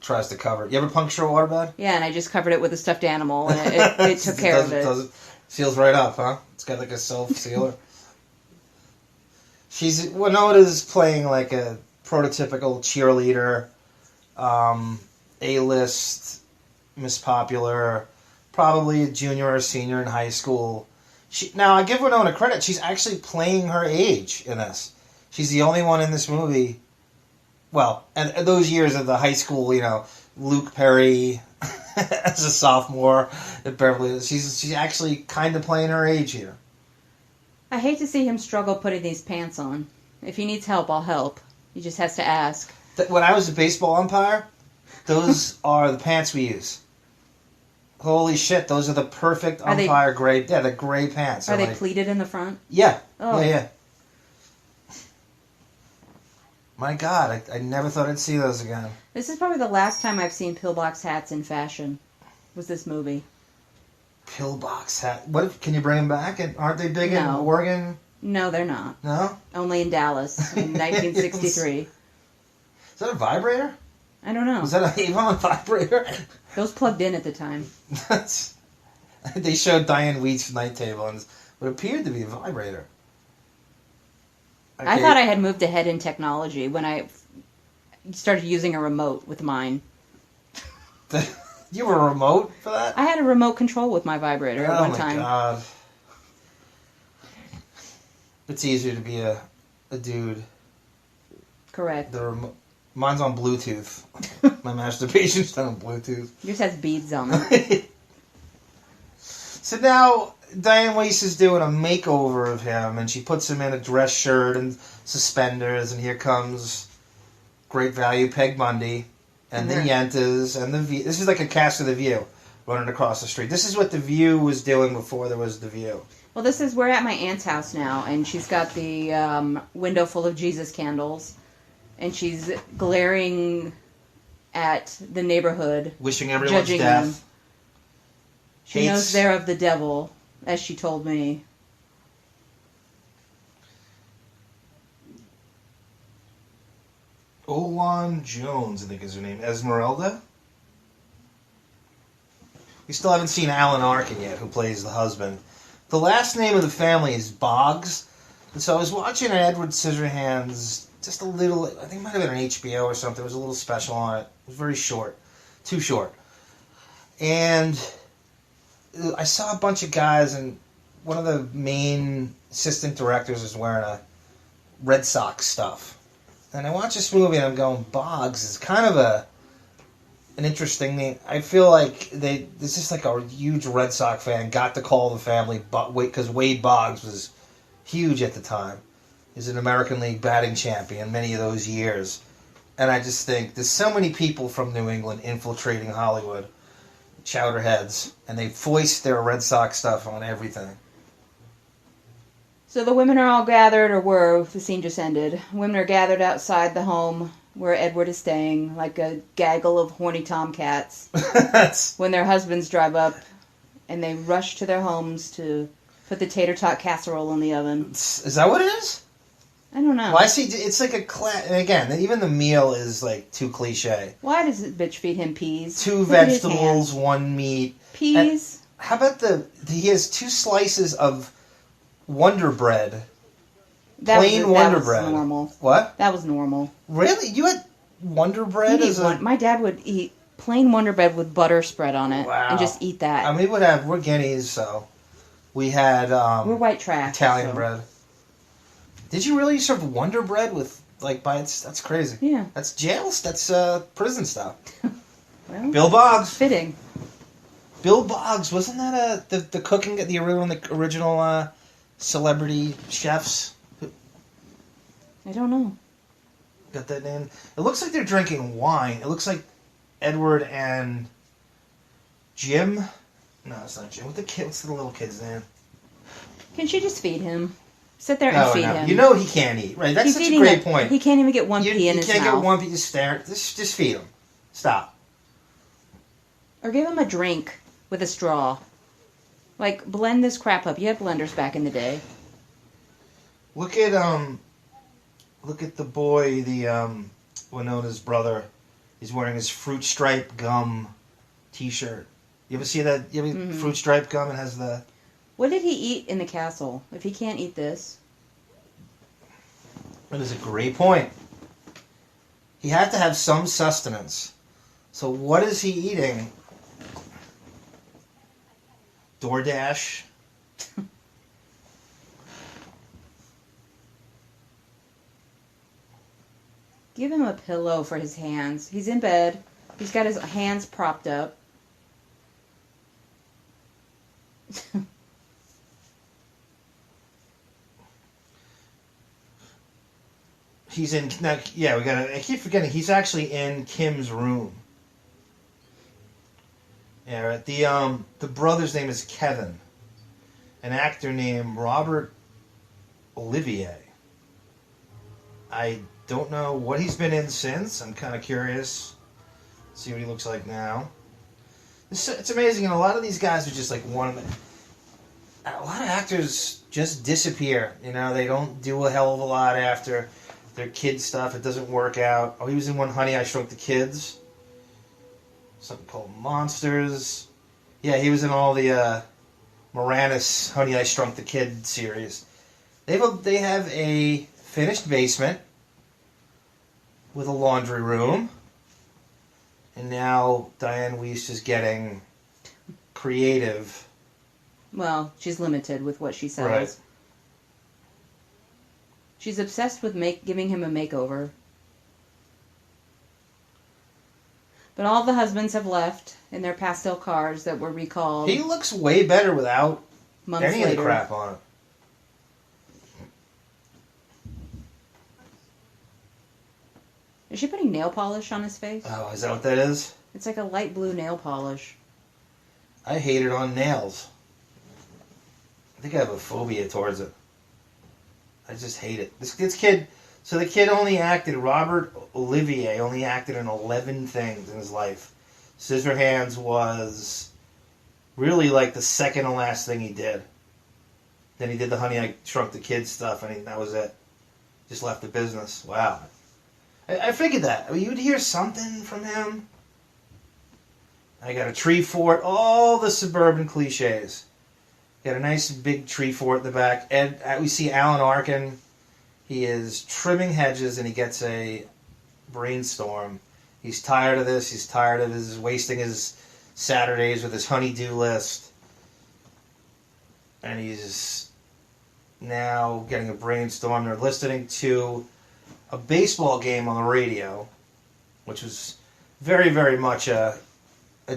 J: Tries to cover it. You ever puncture a waterbed?
K: Yeah, and I just covered it with a stuffed animal, and it took care of it.
J: Seals right up, huh? It's got like a self-sealer. Winona's playing like a prototypical cheerleader, A-list, Miss Popular, probably a junior or senior in high school. Now, I give Winona credit. She's actually playing her age in this. She's the only one in this movie. Well, and those years of the high school, Luke Perry as a sophomore at Beverly Hills. She's actually kind of playing her age here.
K: I hate to see him struggle putting these pants on. If he needs help, I'll help. He just has to ask.
J: When I was a baseball umpire, those are the pants we use. Holy shit, those are the perfect umpire gray. Yeah, the gray pants.
K: Are they pleated in the front?
J: Yeah.
K: Oh.
J: Yeah. My God, I never thought I'd see those again.
K: This is probably the last time I've seen pillbox hats in fashion. Was this movie?
J: Pillbox hat. Can you bring them back? And aren't they big in Oregon?
K: No, they're not.
J: No?
K: Only in Dallas in 1963.
J: Is that a vibrator?
K: I don't know.
J: Was that an Avon vibrator?
K: Those plugged in at the time.
J: They showed Diane Wiest's night table, and it appeared to be a vibrator. Okay.
K: I thought I had moved ahead in technology when I started using a remote with mine.
J: You were a remote for that?
K: I had a remote control with my vibrator at one time.
J: Oh my God. It's easier to be a dude.
K: Correct.
J: Mine's on Bluetooth. My masturbation's done on Bluetooth.
K: Yours has beads on it.
J: So now Diane Wiest is doing a makeover of him, and she puts him in a dress shirt and suspenders, and here comes great value Peg Bundy and the Yentas and the View. This is like a cast of The View running across the street. This is what The View was doing before there was The View.
K: Well, we're at my aunt's house now, and she's got the window full of Jesus candles, and she's glaring at the neighborhood,
J: wishing everyone's
K: judging
J: death.
K: them. She knows they're of the devil, as she told me.
J: Olan Jones, I think is her name. Esmeralda? We still haven't seen Alan Arkin yet, who plays the husband. The last name of the family is Boggs. And so I was watching an Edward Scissorhands just a little. I think it might have been on HBO or something. There was a little special on it. It was very short, too short. And I saw a bunch of guys, and one of the main assistant directors is wearing a Red Sox stuff. And I watch this movie, and I'm going, Boggs is kind of an interesting name. I feel like this is like a huge Red Sox fan got to call the family, because Wade Boggs was huge at the time. He's an American League batting champion many of those years. And I just think there's so many people from New England infiltrating Hollywood, chowderheads, and they foist their Red Sox stuff on everything.
K: So the women are all gathered, or were, the scene just ended. Women are gathered outside the home where Edward is staying, like a gaggle of horny tomcats. When their husbands drive up, and they rush to their homes to put the tater tot casserole in the oven.
J: Is that what it is?
K: I don't know.
J: Well, I see. It's like and again, even the meal is like too cliche.
K: Why does it bitch feed him peas?
J: 2 vegetables, 1 meat.
K: Peas.
J: And how about he has 2 slices of Wonder Bread. Plain Wonder Bread.
K: That was normal.
J: What?
K: That was normal.
J: Really? You had Wonder Bread
K: My dad would eat plain Wonder Bread with butter spread on it.
J: Wow.
K: And just eat that.
J: I mean, we're Guineas, so we had
K: we're white trash.
J: Italian bread. Did you really serve Wonder Bread with that's crazy.
K: Yeah.
J: That's jails. That's prison stuff.
K: Well,
J: Bill Boggs.
K: Fitting.
J: Bill Boggs, wasn't that the cooking the original celebrity chefs?
K: I don't know.
J: Got that name? It looks like they're drinking wine. It looks like Edward and Jim. No, it's not Jim. What's the little kid's name?
K: Can she just feed him? Sit there and feed him.
J: You know he can't eat, right? That's such a great point.
K: He can't even get one pea in his mouth.
J: You can't get one pea. Just feed him. Stop.
K: Or give him a drink with a straw. Like, blend this crap up. You had blenders back in the day.
J: Look at the boy, Winona's brother. He's wearing his fruit stripe gum T-shirt. You ever see that? You ever fruit stripe gum? It has the.
K: What did he eat in the castle? If he can't eat this.
J: That is a great point. He had to have some sustenance. So what is he eating? DoorDash.
K: Give him a pillow for his hands. He's in bed. He's got his hands propped up.
J: He's in. Yeah, I keep forgetting. He's actually in Kim's room. Yeah, right. The brother's name is Kevin. An actor named Robert Olivier. I don't know what he's been in since. I'm kind of curious. See what he looks like now. It's amazing, and a lot of these guys are just like a lot of actors just disappear. You know, they don't do a hell of a lot after their kid stuff. It doesn't work out. Oh, he was in one Honey, I Shrunk the Kids. Something called Monsters. Yeah, he was in all the Moranis Honey, I Shrunk the Kid series. They have a finished basement with a laundry room. And now Diane Weiss is getting creative.
K: Well, she's limited with what she sells.
J: Right.
K: She's obsessed with giving him a makeover. But all the husbands have left in their pastel cars that were recalled.
J: He looks way better without
K: months
J: any
K: later.
J: of the crap on it.
K: Is she putting nail polish on his face?
J: Oh, is that what that is?
K: It's like a light blue nail polish.
J: I hate it on nails. I think I have a phobia towards it. I just hate it. This kid... So the kid Robert Olivier only acted in 11 things in his life. Scissorhands was really like the second to last thing he did. Then he did the Honey, I Shrunk the Kids stuff, and that was it. Just left the business. Wow. I figured that. I mean, you'd hear something from him. I got a tree fort. All the suburban cliches. Got a nice big tree fort in the back. We see Alan Arkin. He is trimming hedges, and he gets a brainstorm. He's tired of this. He's tired of wasting his Saturdays with his honey-do list. And he's now getting a brainstorm. They're listening to a baseball game on the radio, which was very, very much a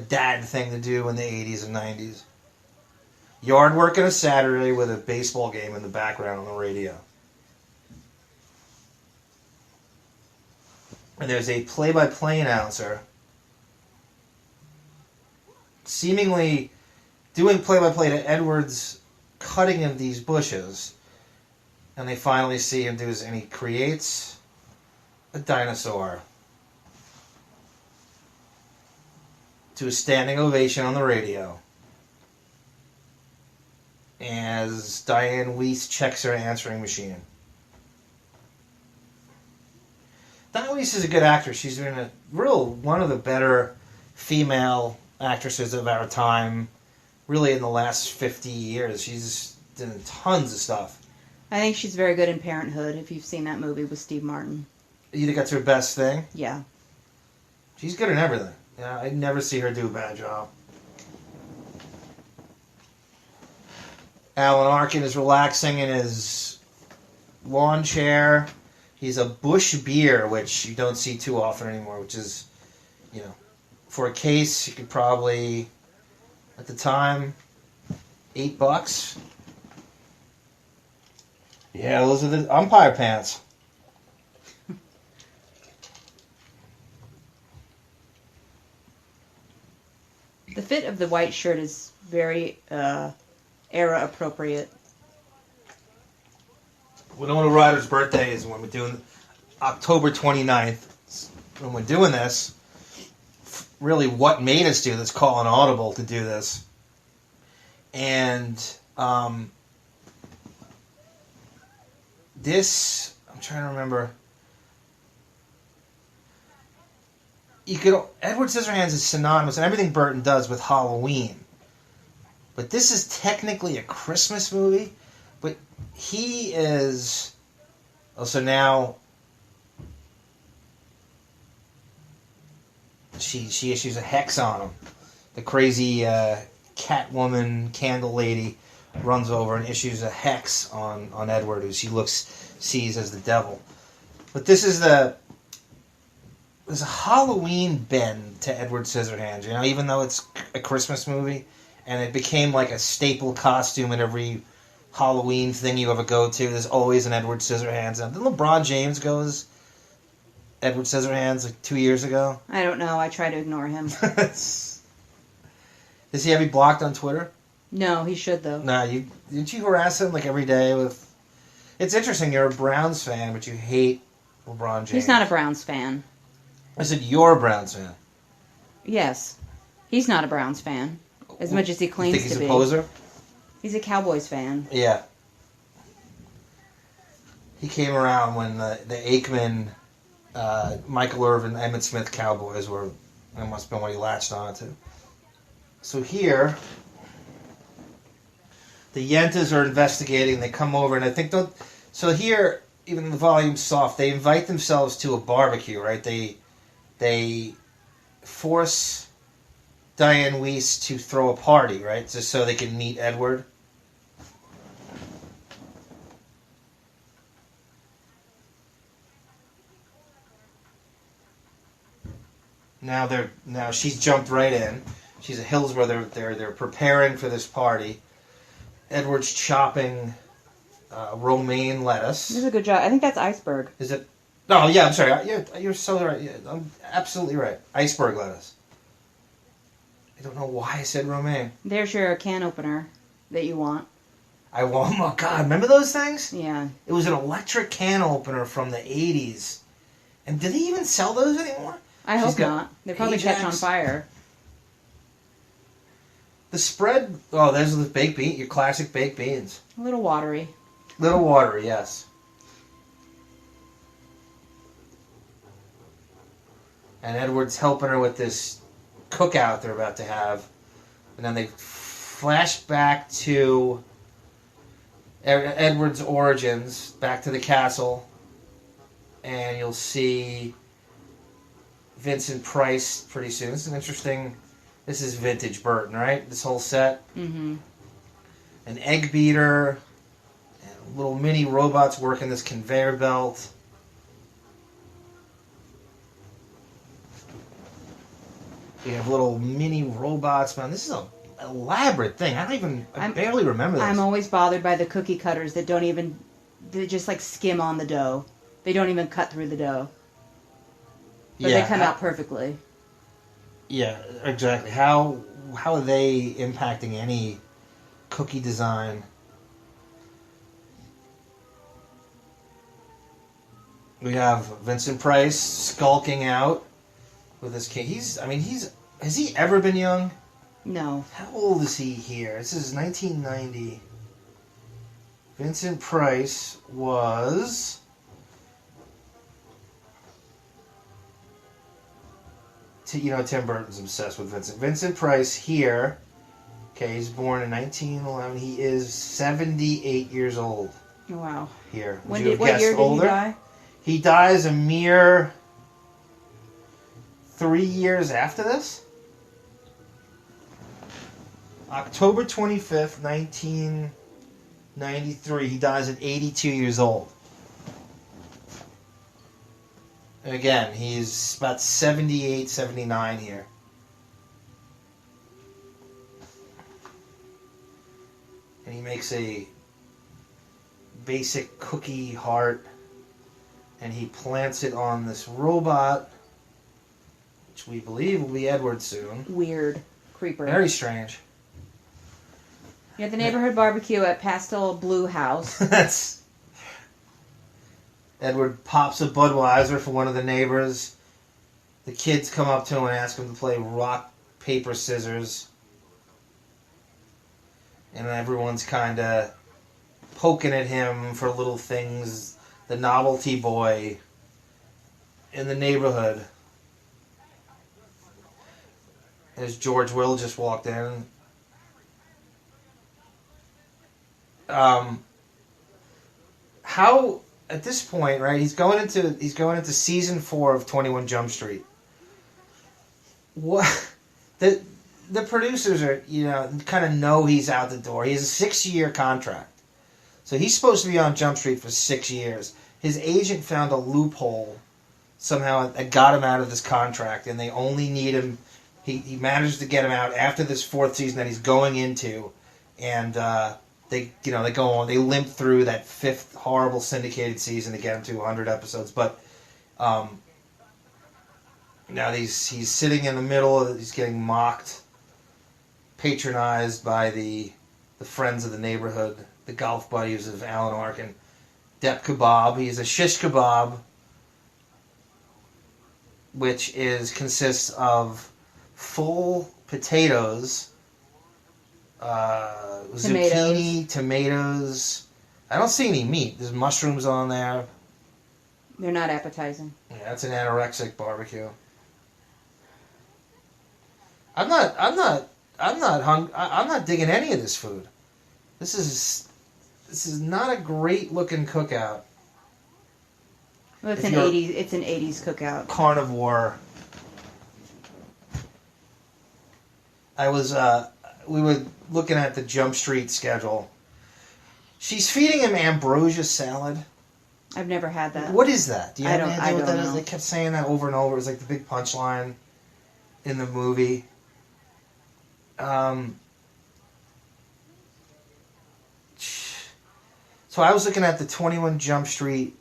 J: dad thing to do in the 80s and 90s. Yard work on a Saturday with a baseball game in the background on the radio. And there's a play-by-play announcer seemingly doing play-by-play to Edward's cutting of these bushes. And they finally see him do this, and he creates a dinosaur to a standing ovation on the radio as Diane Weiss checks her answering machine. Diane Weiss is a good actress. She's been one of the better female actresses of our time, really in the last 50 years. She's done tons of stuff.
K: I think she's very good in Parenthood, if you've seen that movie with Steve Martin.
J: You think that's her best thing?
K: Yeah.
J: She's good in everything. Yeah, I never see her do a bad job. Alan Arkin is relaxing in his lawn chair. He's a Bush beer, which you don't see too often anymore, which is, for a case, you could probably, at the time, $8. Yeah, those are the umpire pants.
K: The fit of the white shirt is very era appropriate.
J: Winona Ryder's birthday is when we're doing October 29th. When we're doing this, really what made us do this, call an audible to do this. And this, I'm trying to remember. Edward Scissorhands is synonymous in everything Burton does with Halloween. But this is technically a Christmas movie. But he is... Oh, so now... She issues a hex on him. The crazy Catwoman candle lady runs over and issues a hex on Edward, who she sees as the devil. But this is there's a Halloween bend to Edward Scissorhands, even though it's a Christmas movie, and it became like a staple costume at every Halloween thing you ever go to. There's always an Edward Scissorhands. Didn't LeBron James go as Edward Scissorhands like 2 years ago?
K: I don't know. I try to ignore him.
J: Does he have you blocked on Twitter?
K: No, he should though.
J: Nah, didn't you harass him like every day with... It's interesting, you're a Browns fan, but you hate LeBron James.
K: He's not a Browns fan.
J: I said you're a Browns fan.
K: Yes. He's not a Browns fan. As much as he claims to be.
J: You think he's a poser?
K: He's a Cowboys fan.
J: Yeah. He came around when the Aikman, Michael Irvin, Emmitt Smith Cowboys were... That must have been what he latched on to. So here... The Yentas are investigating. They come over, and I think... So here, even the volume's soft, they invite themselves to a barbecue, right? They force Diane Weiss to throw a party, right? Just so they can meet Edward. Now she's jumped right in. She's at Hillsborough. They're preparing for this party. Edward's chopping romaine lettuce.
K: This is a good job. I think that's iceberg.
J: Is it? Oh, yeah, I'm sorry. You're so right. Yeah, I'm absolutely right. Iceberg lettuce. I don't know why I said romaine.
K: There's your can opener that you want.
J: I want... Oh, God. Remember those things?
K: Yeah.
J: It was an electric can opener from the 80s. And do they even sell those anymore?
K: I hope not. They probably catch on fire.
J: The spread... Oh, those are the baked beans. Your classic baked beans.
K: A little watery.
J: Little watery, yes. And Edward's helping her with this cookout they're about to have. And then they flash back to Edward's origins, back to the castle, and you'll see Vincent Price pretty soon. This is an interesting. This is vintage Burton, right? This whole set.
K: Mm-hmm.
J: An egg beater, and little mini robots working this conveyor belt. We have little mini robots. Man, this is an elaborate thing. I barely remember this.
K: I'm always bothered by the cookie cutters that they just like skim on the dough. They don't even cut through the dough. But they come out perfectly.
J: Yeah, exactly. How are they impacting any cookie design? We have Vincent Price skulking out with his kid. Has he ever been young?
K: No.
J: How old is he here? This is 1990. Vincent Price was... Tim Burton's obsessed with Vincent. Vincent Price here, okay, he's born in 1911. He is 78 years old.
K: Wow.
J: Here.
K: What year did he die?
J: He dies a mere 3 years after this. October 25th, 1993. He dies at 82 years old. And again, he's about 78, 79 here. And he makes a basic cookie heart, and he plants it on this robot, which we believe will be Edward soon.
K: Weird. Creeper.
J: Very strange.
K: You have the neighborhood barbecue at Pastel Blue House.
J: That's... Edward pops a Budweiser for one of the neighbors. The kids come up to him and ask him to play rock, paper, scissors. And everyone's kind of poking at him for little things. The novelty boy in the neighborhood. As George Will just walked in. How... At this point, right, he's going into season 4 of 21 Jump Street. What the producers are, kind of know he's out the door. He has a 6-year contract. So he's supposed to be on Jump Street for 6 years. His agent found a loophole somehow that got him out of this contract, and they only need him. He managed to get him out after this 4th season that he's going into, and they go on. They limp through that 5th horrible syndicated season to get him to 100 episodes. But now he's sitting in the middle. He's getting mocked, patronized by the friends of the neighborhood, the golf buddies of Alan Arkin. Depp kebab. He's a shish kebab, which consists of full potatoes. Zucchini, tomatoes. I don't see any meat. There's mushrooms on there.
K: They're not appetizing.
J: Yeah, that's an anorexic barbecue. I'm not digging any of this food. This is not a great looking cookout.
K: Well, it's an 80s cookout.
J: Carnivore. We were looking at the Jump Street schedule. She's feeding him ambrosia salad.
K: I've never had that.
J: What is that? Do you have any idea what that
K: know.
J: is? They kept saying that over and over. It was like the big punchline in the movie. So I was looking at the 21 Jump Street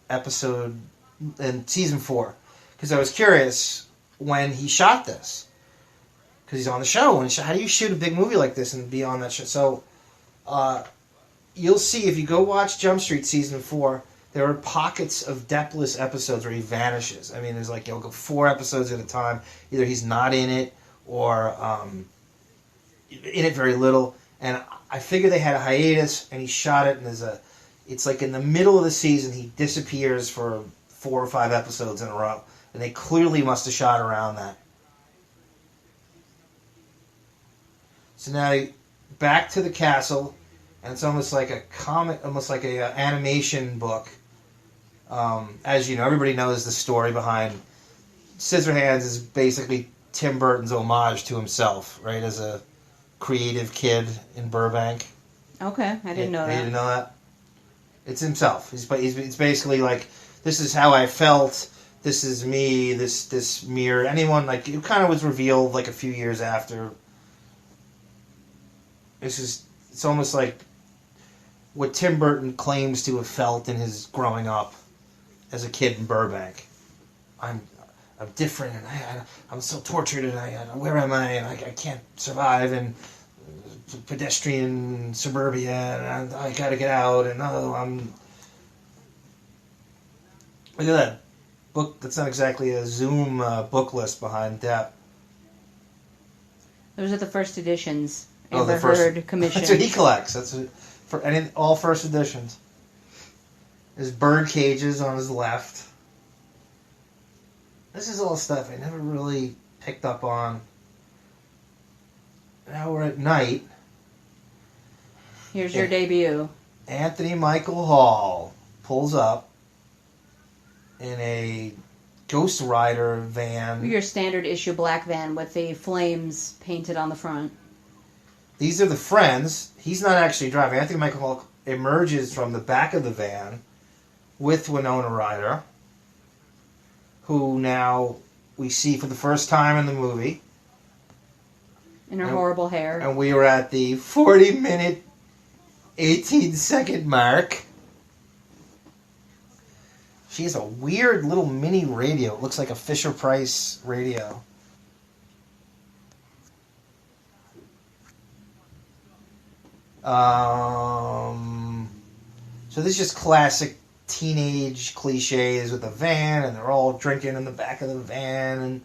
J: episode in season 4 because I was curious when he shot this. Because he's on the show. How do you shoot a big movie like this and be on that show? So, you'll see if you go watch Jump Street season 4, there are pockets of Deppless episodes where he vanishes. I mean, there's he'll go 4 episodes at a time. Either he's not in it or in it very little. And I figure they had a hiatus and he shot it. And it's like in the middle of the season he disappears for 4 or 5 episodes in a row, and they clearly must have shot around that. So now, back to the castle. and it's almost like a comic, almost like a animation book. As you know, everybody knows the story behind Scissorhands is basically Tim Burton's homage to himself, right? As a creative kid in Burbank.
K: Okay, I didn't know that.
J: You didn't know that? It's himself. It's basically like, this is how I felt. This is me. This mirror. Anyone, like, it kind of was revealed like a few years after. It's almost like what Tim Burton claims to have felt in his growing up as a kid in Burbank. I'm different, and I'm so tortured, and where am I? And I can't survive in pedestrian suburbia, and I gotta get out, and look at that book. That's not exactly a Zoom book list behind Depp.
K: Those are the first editions.
J: Oh,
K: Ever heard commissioned.
J: That's what he collects. That's for all first editions. There's bird cages on his left. This is all stuff I never really picked up on. Now we're at night.
K: Here's your debut.
J: Anthony Michael Hall pulls up in a Ghost Rider van.
K: Your standard issue black van with the flames painted on the front.
J: These are the friends. He's not actually driving. Anthony Michael Hall emerges from the back of the van with Winona Ryder, who now we see for the first time in the movie.
K: In her horrible hair.
J: And we are at the 40-minute, 18-second mark. She has a weird little mini radio. It looks like a Fisher-Price radio. So this is just classic teenage cliches with a van, and they're all drinking in the back of the van, and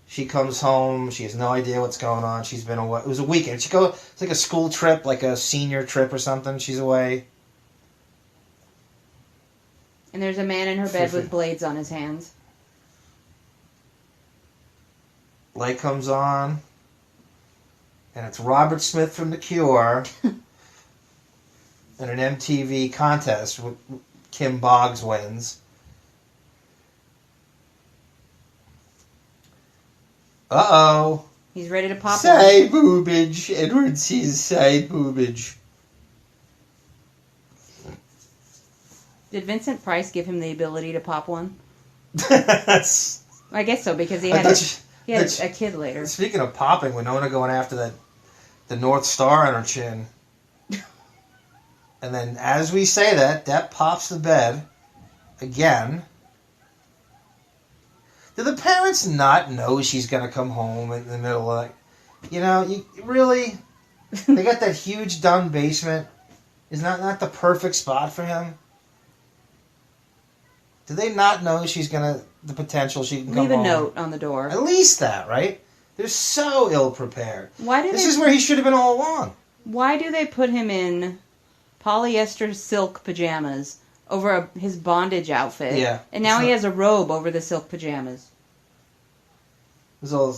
J: she comes home. She has no idea what's going on. She's been away. It was a weekend. It's like a school trip, like a senior trip or something. She's away.
K: And there's a man in her bed with blades on his hands.
J: Light comes on, and it's Robert Smith from The Cure in an MTV contest. Kim Boggs wins. Uh-oh.
K: He's ready to pop
J: Side boobage. Edward sees side boobage.
K: Did Vincent Price give him the ability to pop one?
J: That's...
K: I guess so, because he had a kid later.
J: Speaking of popping, Winona going after the North Star on her chin. And then as we say that, Depp pops the bed again. Do the parents not know she's going to come home in the middle of, you really? They got that huge dun basement. Is not the perfect spot for him? Do they not know she's going to, the potential she can come home?
K: Leave a note on the door.
J: At least that, right? They're so ill-prepared. This is
K: where
J: where he should have been all along.
K: Why do they put him in polyester silk pajamas over his bondage outfit?
J: Yeah.
K: And now he has a robe over the silk pajamas.
J: There's all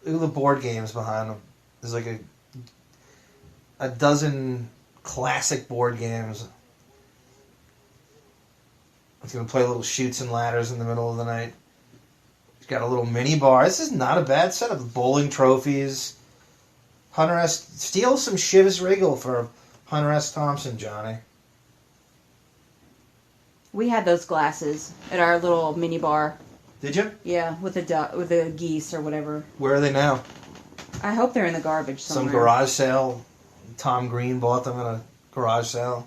J: the board games behind him. There's like a dozen classic board games. He's going to play little chutes and ladders in the middle of the night. He's got a little mini bar. This is not a bad setup. Bowling trophies. Hunter S. Steal some Chivas Regal for Hunter S. Thompson, Johnny.
K: We had those glasses at our little mini bar.
J: Did you?
K: Yeah, with the geese or whatever.
J: Where are they now?
K: I hope they're in the garbage somewhere.
J: Some garage sale. Tom Green bought them in a garage sale.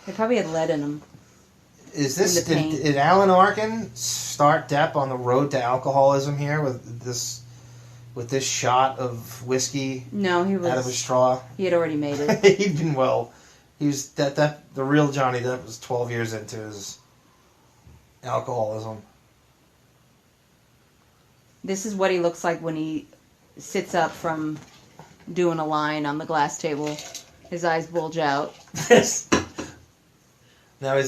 K: They probably had lead in them.
J: Is this did Alan Arkin start Depp on the road to alcoholism here with this shot of whiskey?
K: No, he was
J: out of a straw.
K: He had already made it.
J: He'd been He was the real Johnny Depp was 12 years into his alcoholism.
K: This is what he looks like when he sits up from doing a line on the glass table. His eyes bulge out.
J: Now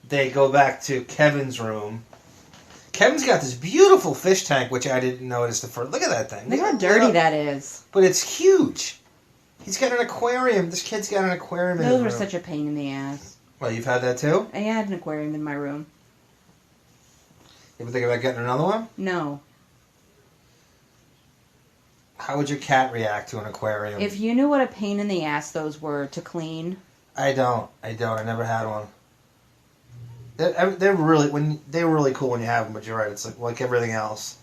J: they go back to Kevin's room. Kevin's got this beautiful fish tank, which I didn't notice the first. Look at that thing.
K: Look how dirty that is.
J: But it's huge. He's got an aquarium. This kid's got an aquarium in his
K: Those were
J: room.
K: such a pain in the ass.
J: Well, you've had that too?
K: I had an aquarium in my room.
J: You ever think about getting another one?
K: No.
J: How would your cat react to an aquarium?
K: If you knew what a pain in the ass those were to clean.
J: I don't. I never had one. They're really cool when you have them, but you're right. It's like everything else.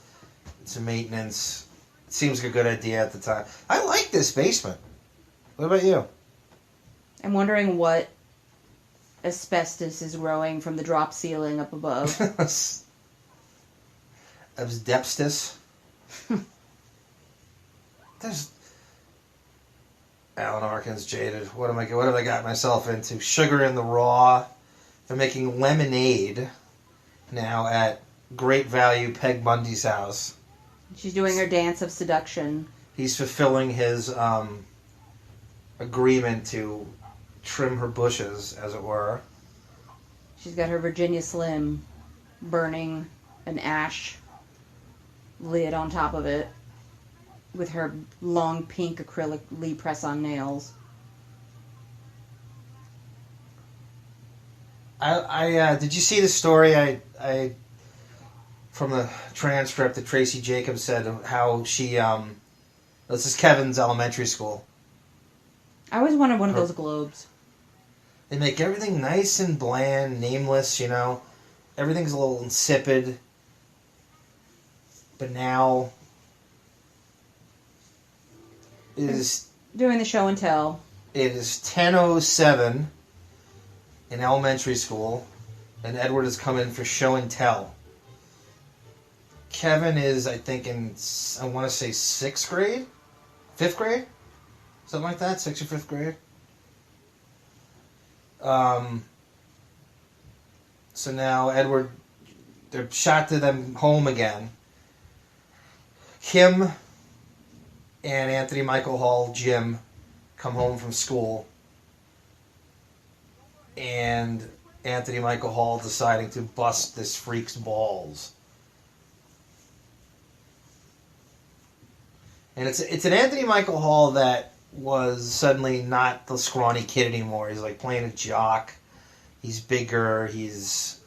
J: It's a maintenance. It seems like a good idea at the time. I like this basement. What about you?
K: I'm wondering what asbestos is growing from the drop ceiling up above.
J: Asbestos. There's Alan Arkin's jaded. What have I got myself into? Sugar in the raw. They're making lemonade now at Great Value Peg Bundy's house.
K: She's doing her dance of seduction.
J: He's fulfilling his agreement to trim her bushes, as it were.
K: She's got her Virginia Slim burning an ash lid on top of it with her long pink acrylic Lee press-on nails.
J: I did you see the story I from the transcript that Tracy Jacobs said how she this is Kevin's elementary school.
K: I always wanted one of those globes.
J: They make everything nice and bland, nameless, you know. Everything's a little insipid. But now it is
K: doing the show and tell.
J: It is 10:07 in elementary school, and Edward has come in for show and tell. Kevin is, I think, I want to say 6th grade? 5th grade? Something like that, 6th or 5th grade. So now Edward, they're shot to them home again. Kim and Anthony Michael Hall, Jim, come home from school. And Anthony Michael Hall deciding to bust this freak's balls. And it's an Anthony Michael Hall that was suddenly not the scrawny kid anymore. He's like playing a jock. He's bigger. He's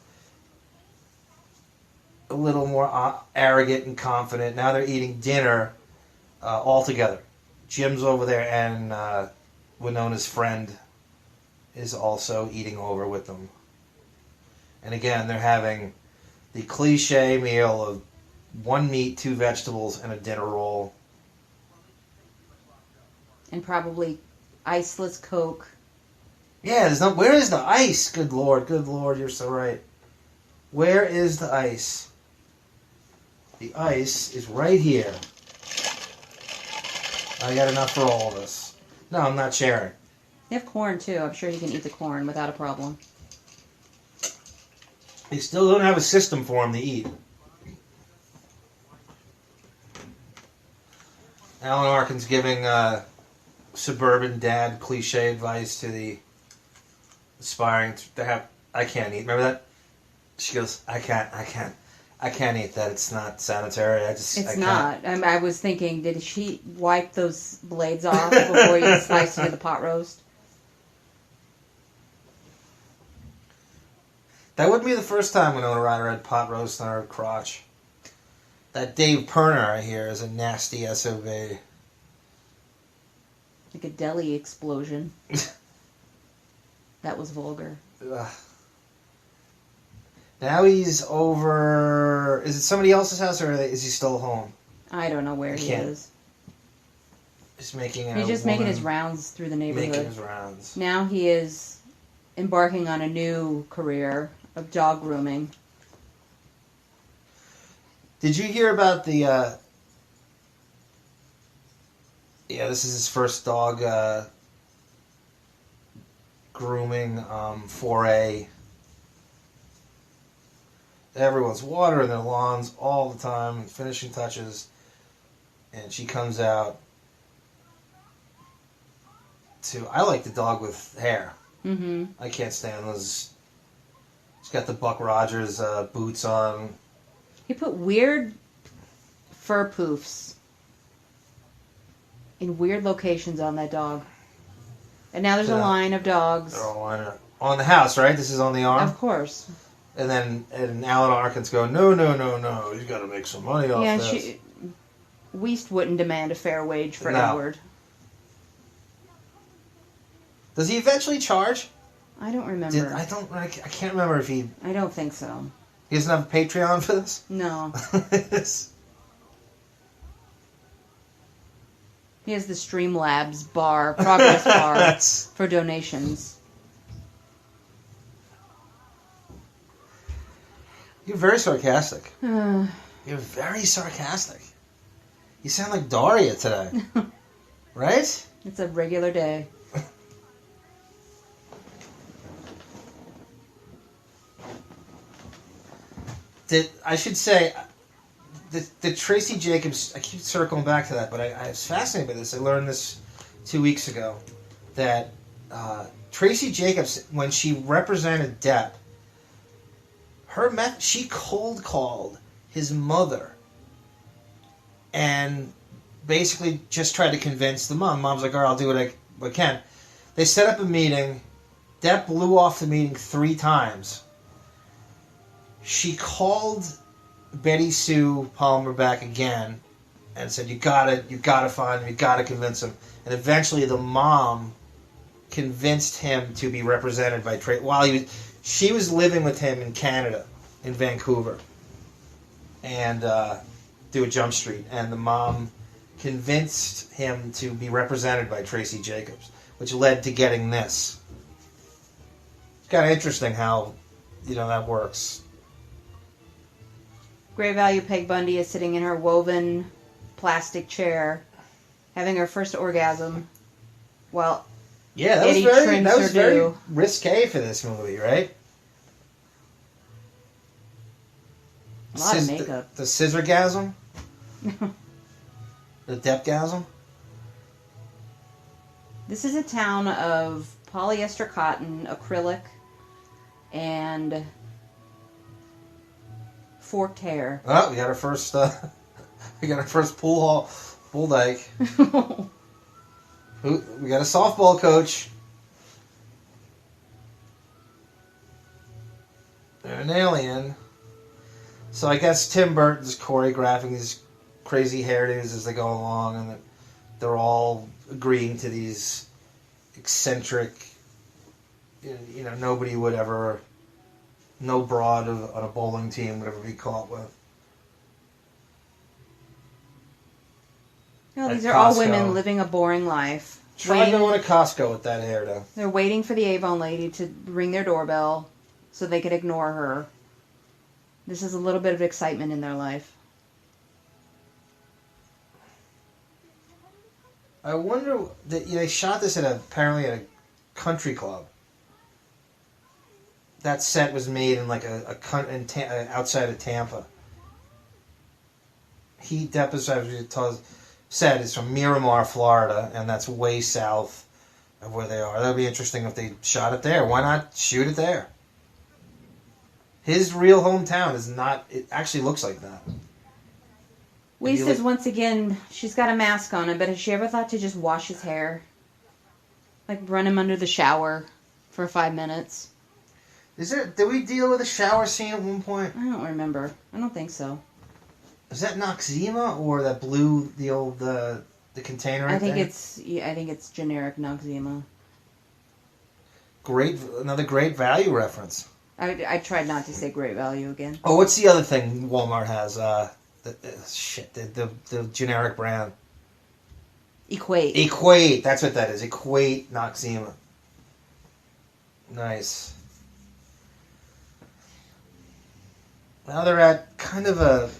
J: a little more arrogant and confident. Now they're eating dinner all together. Jim's over there, and Winona's friend is also eating over with them. And again, they're having the cliche meal of 1 meat, 2 vegetables, and a dinner roll.
K: And probably iceless Coke.
J: Yeah, where is the ice? Good Lord, you're so right. Where is the ice? The ice is right here. I got enough for all of us. No, I'm not sharing.
K: They have corn too. I'm sure you can eat the corn without a problem.
J: They still don't have a system for him to eat. Alan Arkin's giving suburban dad cliche advice to the aspiring to have. I can't eat. Remember that? She goes, I can't eat that. It's not sanitary.
K: It's not. I was thinking, did she wipe those blades off before you sliced into the pot roast?
J: That wouldn't be the first time Winona Ryder had pot roast on her crotch. That Dave Perner, I hear, is a nasty SOB.
K: Like a deli explosion. That was vulgar.
J: Ugh. Now he's over... Is it somebody else's house, or is he still home?
K: I don't know where he is.
J: He's making
K: his rounds through the neighborhood.
J: Making his rounds.
K: Now he is embarking on a new career of dog grooming.
J: Did you hear about the... this is his first dog grooming foray. Everyone's watering their lawns all the time, finishing touches, and she comes out to... I like the dog with hair.
K: Mm-hmm.
J: I can't stand those... She's got the Buck Rogers boots on.
K: He put weird fur poofs in weird locations on that dog. And now there's a line of dogs.
J: They're all lining up. On the house, right? This is on the arm?
K: Of course.
J: And then Alan Arkin's going, no. You got to make some money off this.
K: Weist wouldn't demand a fair wage for
J: No.
K: Edward.
J: Does he eventually charge?
K: I don't remember.
J: I can't remember if he...
K: I don't think so.
J: He doesn't have a Patreon for this?
K: No. He has the Streamlabs progress bar for donations.
J: You're very sarcastic. You're very sarcastic. You sound like Daria today. Right?
K: It's a regular day.
J: I should say, the Tracy Jacobs, I keep circling back to that, but I was fascinated by this. I learned this 2 weeks ago, that Tracy Jacobs, when she represented Depp, she cold called his mother and basically just tried to convince the mom. Mom's like, all right, I'll do what I can. They set up a meeting. Depp blew off the meeting 3 times. She called Betty Sue Palmer back again and said, you gotta find him, you gotta convince him. And eventually the mom convinced him to be represented by Tracy while she was living with him in Canada, in Vancouver, and do a Jump Street. And the mom convinced him to be represented by Tracy Jacobs, which led to getting this. It's kind of interesting how, that works.
K: Great Value Peg Bundy is sitting in her woven plastic chair, having her first orgasm, while Eddie trims her
J: very risque for this movie, right?
K: A lot of makeup.
J: The scissorgasm? The Deppgasm?
K: This is a town of polyester cotton, acrylic, and forked hair.
J: Oh, we got our first pool dyke. We got a softball coach. And an alien. So I guess Tim Burton's choreographing these crazy hairdos as they go along, and they're all agreeing to these eccentric, nobody would ever, no broad on a bowling team would ever be caught with.
K: No, these are all women living a boring life.
J: Try going to Costco with that hairdo.
K: They're waiting for the Avon lady to ring their doorbell so they can ignore her. This is a little bit of excitement in their life.
J: I wonder that they shot this apparently at a country club. That set was made in outside of Tampa. Depp set is from Miramar, Florida, and that's way south of where they are. That would be interesting if they shot it there. Why not shoot it there? His real hometown is not. It actually looks like that.
K: Lee says once again, she's got a mask on him, but has she ever thought to just wash his hair? Like run him under the shower for 5 minutes?
J: Did we deal with a shower scene at one point?
K: I don't remember. I don't think so.
J: Is that Noxzema or that blew the container?
K: I think it's generic Noxzema.
J: Another Great Value reference.
K: I tried not to say Great Value again.
J: Oh, what's the other thing Walmart has? The generic brand.
K: Equate.
J: That's what that is. Equate Noxzema. Nice. Now they're at kind of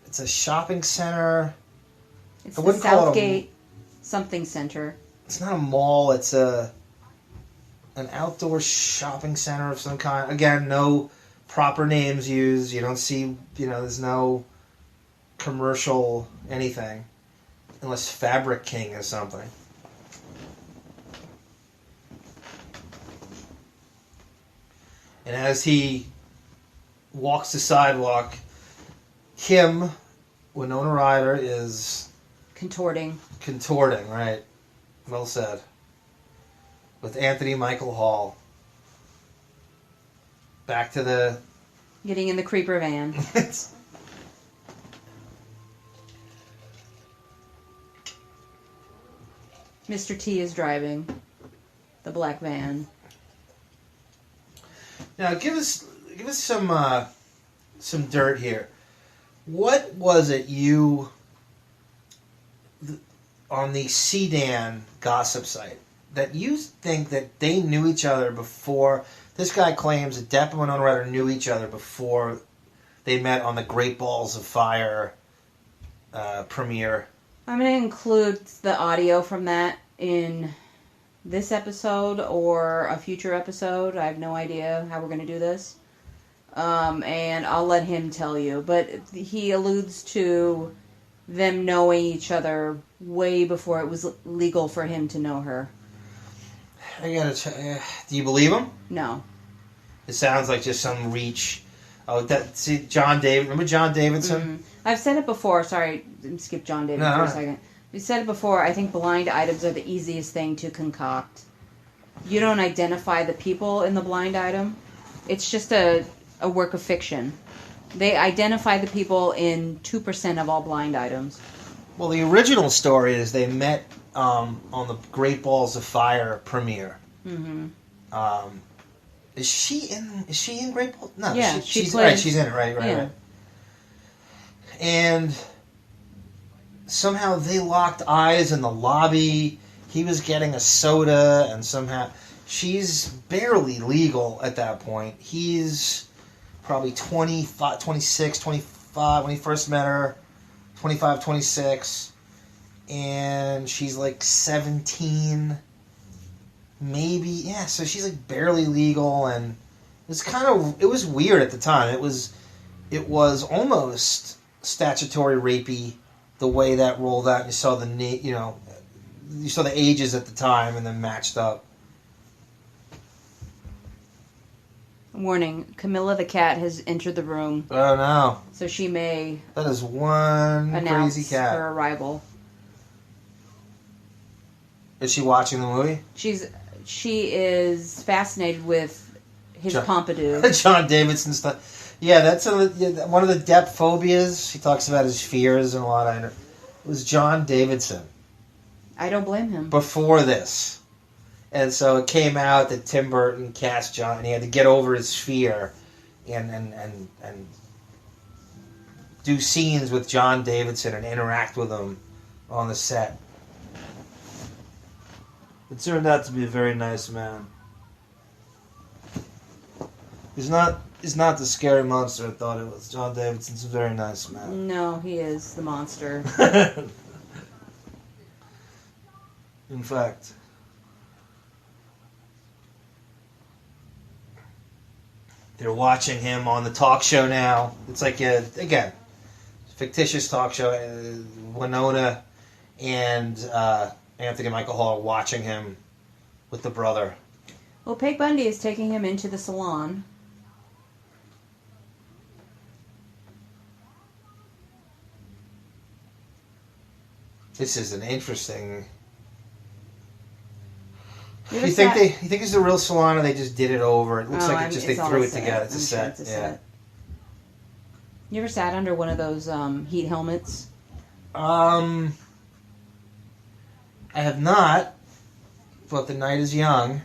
J: it's a shopping center.
K: It's the Southgate something center.
J: It's not a mall. It's an outdoor shopping center of some kind. Again, no proper names used. You don't see, there's no commercial anything. Unless Fabric King is something. And as he walks the sidewalk, Kim, Winona Ryder, is
K: Contorting.
J: Right. Well said. With Anthony Michael Hall. Back to the...
K: Getting in the creeper van. Mr. T is driving the black van.
J: Now, give us some dirt here. What was it on the Sedan gossip site that you think that they knew each other before? This guy claims that Depp and Winona Ryder knew each other before they met on the Great Balls of Fire premiere.
K: I'm going to include the audio from that in this episode or a future episode. I have no idea how we're going to do this. And I'll let him tell you. But he alludes to them knowing each other way before it was legal for him to know her.
J: I gotta check. Do you believe him?
K: No.
J: It sounds like just some reach. Oh, John David. Remember John Davidson?
K: Mm-hmm. I've said it before. Sorry, skip John David for a second. We said it before. I think blind items are the easiest thing to concoct. You don't identify the people in the blind item. It's just a work of fiction. They identify the people in 2% of all blind items.
J: Well, the original story is they met on the Great Balls of Fire premiere.
K: Mm-hmm.
J: Is she in Great Balls? No,
K: yeah,
J: she's
K: played,
J: right. She's in it. Right.
K: Yeah.
J: Right. And somehow they locked eyes in the lobby. He was getting a soda, and somehow she's barely legal at that point. He's probably 25, 26, 25 when he first met her. 25, 26. And she's like 17, maybe. Yeah, so she's like barely legal, and it was weird at the time. It was almost statutory rapey the way that rolled out. You saw you saw the ages at the time and then matched up.
K: Warning, Camilla the cat has entered the room.
J: Oh no.
K: So she may
J: That is one
K: announce
J: crazy cat.
K: her arrival.
J: Is she watching the movie?
K: She is fascinated with his pompadour.
J: John Davidson stuff. Yeah, that's one of the Depp phobias. He talks about his fears and a lot of it. It was John Davidson.
K: I don't blame him.
J: Before this. And so it came out that Tim Burton cast John, and he had to get over his fear and do scenes with John Davidson and interact with him on the set. It turned out to be a very nice man. He's not the scary monster I thought it was. John Davidson's a very nice man.
K: No, he is the monster.
J: In fact. They're watching him on the talk show now. It's like, again, fictitious talk show. Winona and Anthony Michael Hall are watching him with the brother.
K: Well, Peg Bundy is taking him into the salon.
J: This is an interesting...
K: You
J: think it's a real salon or they just did it over? It looks like they threw it together. It's a set. Yeah.
K: You ever sat under one of those heat helmets?
J: I have not, but the night is young.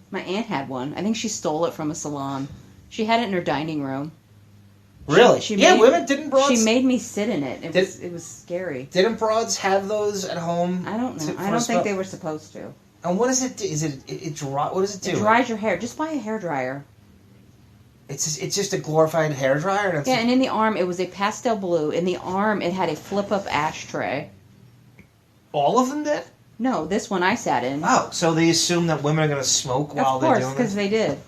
K: My aunt had one. I think she stole it from a salon. She had it in her dining room.
J: Really? Didn't broads?
K: She made me sit in it. It was scary.
J: Didn't broads have those at home?
K: I don't know. I don't think they were supposed to.
J: And what does it do? Is it dry? What does it do?
K: It dries your hair. Just buy a hairdryer.
J: It's just a glorified hairdryer?
K: Yeah, and in the arm, it was a pastel blue. In the arm, it had a flip-up ashtray.
J: All of them did?
K: No, this one I sat in.
J: Oh, so they assume that women are going to smoke while they're doing this?
K: Of course, because they did.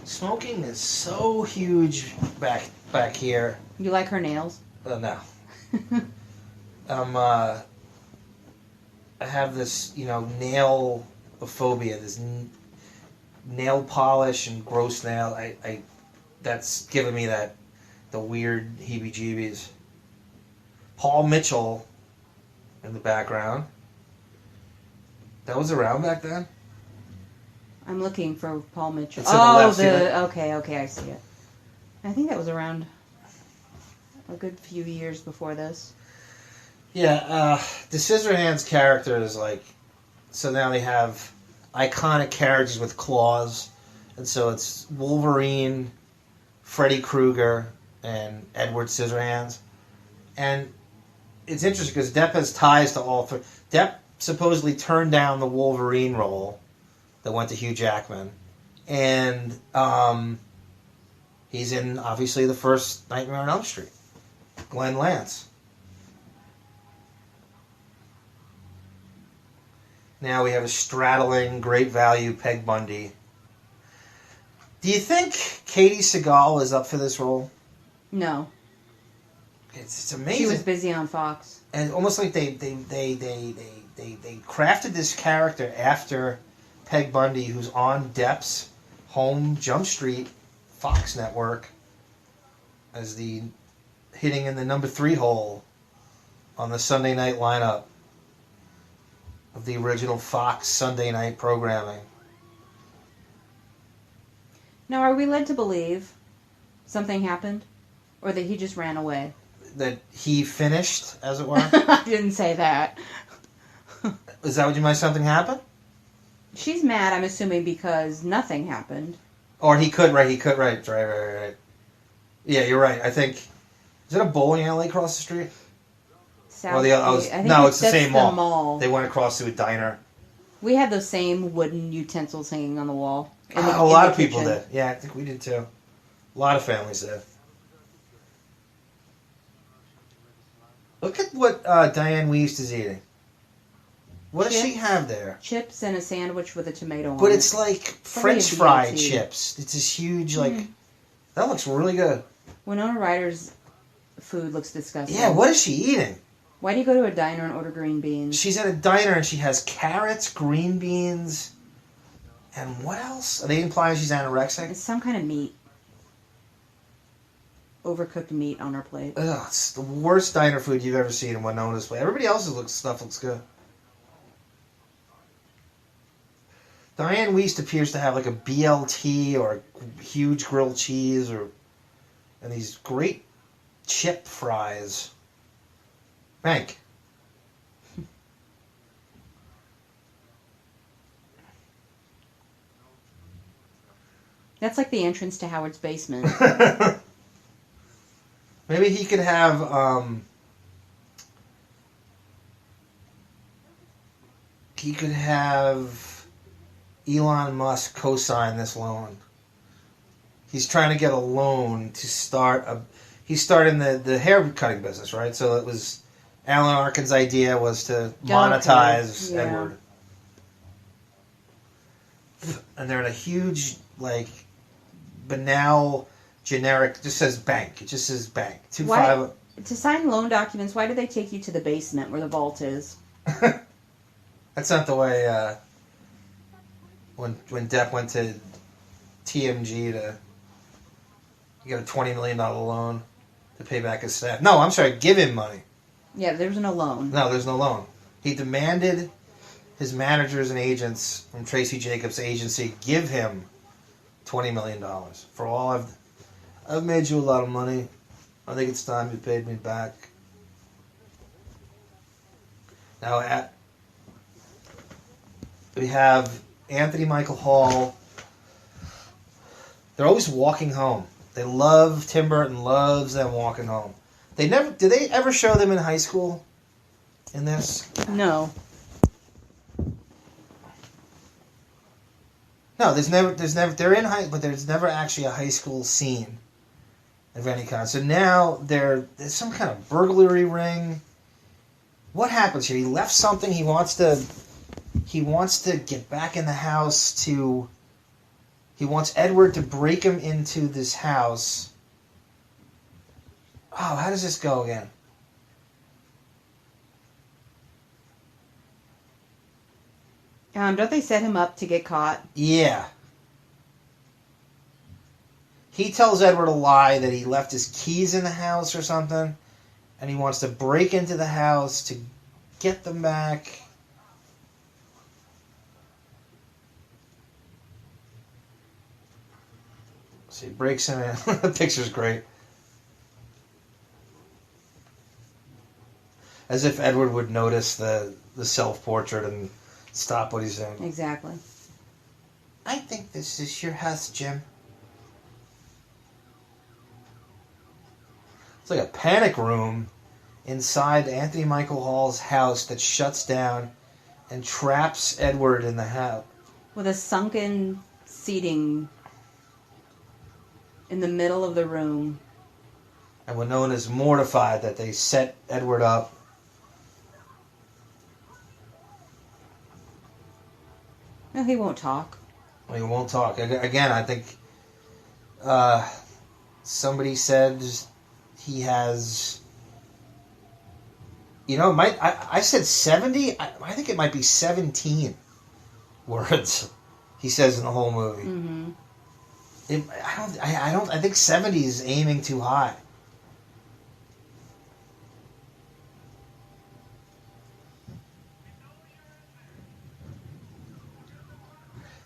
J: Smoking is so huge back here.
K: You like her nails?
J: No. I have this, nail phobia, this nail polish and gross nail. That's given me that the weird heebie-jeebies. Paul Mitchell in the background. That was around back then?
K: I'm looking for Paul Mitchell.
J: It's to the left, see that?
K: Okay, I see it. I think that was around a good few years before this.
J: Yeah, the Scissorhands characters, like, so now they have iconic characters with claws, and so it's Wolverine, Freddy Krueger, and Edward Scissorhands. And it's interesting because Depp has ties to all three. Depp supposedly turned down the Wolverine role that went to Hugh Jackman. And he's in, obviously, the first Nightmare on Elm Street. Glenn Lance. Now we have a straddling, great value Peg Bundy. Do you think Katie Seagal is up for this role?
K: No.
J: It's amazing.
K: She was busy on Fox.
J: And almost like they crafted this character after Peg Bundy, who's on Depp's home Jump Street Fox network, as the hitting in the number 3 hole on the Sunday night lineup of the original Fox Sunday night programming.
K: Now, are we led to believe something happened? Or that he just ran away?
J: That he finished, as it were?
K: I didn't say that.
J: Is that what you meant? Something happened?
K: She's mad, I'm assuming, because nothing happened.
J: Or he could, right. Yeah, you're right. I think, is it a bowling alley across the street? It's the same mall. They went across to a diner.
K: We had those same wooden utensils hanging on the wall.
J: A lot of people did. Yeah, I think we did too. A lot of families did. Look at what Diane Wiest is eating. What does she have there?
K: Chips and a sandwich with a tomato on it.
J: But it's like French fry chips. It's this huge, that looks really good.
K: Winona Ryder's food looks disgusting.
J: Yeah, what is she eating?
K: Why do you go to a diner and order green beans?
J: She's at a diner and she has carrots, green beans, and what else? Are they implying she's anorexic?
K: It's some kind of meat. Overcooked meat on her plate.
J: Ugh, it's the worst diner food you've ever seen in Winona's plate. Everybody else's stuff looks good. Diane Wiest appears to have like a BLT or a huge grilled cheese and these great chip fries. Bank.
K: That's like the entrance to Howard's basement.
J: Maybe he could have Elon Musk co-sign this loan. He's trying to get a loan to start he's starting the hair cutting business, right? So it was Alan Arkin's idea was to monetize Edward. And they're in a huge, banal, generic, just says bank. It just says bank.
K: To sign loan documents, why do they take you to the basement where the vault is?
J: That's not the way, when Depp went to TMG to get a $20 million loan to pay back his staff. No, I'm sorry, give him money.
K: Yeah, there's no loan.
J: No, there's no loan. He demanded his managers and agents from Tracy Jacobs' agency give him $20 million. For all I've made you a lot of money. I think it's time you paid me back. Now, we have Anthony Michael Hall. They're always walking home. They love, Tim Burton loves them walking home. Did they ever show them in high school in this?
K: No.
J: No, there's never, they're in but there's never actually a high school scene of any kind. So now there's some kind of burglary ring. What happens here? He left something. He wants to get back in the house he wants Edward to break him into this house. Oh, how does this go again?
K: Don't they set him up to get caught?
J: Yeah. he tells Edward a lie that he left his keys in the house or something, and he wants to break into the house to get them back. So he breaks in. The picture's great. As if Edward would notice the self-portrait and stop what he's doing.
K: Exactly.
J: I think this is your house, Jim. It's like a panic room inside Anthony Michael Hall's house that shuts down and traps Edward in the house.
K: With a sunken seating in the middle of the room.
J: And Winona's mortified that they set Edward up.
K: No, he won't talk.
J: He won't talk. Again, I think somebody said he has... You know, I said 70. I think it might be 17 words he says in the whole movie.
K: Mm-hmm.
J: I think 70 is aiming too high.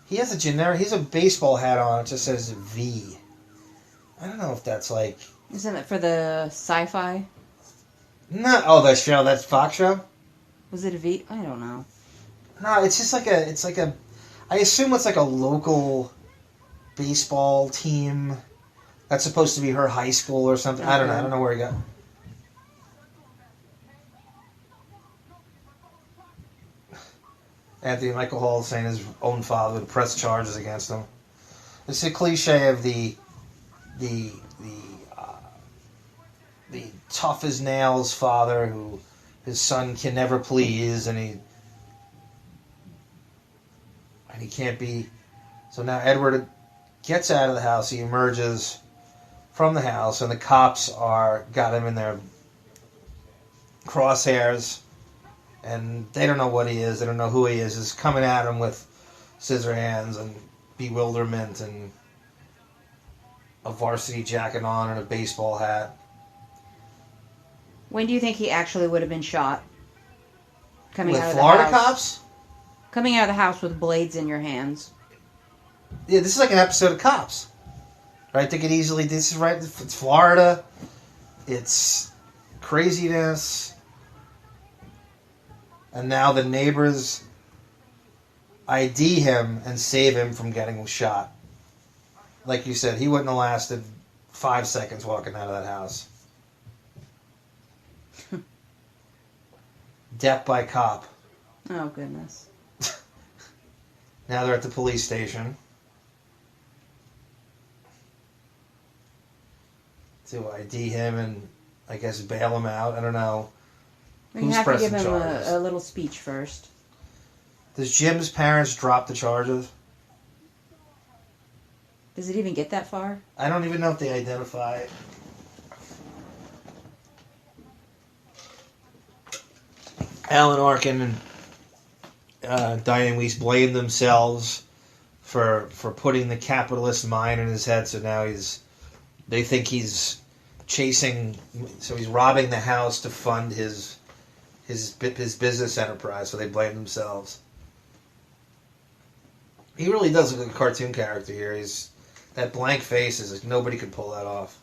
J: He has he's a baseball hat on. It just says V. I don't know if that's like...
K: Isn't it for the sci-fi?
J: No. Oh, that show, that Fox show?
K: Was it a V? I don't know.
J: No, it's just like a... I assume it's like a local baseball team. That's supposed to be her high school or something. I don't know. I don't know where he got... Anthony Michael Hall saying his own father would press charges against him. It's a cliche of the tough as nails father who his son can never please, and he can't be. So now Edward gets out of the house. He emerges from the house, and the cops got him in their crosshairs. And they don't know what he is. They don't know who he is. He's coming at him with Scissorhands and bewilderment and a varsity jacket on and a baseball hat.
K: When do you think he actually would have been shot? Coming
J: With
K: out of
J: Florida
K: the house.
J: cops?
K: Coming out of the house with blades in your hands.
J: Yeah, this is like an episode of Cops. Right? They could easily... This is right... It's Florida. It's craziness. And now the neighbors ID him and save him from getting shot. Like you said, he wouldn't have lasted 5 seconds walking out of that house. Depp by cop.
K: Oh, goodness.
J: Now they're at the police station to ID him and, I guess, bail him out. I don't know.
K: You have to give him a little speech first.
J: Does Jim's parents drop the charges?
K: Does it even get that far?
J: I don't even know if they identify. Alan Arkin and Diane Weiss blame themselves for putting the capitalist mind in his head. So now they think he's chasing. So he's robbing the house to fund his business enterprise. So they blame themselves. He really does look like a cartoon character here. That blank face is like nobody could pull that off.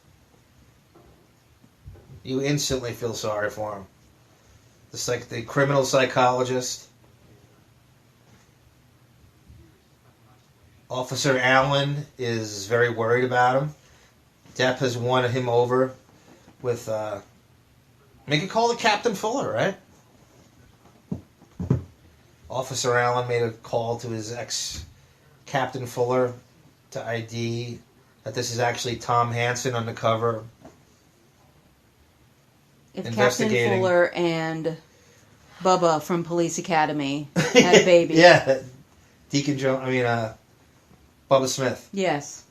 J: You instantly feel sorry for him. The criminal psychologist. Officer Allen is very worried about him. Depp has won him over with... make a call to Captain Fuller, right? Officer Allen made a call to his ex-Captain Fuller to ID that this is actually Tom Hansen undercover.
K: If Captain Fuller and Bubba from Police Academy had a baby.
J: Yeah. Bubba Smith.
K: Yes.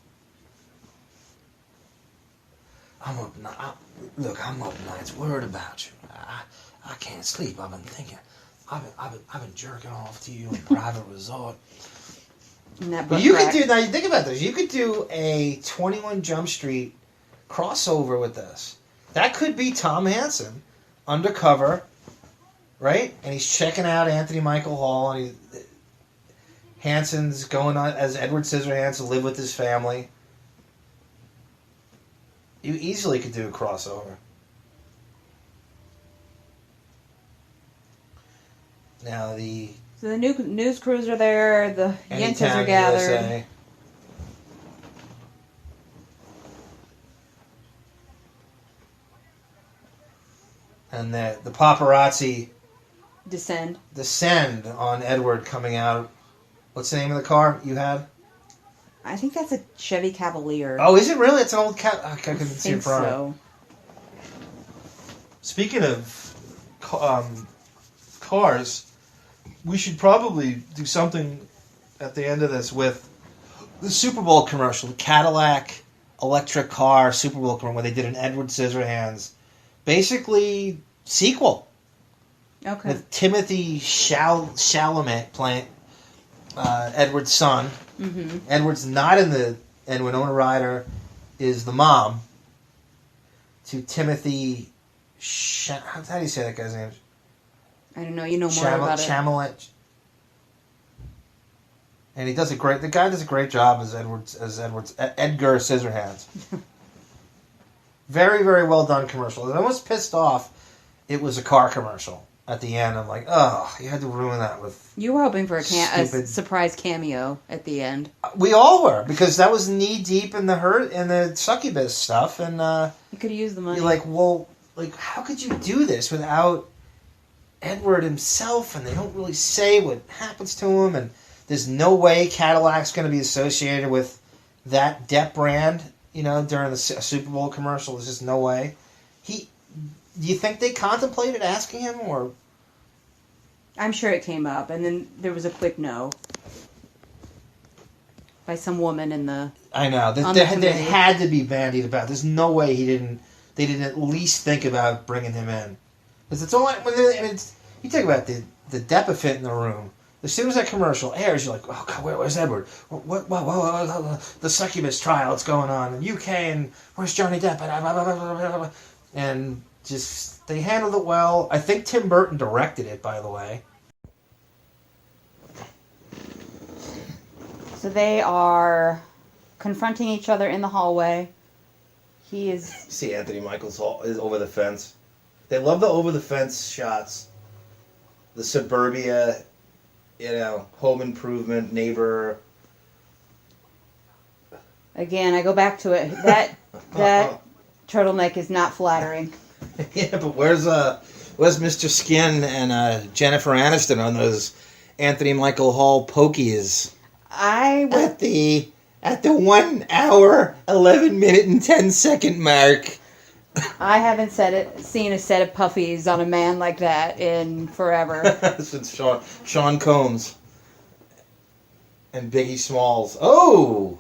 J: I'm up nights worried about you. I can't sleep. I've been thinking. I've been jerking off to you in private resort.
K: in that
J: But
K: butt
J: you
K: crack.
J: could do, now you think about this, you could do a 21 Jump Street crossover with this. That could be Tom Hansen undercover, right? And he's checking out Anthony Michael Hall, and Hansen's going on as Edward Scissorhands to live with his family. You easily could do a crossover. Now
K: So the new news crews are there. The Yankees
J: Anytown
K: are gathered.
J: USA. And the paparazzi descend on Edward coming out. What's the name of the car you had?
K: I think that's a Chevy Cavalier.
J: Oh, is it really? It's an old cat. I couldn't see in front.
K: So.
J: Speaking of cars, we should probably do something at the end of this with the Super Bowl commercial, the Cadillac electric car Super Bowl commercial, where they did an Edward Scissorhands, basically sequel.
K: Okay.
J: With Timothy Chalamet playing Edward's son.
K: Mm-hmm.
J: Edward's not and Winona Ryder is the mom to Timothy. How do you say that guy's name?
K: I don't know. You know more about it.
J: Chalamet. And he does the guy does a great job as Edgar Scissorhands. Very, very well done commercial. I was pissed off. It was a car commercial at the end. I'm like, oh, you had to ruin that with.
K: You were hoping for a
J: stupid
K: surprise cameo at the end.
J: We all were, because that was knee deep in the succubus stuff, and
K: you could have used the money.
J: You're like, well, how could you do this without Edward himself? And they don't really say what happens to him, and there's no way Cadillac's going to be associated with that Depp brand, during the Super Bowl commercial. There's just no way. Do you think they contemplated asking him, or?
K: I'm sure it came up, and then there was a quick no by some woman in the.
J: I know there had to be bandied about. There's no way they didn't at least think about bringing him in, because it's only. And you think about the Depp in the room. As soon as that commercial airs, you're like, oh God, where's Edward? What the succubus trial that's going on in UK, and where's Johnny Depp? And just, they handled it well. I think Tim Burton directed it, by the way.
K: So they are confronting each other in the hallway. He is.
J: See Anthony Michael's Hall is over the fence. They love the over the fence shots. The suburbia, home improvement, neighbor.
K: Again, I go back to it. That turtleneck is not flattering.
J: Yeah, but where's Mr. Skin and Jennifer Aniston on those Anthony Michael Hall pokies? At the 1 hour, 11 minute and 10 second mark.
K: I haven't seen a set of puffies on a man like that in forever.
J: Since Sean Combs and Biggie Smalls. Oh!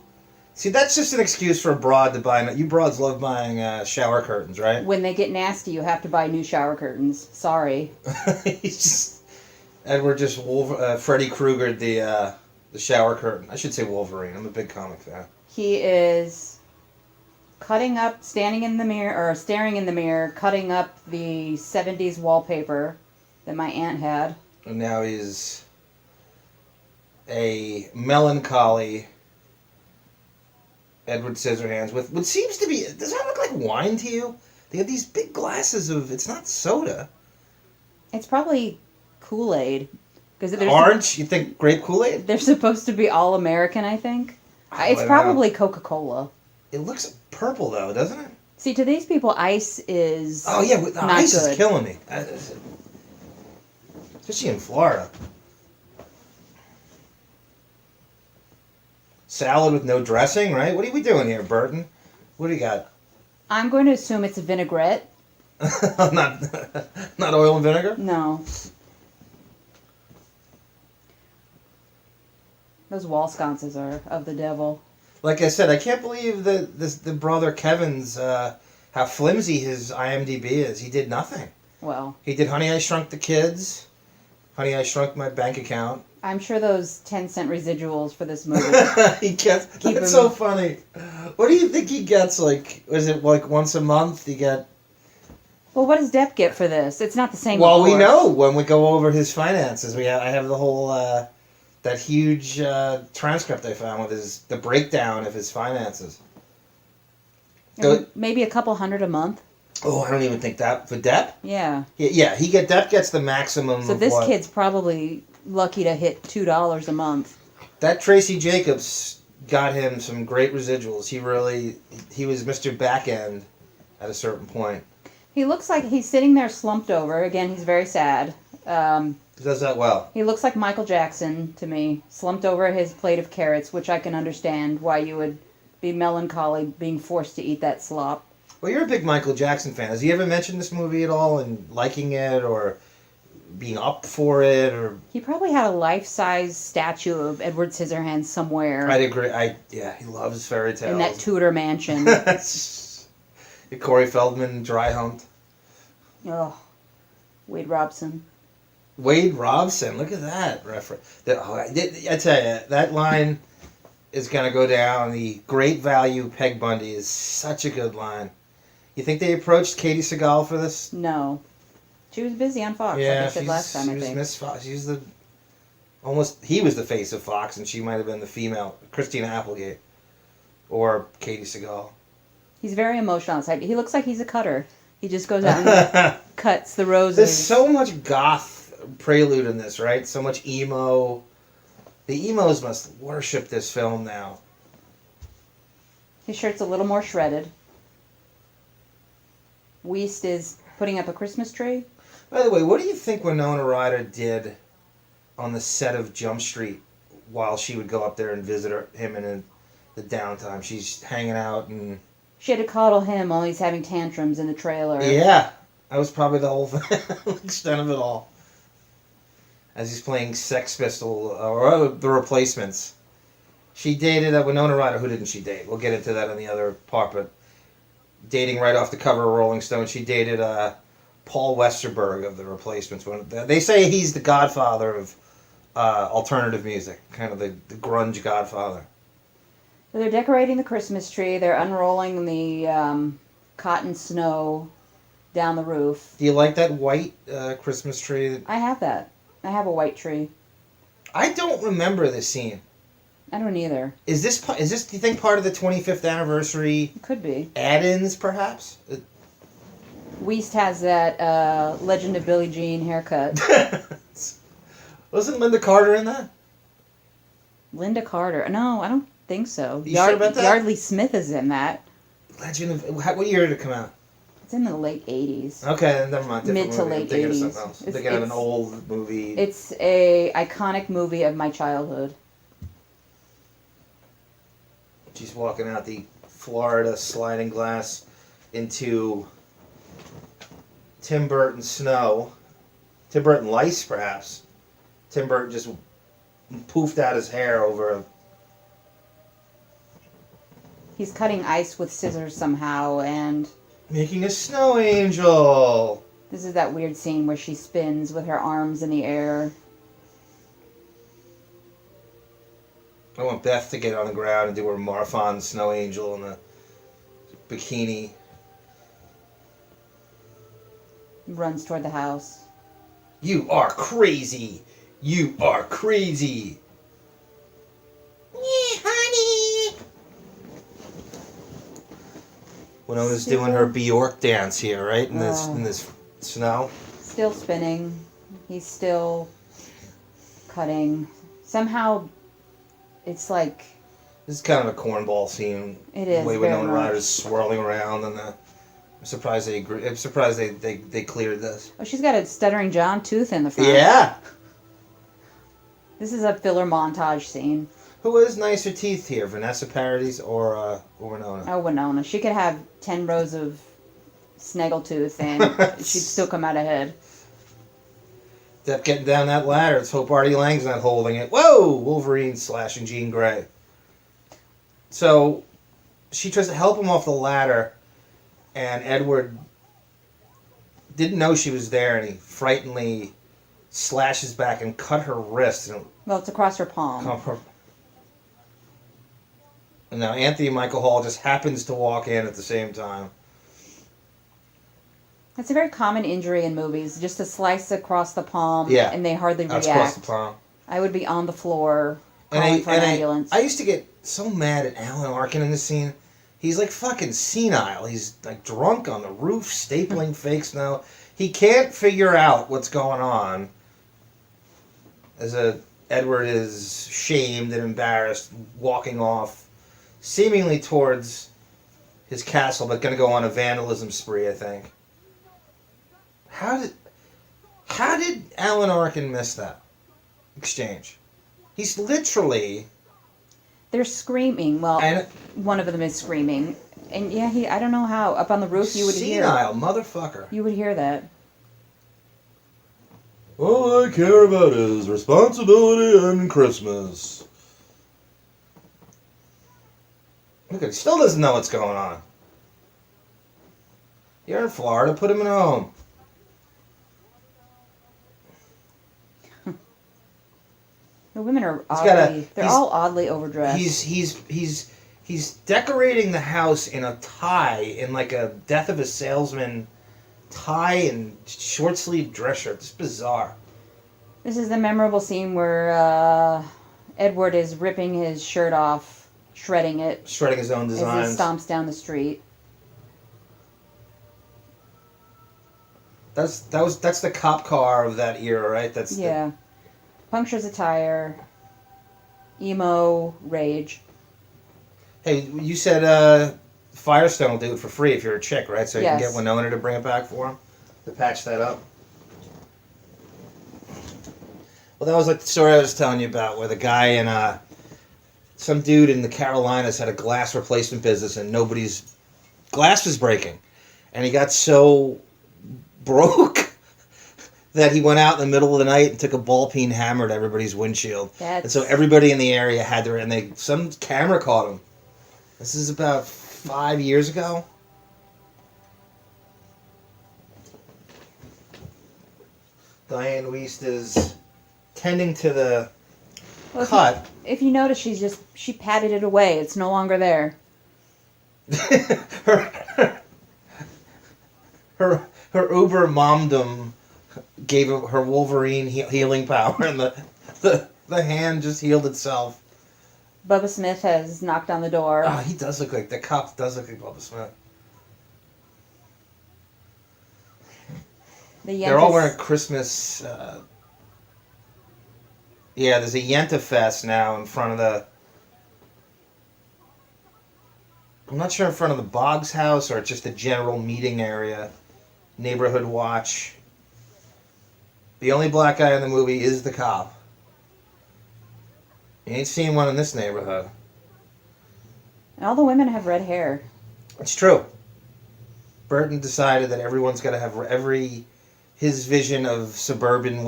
J: See, that's just an excuse for a broad to buy. You broads love buying shower curtains, right?
K: When they get nasty, you have to buy new shower curtains. Sorry.
J: Edward just Freddy Krueger the shower curtain. I should say Wolverine. I'm a big comic fan.
K: He is staring in the mirror, cutting up the 70s wallpaper that my aunt had.
J: And now he's a melancholy Edward Scissorhands with what seems to be. Does that look like wine to you? They have these big glasses of. It's not soda.
K: It's probably Kool-Aid.
J: Orange? You think grape Kool-Aid?
K: They're supposed to be all American, I think. It's probably Coca-Cola.
J: It looks purple though, doesn't it?
K: See, to these people, ice is.
J: Oh yeah, the
K: not
J: ice
K: good.
J: is killing me. Especially in Florida. Salad with no dressing, right? What are we doing here, Burton? What do you got?
K: I'm going to assume it's a vinaigrette.
J: not oil and vinegar?
K: No. Those wall sconces are of the devil.
J: Like I said, I can't believe the brother Kevin's how flimsy his IMDb is. He did nothing.
K: Well,
J: he did Honey, I Shrunk the Kids, Honey, I Shrunk My Bank Account,
K: I'm sure those 10-cent residuals for this movie.
J: He gets. That's so funny. What do you think he gets? Like, is it like once a month? He get.
K: Well, what does Depp get for this? It's not the same.
J: Well,
K: of
J: we
K: course.
J: know when we go over his finances. I have the whole that huge transcript I found with the breakdown of his finances.
K: Maybe a couple $100 a month.
J: Oh, I don't even think that for Depp.
K: Yeah.
J: Yeah. Depp gets the maximum.
K: So this kid's probably lucky to hit $2 a month.
J: That Tracy Jacobs got him some great residuals. He was Mr. Backend at a certain point.
K: He looks like he's sitting there slumped over. Again, he's very sad.
J: He does that well.
K: He looks like Michael Jackson to me, slumped over his plate of carrots, which I can understand why you would be melancholy being forced to eat that slop.
J: Well, you're a big Michael Jackson fan. Has he ever mentioned this movie at all and liking it or being up for it? Or
K: he probably had a life-size statue of Edward Scissorhands somewhere.
J: I'd agree. He loves fairy tales.
K: In that Tudor mansion.
J: Corey Feldman dry humped.
K: Oh, Wade Robson.
J: Wade Robson, look at that reference. I tell you, that line is going to go down. The great value Peg Bundy is such a good line. You think they approached Katie Seagal for this?
K: No. She was busy on Fox, like I said last time, I think.
J: Miss Fox. He was the face of Fox, and she might have been the female, Christina Applegate. Or Katie Seagal.
K: He's very emotional outside. He looks like he's a cutter. He just goes out and cuts the roses.
J: There's so much goth prelude in this, right? So much emo. The emos must worship this film now.
K: His shirt's a little more shredded. Weist is putting up a Christmas tree.
J: By the way, what do you think Winona Ryder did on the set of Jump Street while she would go up there and visit him in the downtime? She's hanging out and...
K: She had to coddle him while he's having tantrums in the trailer.
J: Yeah, that was probably the whole thing, extent of it all. As he's playing Sex Pistol, or The Replacements. She dated Winona Ryder. Who didn't she date? We'll get into that on the other part, but dating right off the cover of Rolling Stone, she dated Paul Westerberg of The Replacements. They say he's the godfather of alternative music, kind of the grunge godfather.
K: So they're decorating the Christmas tree. They're unrolling the cotton snow down the roof.
J: Do you like that white Christmas tree?
K: I have that. I have a white tree.
J: I don't remember this scene.
K: I don't either.
J: Is this, do you think, part of the 25th anniversary?
K: It could be.
J: Add-ins, perhaps?
K: Weist has that Legend of Billie Jean haircut.
J: Wasn't Linda Carter in that?
K: Linda Carter. No, I don't think so.
J: You sure about that?
K: Yardley Smith is in that.
J: Legend of... What year did it come out?
K: It's in the late 80s.
J: Okay, never mind.
K: Mid to late 80s.
J: I'm thinking of something else. I'm thinking of an old movie.
K: It's a iconic movie of my childhood.
J: She's walking out the Florida sliding glass into Tim Burton snow. Tim Burton lice, perhaps. Tim Burton just poofed out his hair over a...
K: He's cutting ice with scissors somehow, and...
J: Making a snow angel!
K: This is that weird scene where she spins with her arms in the air.
J: I want Beth to get on the ground and do her Marfan snow angel in a bikini.
K: Runs toward the house.
J: You are crazy! You are crazy! Yeah, honey! Winona's doing her Bjork dance here, right? In this snow.
K: Still spinning. He's still cutting. Somehow, it's like...
J: This is kind of a cornball scene.
K: It is.
J: The way Winona Ryder's swirling around, and I'm surprised they agree. I'm surprised they cleared this.
K: Oh, she's got a stuttering John tooth in the front.
J: Yeah.
K: This is a filler montage scene.
J: Who has nicer teeth here, Vanessa Paradis or Winona?
K: Oh, Winona. She could have 10 rows of snaggletooth and she'd still come out ahead.
J: Depp getting down that ladder. Let's hope Artie Lang's not holding it. Whoa! Wolverine slashing Jean Grey. So, she tries to help him off the ladder, and Edward didn't know she was there, and he frighteningly slash his back and cut her wrist. And
K: Well, it's across her palm.
J: And now Anthony Michael Hall just happens to walk in at the same time.
K: It's a very common injury in movies, just a slice across the palm,
J: Yeah.
K: and they hardly
J: That's
K: react.
J: across the palm.
K: I would be on the floor calling for an ambulance.
J: I used to get so mad at Alan Arkin in this scene. He's like fucking senile. He's like drunk on the roof, stapling fakes now. He can't figure out what's going on. Edward is shamed and embarrassed, walking off, seemingly towards his castle, but going to go on a vandalism spree, I think. How did Alan Arkin miss that exchange? He's literally...
K: They're screaming. Well, one of them is screaming. And yeah, I don't know how. Up on the roof, you would hear.
J: Senile motherfucker.
K: You would hear that.
J: All I care about is responsibility and Christmas. Look, he still doesn't know what's going on. You're in Florida, put him in a home.
K: The women are all oddly overdressed.
J: He's decorating the house in a tie, in like a Death of a Salesman tie and short sleeve dress shirt. It's bizarre.
K: This is the memorable scene where Edward is ripping his shirt off, shredding his own designs as he stomps down the street.
J: That's the cop car of that era, right?
K: Punctures a tire. Emo rage.
J: Hey, you said Firestone will do it for free if you're a chick, right? So you can
K: Yes.
J: get Winona to bring it back for him to patch that up. Well, that was like the story I was telling you about, where the guy in some dude in the Carolinas had a glass replacement business, and nobody's glass was breaking, and he got so broke that he went out in the middle of the night and took a ball peen hammer to everybody's windshield. And so everybody in the area had to, and some camera caught him. This is about 5 years ago. Diane Wiest is tending to the cut.
K: If you notice, she patted it away. It's no longer there.
J: her uber momdom gave her Wolverine healing power, and the hand just healed itself.
K: Bubba Smith has knocked on the door.
J: Oh, he does look like, the cop does look like Bubba Smith. They're all wearing Christmas. There's a Yenta Fest now in front of the... I'm not sure in front of the Boggs house or just a general meeting area. Neighborhood watch. The only black guy in the movie is the cop. You ain't seen one in this neighborhood.
K: And all the women have red hair.
J: It's true. Burton decided that everyone's got to have his vision of suburban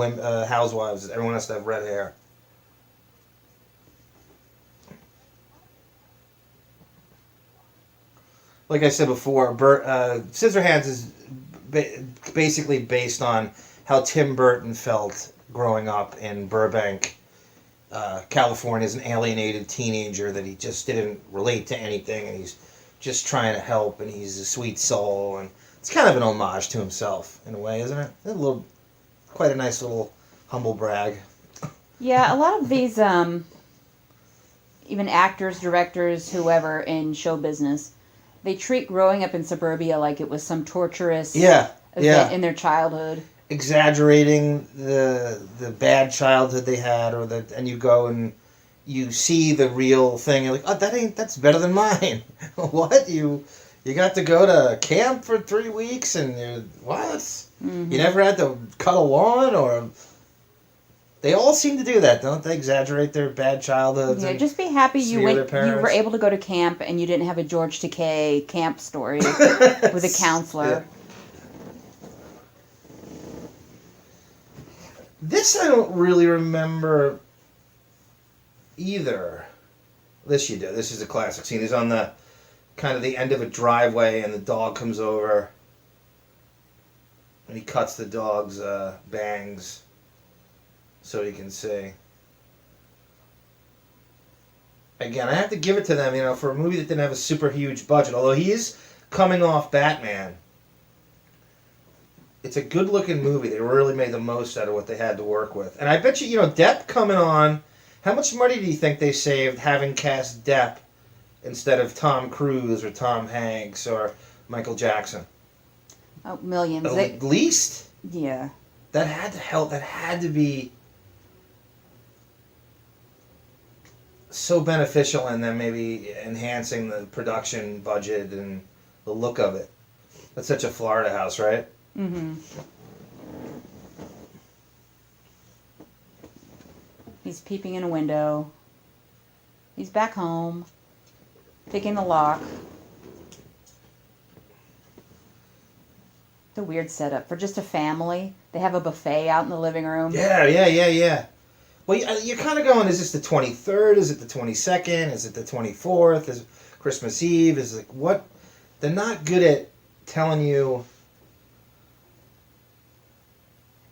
J: housewives. Everyone has to have red hair. Like I said before, Scissorhands is basically based on how Tim Burton felt growing up in Burbank, California, as an alienated teenager that he just didn't relate to anything, and he's just trying to help, and he's a sweet soul, and it's kind of an homage to himself in a way, isn't it? Quite a nice little humble brag.
K: Yeah, a lot of these, even actors, directors, whoever in show business, they treat growing up in suburbia like it was some torturous event in their childhood.
J: Exaggerating the bad childhood they had, and you go and you see the real thing. You're like, oh, that's better than mine. What? You got to go to camp for 3 weeks, and what? Mm-hmm. You never had to cut a lawn, or they all seem to do that, don't they? Exaggerate their bad childhoods.
K: Yeah, just be happy you were able to go to camp and you didn't have a George Takei camp story with a counselor.
J: Yeah. This I don't really remember either. This you do. This is a classic scene. He's on the kind of the end of a driveway, and the dog comes over, and he cuts the dog's bangs. so you can see. Again, I have to give it to them, for a movie that didn't have a super huge budget. Although he is coming off Batman. It's a good-looking movie. They really made the most out of what they had to work with. And I bet you, Depp coming on, how much money do you think they saved having cast Depp instead of Tom Cruise or Tom Hanks or Michael Jackson?
K: Oh, millions.
J: At least?
K: Yeah.
J: That had to help. That had to be so beneficial in them maybe enhancing the production budget and the look of it. That's such a Florida house, right?
K: Mm-hmm. He's peeping in a window. He's back home, picking the lock. It's a weird setup for just a family. They have a buffet out in the living room.
J: Yeah. Well, you're kind of going, is this the 23rd? Is it the 22nd? Is it the 24th? Is it Christmas Eve? Is it what? They're not good at telling you.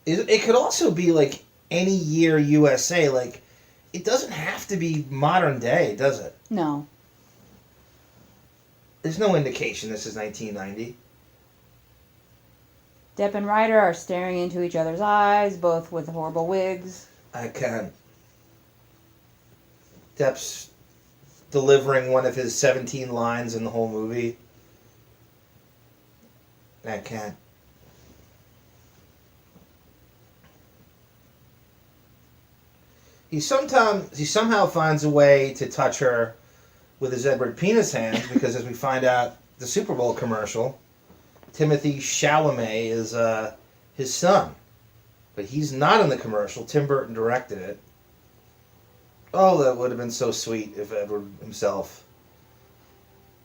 J: It could also be like any year USA. Like, it doesn't have to be modern day, does it?
K: No.
J: There's no indication this is 1990.
K: Depp and Ryder are staring into each other's eyes, both with horrible wigs.
J: I can't. Depp's delivering one of his 17 lines in the whole movie. I can't. He somehow finds a way to touch her with his Edward penis hands because, as we find out, the Super Bowl commercial, Timothy Chalamet is his son. But he's not in the commercial. Tim Burton directed it. Oh, that would have been so sweet if Edward himself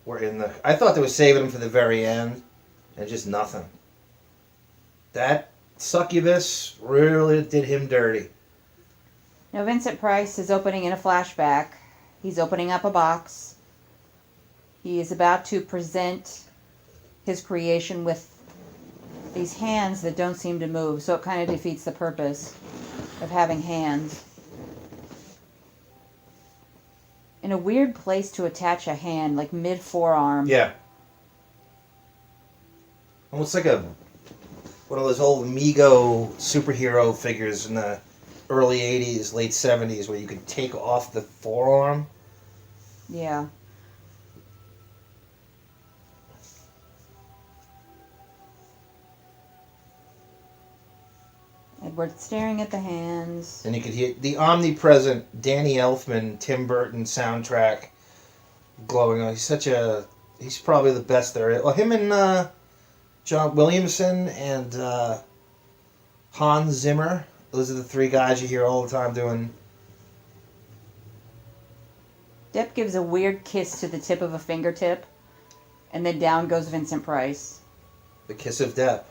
J: were in the... I thought they were saving him for the very end, and just nothing. That succubus really did him dirty.
K: Now, Vincent Price is opening in a flashback. He's opening up a box. He is about to present his creation with these hands that don't seem to move, so it kind of defeats the purpose of having hands. In a weird place to attach a hand, like mid-forearm.
J: Yeah. Almost like one of those old Mego superhero figures in the early 80s, late 70s, where you could take off the forearm.
K: Yeah. Edward staring at the hands.
J: And you could hear the omnipresent Danny Elfman, Tim Burton soundtrack glowing on. He's probably the best there is. Well, him and John Williamson and Hans Zimmer. Those are the three guys you hear all the time doing.
K: Depp gives a weird kiss to the tip of a fingertip, and then down goes Vincent Price.
J: The kiss of Depp.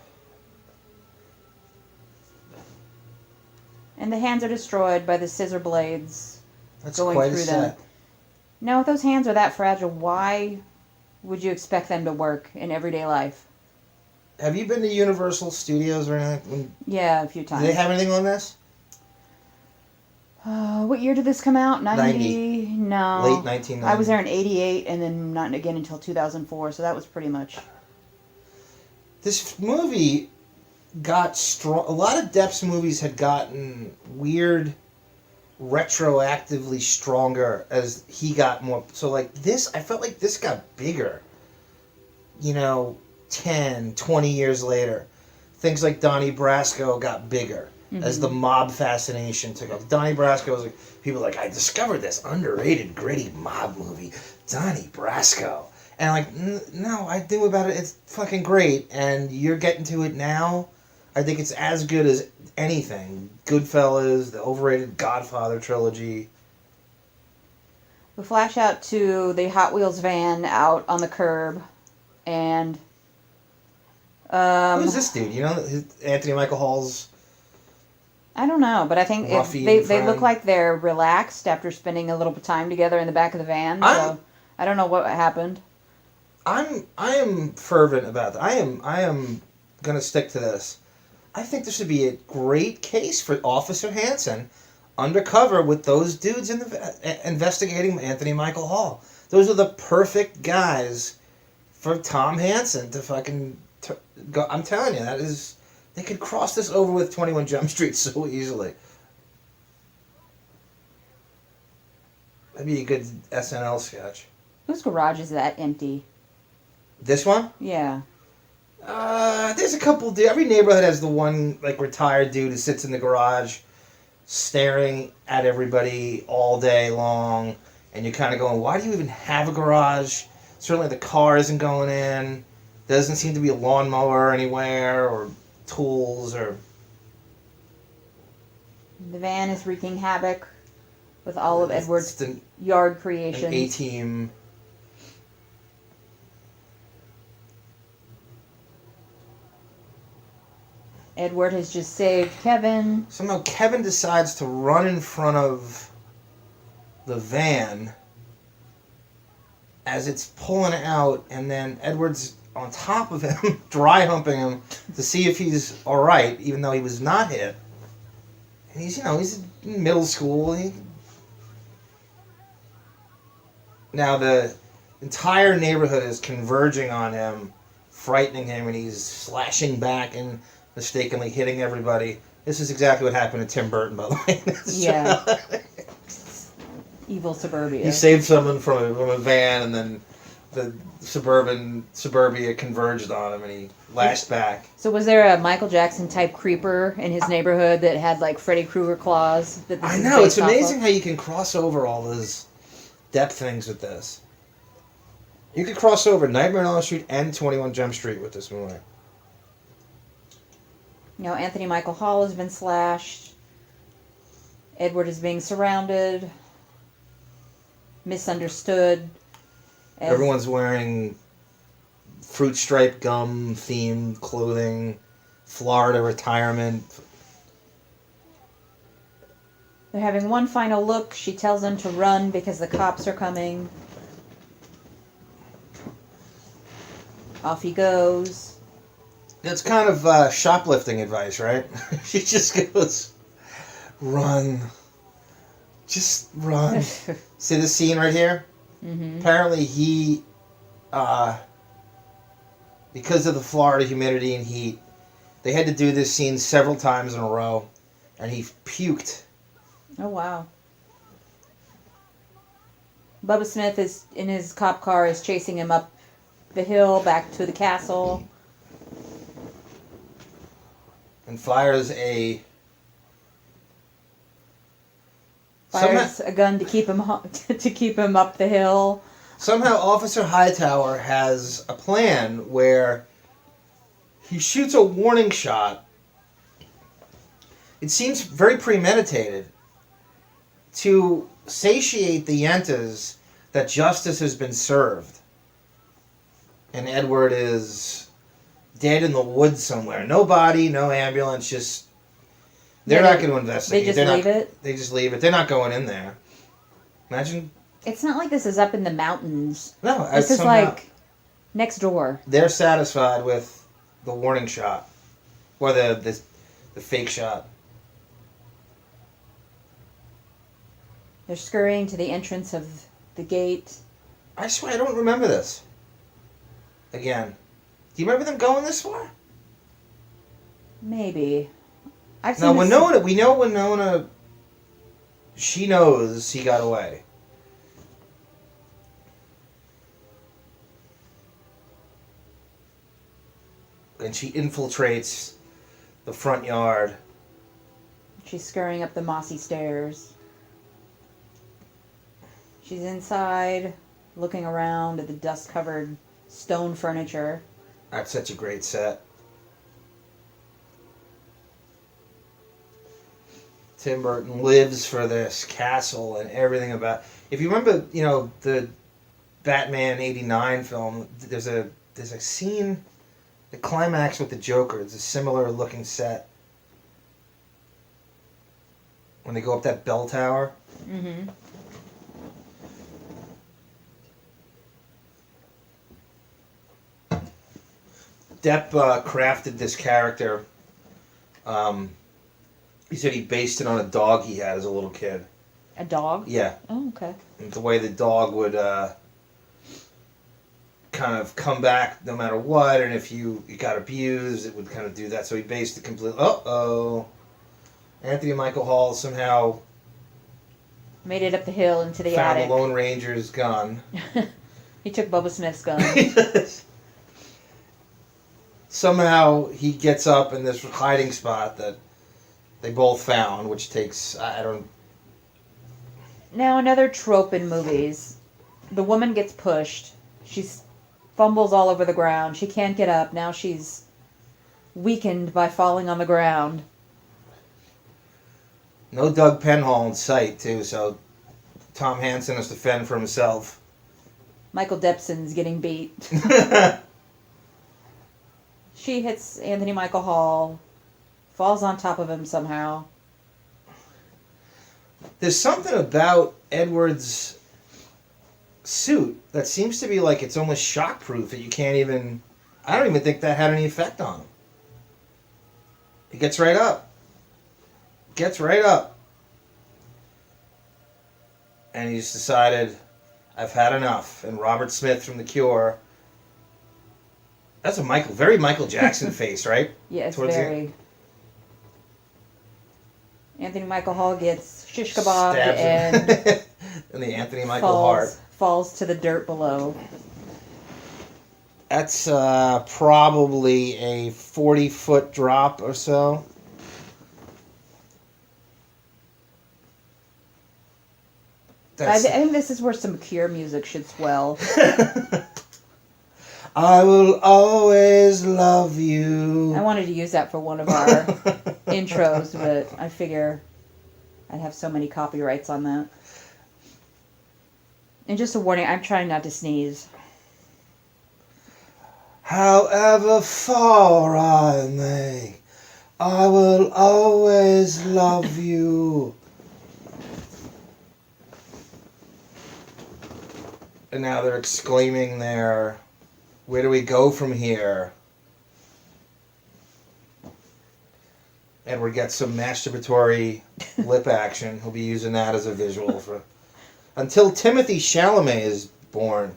K: And the hands are destroyed by the scissor blades
J: That's
K: going
J: quite
K: through
J: a
K: them.
J: set.
K: Now, if those hands are that fragile, why would you expect them to work in everyday life?
J: Have you been to Universal Studios or anything?
K: Yeah, a few times.
J: Do they have anything on this?
K: What year did this come out? 90? No.
J: Late 1990.
K: I was there in 88 and then not again until 2004, so that was pretty much...
J: This movie got strong. A lot of Depp's movies had gotten weird, retroactively stronger as he got more. So, like, this, I felt like this got bigger. 10, 20 years later. Things like Donnie Brasco got bigger as the mob fascination took off. Donnie Brasco was like, people were like, I discovered this underrated, gritty mob movie, Donnie Brasco. And I'm like, no, I knew about it. It's fucking great. And you're getting to it now. I think it's as good as anything. Goodfellas, the overrated Godfather trilogy.
K: We flash out to the Hot Wheels van out on the curb, and...
J: Who's this dude? Anthony Michael Hall's...
K: I don't know, but I think they look like they're relaxed after spending a little time together in the back of the van. So I don't know what happened.
J: I am fervent about that. I am going to stick to this. I think this would be a great case for Officer Hansen undercover with those dudes investigating Anthony Michael Hall. Those are the perfect guys for Tom Hansen to fucking go. I'm telling you, they could cross this over with 21 Jump Street so easily. That'd be a good SNL sketch.
K: Whose garage is that empty?
J: This one?
K: Yeah.
J: There's a couple. Every neighborhood has the one like retired dude who sits in the garage, staring at everybody all day long, and you're kind of going, "Why do you even have a garage?" Certainly, the car isn't going in. There doesn't seem to be a lawnmower anywhere or tools or.
K: The van is wreaking havoc with all of Edward's yard creations.
J: An A-team.
K: Edward has just saved Kevin.
J: Somehow Kevin decides to run in front of the van as it's pulling out, and then Edward's on top of him, dry humping him to see if he's all right, even though he was not hit. And he's in middle school. Now the entire neighborhood is converging on him, frightening him, and he's slashing back and mistakenly hitting everybody. This is exactly what happened to Tim Burton, by the way.
K: Yeah. Evil suburbia.
J: He saved someone from a van, and then the suburbia converged on him, and he lashed back.
K: So was there a Michael Jackson type creeper in his neighborhood that had like Freddy Krueger claws?
J: I know, it's amazing how you can cross over all those Depp things with this. You could cross over Nightmare on Elm Street and 21 Jump Street with this movie.
K: Anthony Michael Hall has been slashed. Edward is being surrounded. Misunderstood.
J: Everyone's wearing fruit stripe gum themed clothing. Florida retirement.
K: They're having one final look. She tells him to run because the cops are coming. Off he goes.
J: It's kind of shoplifting advice, right? She just goes, run. Just run. See this scene right here?
K: Mm-hmm.
J: Apparently he, because of the Florida humidity and heat, they had to do this scene several times in a row, and he puked.
K: Oh, wow. Bubba Smith is in his cop car, is chasing him up the hill back to the castle.
J: And fires a
K: gun to keep him up the hill.
J: Somehow Officer Hightower has a plan where he shoots a warning shot. It seems very premeditated to satiate the Yentas that justice has been served. And Edward is dead in the woods somewhere. No body, no ambulance, just... They're not going to investigate.
K: They just leave it?
J: They just leave it. They're not going in there. Imagine...
K: It's not like this is up in the mountains.
J: No.
K: This is like next door.
J: They're satisfied with the warning shot. Or the fake shot.
K: They're scurrying to the entrance of the gate.
J: I swear I don't remember this. Again. Do you remember them going this far?
K: Maybe.
J: Winona, we know Winona, she knows he got away. And she infiltrates the front yard.
K: She's scurrying up the mossy stairs. She's inside, looking around at the dust-covered stone furniture.
J: That's such a great set. Tim Burton lives for this castle and everything about... If you remember, the Batman '89 film, there's a scene, the climax with the Joker. It's a similar looking set. When they go up that bell tower.
K: Mm-hmm.
J: Depp crafted this character He said he based it on a dog he had as a little kid.
K: A dog?
J: Yeah.
K: Oh, okay.
J: And the way the dog would kind of come back no matter what, and if you got abused, it would kind of do that. So he based it completely. Anthony Michael Hall somehow
K: Made it up the hill into the
J: found
K: attic.
J: the Lone Ranger's gun.
K: He took Bubba Smith's gun.
J: Somehow he gets up in this hiding spot that they both found, which takes, I don't...
K: Now, another trope in movies. The woman gets pushed. She fumbles all over the ground. She can't get up. Now she's weakened by falling on the ground.
J: No Doug Penhall in sight, too, so Tom Hansen has to fend for himself.
K: Michael Debson's getting beat. She hits Anthony Michael Hall, falls on top of him somehow.
J: There's something about Edward's suit that seems to be like it's almost shockproof that you can't even... I don't even think that had any effect on him. He gets right up. Gets right up. And he's decided, I've had enough. And Robert Smith from The Cure... That's a very Michael Jackson face, right?
K: Yeah, it's
J: Towards
K: very... Anthony Michael Hall gets shish kebabbed
J: Stabs
K: and...
J: him. And the Anthony Michael heart.
K: Falls to the dirt below.
J: That's probably a 40-foot drop or so.
K: I think this is where some Cure music should swell.
J: I will always love you.
K: I wanted to use that for one of our intros, but I figure I'd have so many copyrights on that. And just a warning, I'm trying not to sneeze.
J: However far I may, I will always love you. And now they're exclaiming there, where do we go from here? Edward gets some masturbatory lip action. He'll be using that as a visual for... Until Timothy Chalamet is born.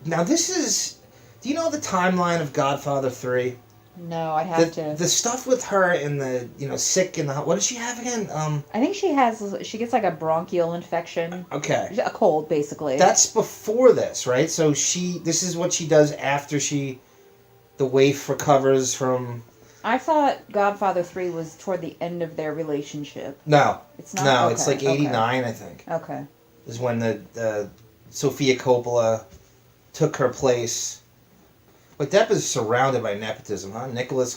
J: Now this is... Do you know the timeline of Godfather 3?
K: No, I have to.
J: The stuff with her in the, sick in the... What does she have again?
K: I think she gets like a bronchial infection.
J: Okay.
K: A cold, basically.
J: That's before this, right? So this is what she does after the waif recovers from...
K: I thought Godfather 3 was toward the end of their relationship.
J: No.
K: It's not?
J: No,
K: Okay,
J: it's like 89,
K: okay.
J: I think.
K: Okay.
J: Is when the Sofia Coppola took her place. But Depp is surrounded by nepotism, huh? Nicholas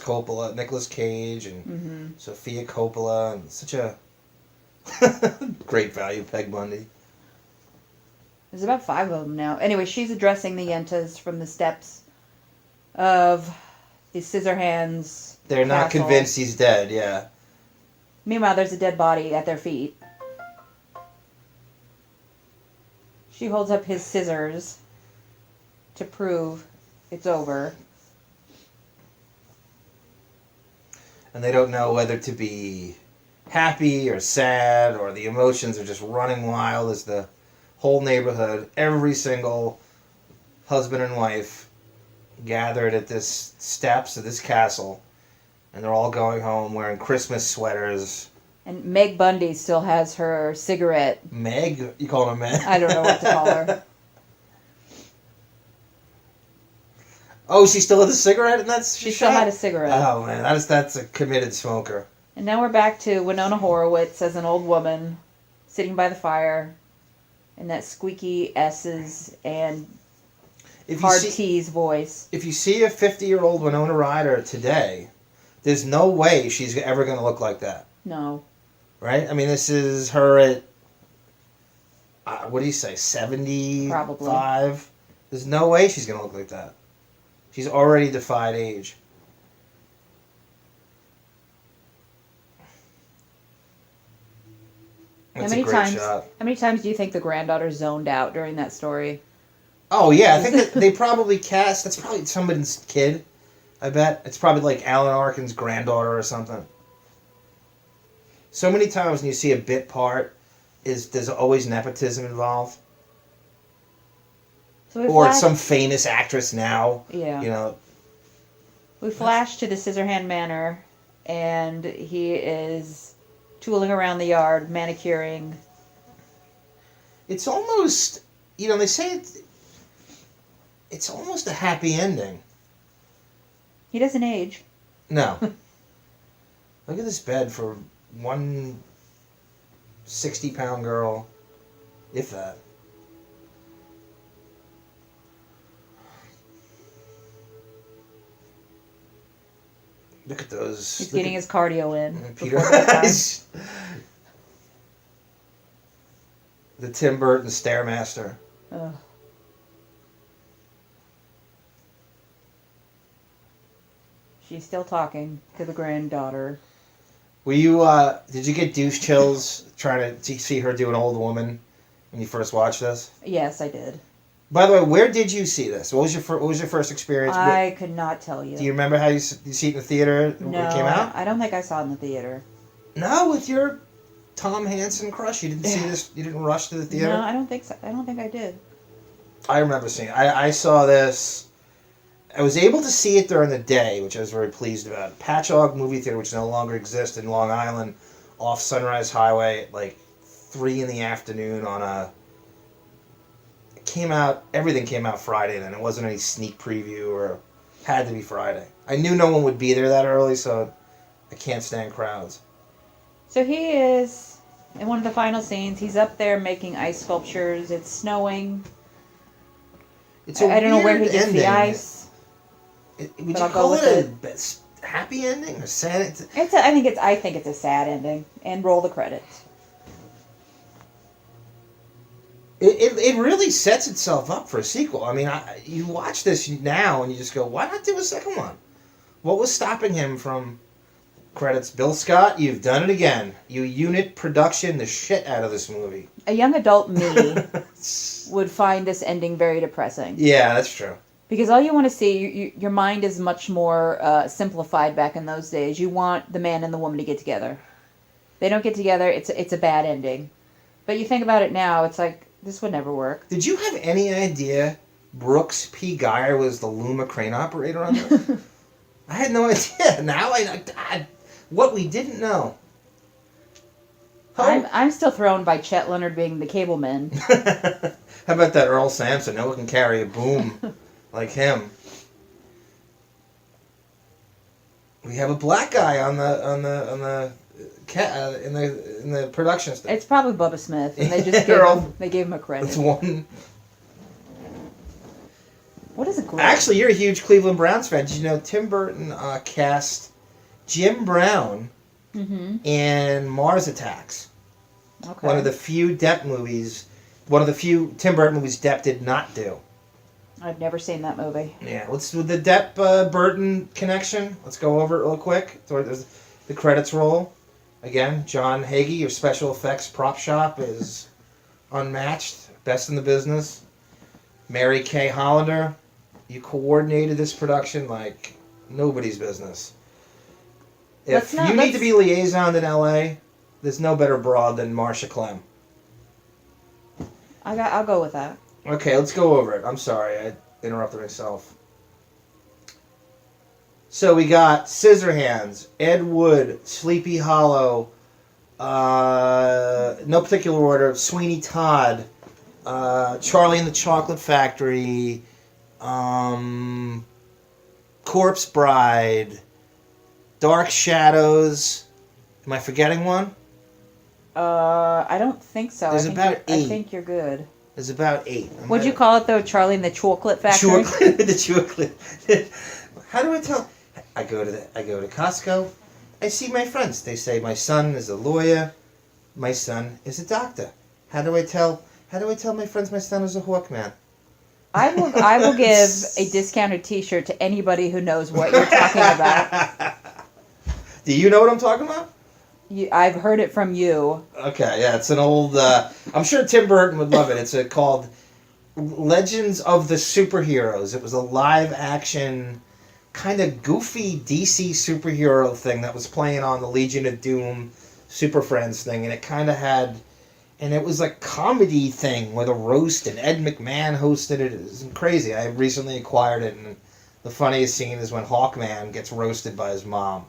J: Cage, and Sofia Coppola, and such a great value, Peg Bundy.
K: There's about 5 of them now. Anyway, she's addressing the Yentas from the steps of the Scissorhands.
J: They're not
K: castle.
J: convinced he's dead, yeah.
K: Meanwhile, there's a dead body at their feet. She holds up his scissors to prove it's over.
J: And they don't know whether to be happy or sad, or the emotions are just running wild as the whole neighborhood, every single husband and wife gathered at this steps of this castle, and they're all going home wearing Christmas sweaters.
K: And Meg Bundy still has her cigarette.
J: Meg? You call her Meg?
K: I don't know what to call her.
J: Oh, she still had a cigarette, and
K: She still had a cigarette.
J: Oh man, that's a committed smoker.
K: And now we're back to Winona Horowitz as an old woman sitting by the fire, and that squeaky S's and hard T's voice.
J: If you see a 50-year-old Winona Ryder today, there's no way she's ever going to look like that.
K: No.
J: Right? I mean, this is her at, what do you say, 75?
K: Probably.
J: There's no way she's going to look like that. She's already defied age. That's a great shot.
K: How many times do you think the granddaughter zoned out during that story?
J: Oh, yeah. I think that they probably cast... That's probably somebody's kid, I bet. It's probably like Alan Arkin's granddaughter or something. So many times when you see a bit part, there's always nepotism involved.
K: So
J: or it's some famous actress now.
K: Yeah.
J: You know.
K: We flash to the Scissorhand Manor, and he is tooling around the yard, manicuring.
J: It's almost, they say it's almost a happy ending.
K: He doesn't age.
J: No. Look at this bed for one 60-pound girl, if that. Look at those.
K: He's getting his cardio in.
J: Peter. The Tim Burton Stairmaster.
K: Ugh. She's still talking to the granddaughter.
J: Were you, did you get douche chills trying to see her do an old woman when you first watched this?
K: Yes, I did.
J: By the way, where did you see this? What was your first experience?
K: I could not tell you.
J: Do you remember how you see it in the theater when it came out?
K: I don't think I saw it in the theater.
J: No, with your Tom Hansen crush, you didn't see this. You didn't rush to the theater.
K: No, I don't think so. I don't think I did.
J: I remember seeing it. I saw this. I was able to see it during the day, which I was very pleased about. Patchogue Movie Theater, which no longer exists in Long Island, off Sunrise Highway, at like 3 p.m. on a. Everything came out Friday then. It wasn't any sneak preview or had to be Friday. I knew no one would be there that early, so I can't stand crowds.
K: So he is in one of the final scenes. He's up there making ice sculptures. It's snowing. I don't know where he gets
J: ending.
K: the ice.
J: Would you call it a happy ending or sad?
K: I think it's a sad ending. And roll the credits.
J: It really sets itself up for a sequel. I mean, you watch this now and you just go, why not do a second one? What was stopping him from credits? Bill Scott, you've done it again. You unit production the shit out of this movie.
K: A young adult me would find this ending very depressing.
J: Yeah, that's true.
K: Because all you want to see, your mind is much more simplified back in those days. You want the man and the woman to get together. They don't get together, it's a bad ending. But you think about it now, it's like, this would never work.
J: Did you have any idea Brooks P. Geyer was the Luma crane operator on this? I had no idea. Now I what we didn't know.
K: I'm still thrown by Chet Leonard being the cableman.
J: How about that Earl Sampson? No one can carry a boom like him. We have a black guy on the in the production stuff.
K: It's probably Bubba Smith, and they just gave him a credit.
J: It's one.
K: What is a great?
J: Actually, you're a huge Cleveland Browns fan. Did you know Tim Burton cast Jim Brown in Mars Attacks?
K: Okay.
J: One of the few Depp movies. One of the few Tim Burton movies Depp did not do.
K: I've never seen that movie.
J: Yeah, let's do the Depp Burton connection. Let's go over it real quick. The credits roll. Again, John Hagee, your special effects prop shop is unmatched. Best in the business. Mary Kay Hollander, you coordinated this production like nobody's business. If you need to be liaison in L.A., there's no better broad than Marsha Clem.
K: I'll go with that.
J: Okay, let's go over it. I'm sorry, I interrupted myself. So we got Scissorhands, Ed Wood, Sleepy Hollow, no particular order, Sweeney Todd, Charlie and the Chocolate Factory, Corpse Bride, Dark Shadows. Am I forgetting one?
K: I don't think so.
J: There's about 8.
K: I think you're good.
J: There's about 8.
K: What'd you call it though? Charlie and the Chocolate Factory?
J: The chocolate. How do I tell? I go to Costco. I see my friends. They say my son is a lawyer. My son is a doctor. How do I tell my friends my son is a Hawkman?
K: I will give a discounted T-shirt to anybody who knows what you're talking about.
J: Do you know what I'm talking about?
K: I've heard it from you.
J: Okay, yeah, it's an old. I'm sure Tim Burton would love it. It's called Legends of the Superheroes. It was a live action, kind of goofy DC superhero thing that was playing on the Legion of Doom Super Friends thing, and it kind of had. And it was a comedy thing with a roast, and Ed McMahon hosted it. It was crazy. I recently acquired it, and the funniest scene is when Hawkman gets roasted by his mom.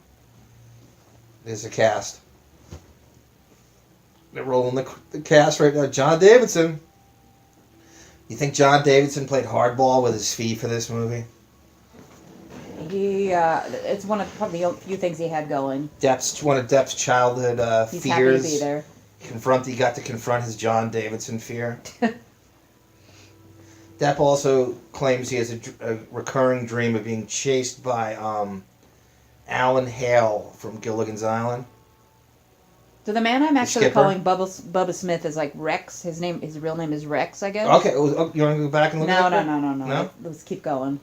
J: There's a cast. They're rolling the cast right now. John Davidson. You think John Davidson played hardball with his fee for this movie?
K: It's one of probably the few things he had going.
J: One of Depp's childhood
K: He's
J: fears.
K: happy to be there.
J: He got to confront his John Davidson fear. Depp also claims he has a recurring dream of being chased by Alan Hale from Gilligan's Island.
K: So the man I'm actually
J: skipper?
K: calling Bubba Smith is like Rex. His real name is Rex, I guess.
J: Okay, you want to go back and look at it?
K: No. Let's keep going.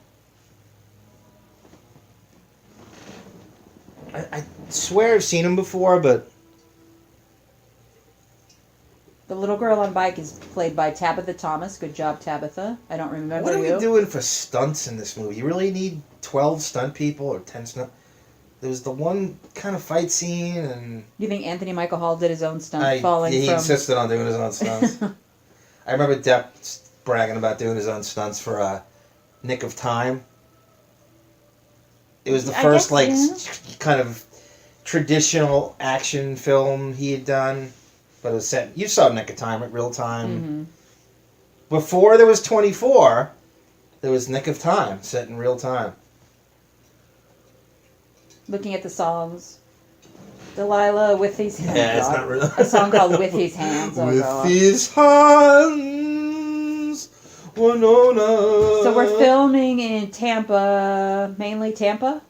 J: I swear I've seen him before, but...
K: The little girl on bike is played by Tabitha Thomas. Good job, Tabitha. I don't remember
J: What are
K: you.
J: we doing for stunts in this movie? You really need 12 stunt people or 10 stunt... There was the one kind of fight scene, and...
K: You think Anthony Michael Hall did his own stunt falling
J: he
K: from...
J: insisted on doing his own stunts. I remember Depp bragging about doing his own stunts for Nick of Time. It was the first, kind of traditional action film he had done. But it was set... You saw Nick of Time at real time.
K: Mm-hmm.
J: Before there was 24, there was Nick of Time set in real time.
K: Looking at the songs. Delilah with his hands.
J: Yeah, it's not real.
K: A song called With His Hands.
J: With his hands, Winona.
K: So we're filming in Tampa, mainly Tampa?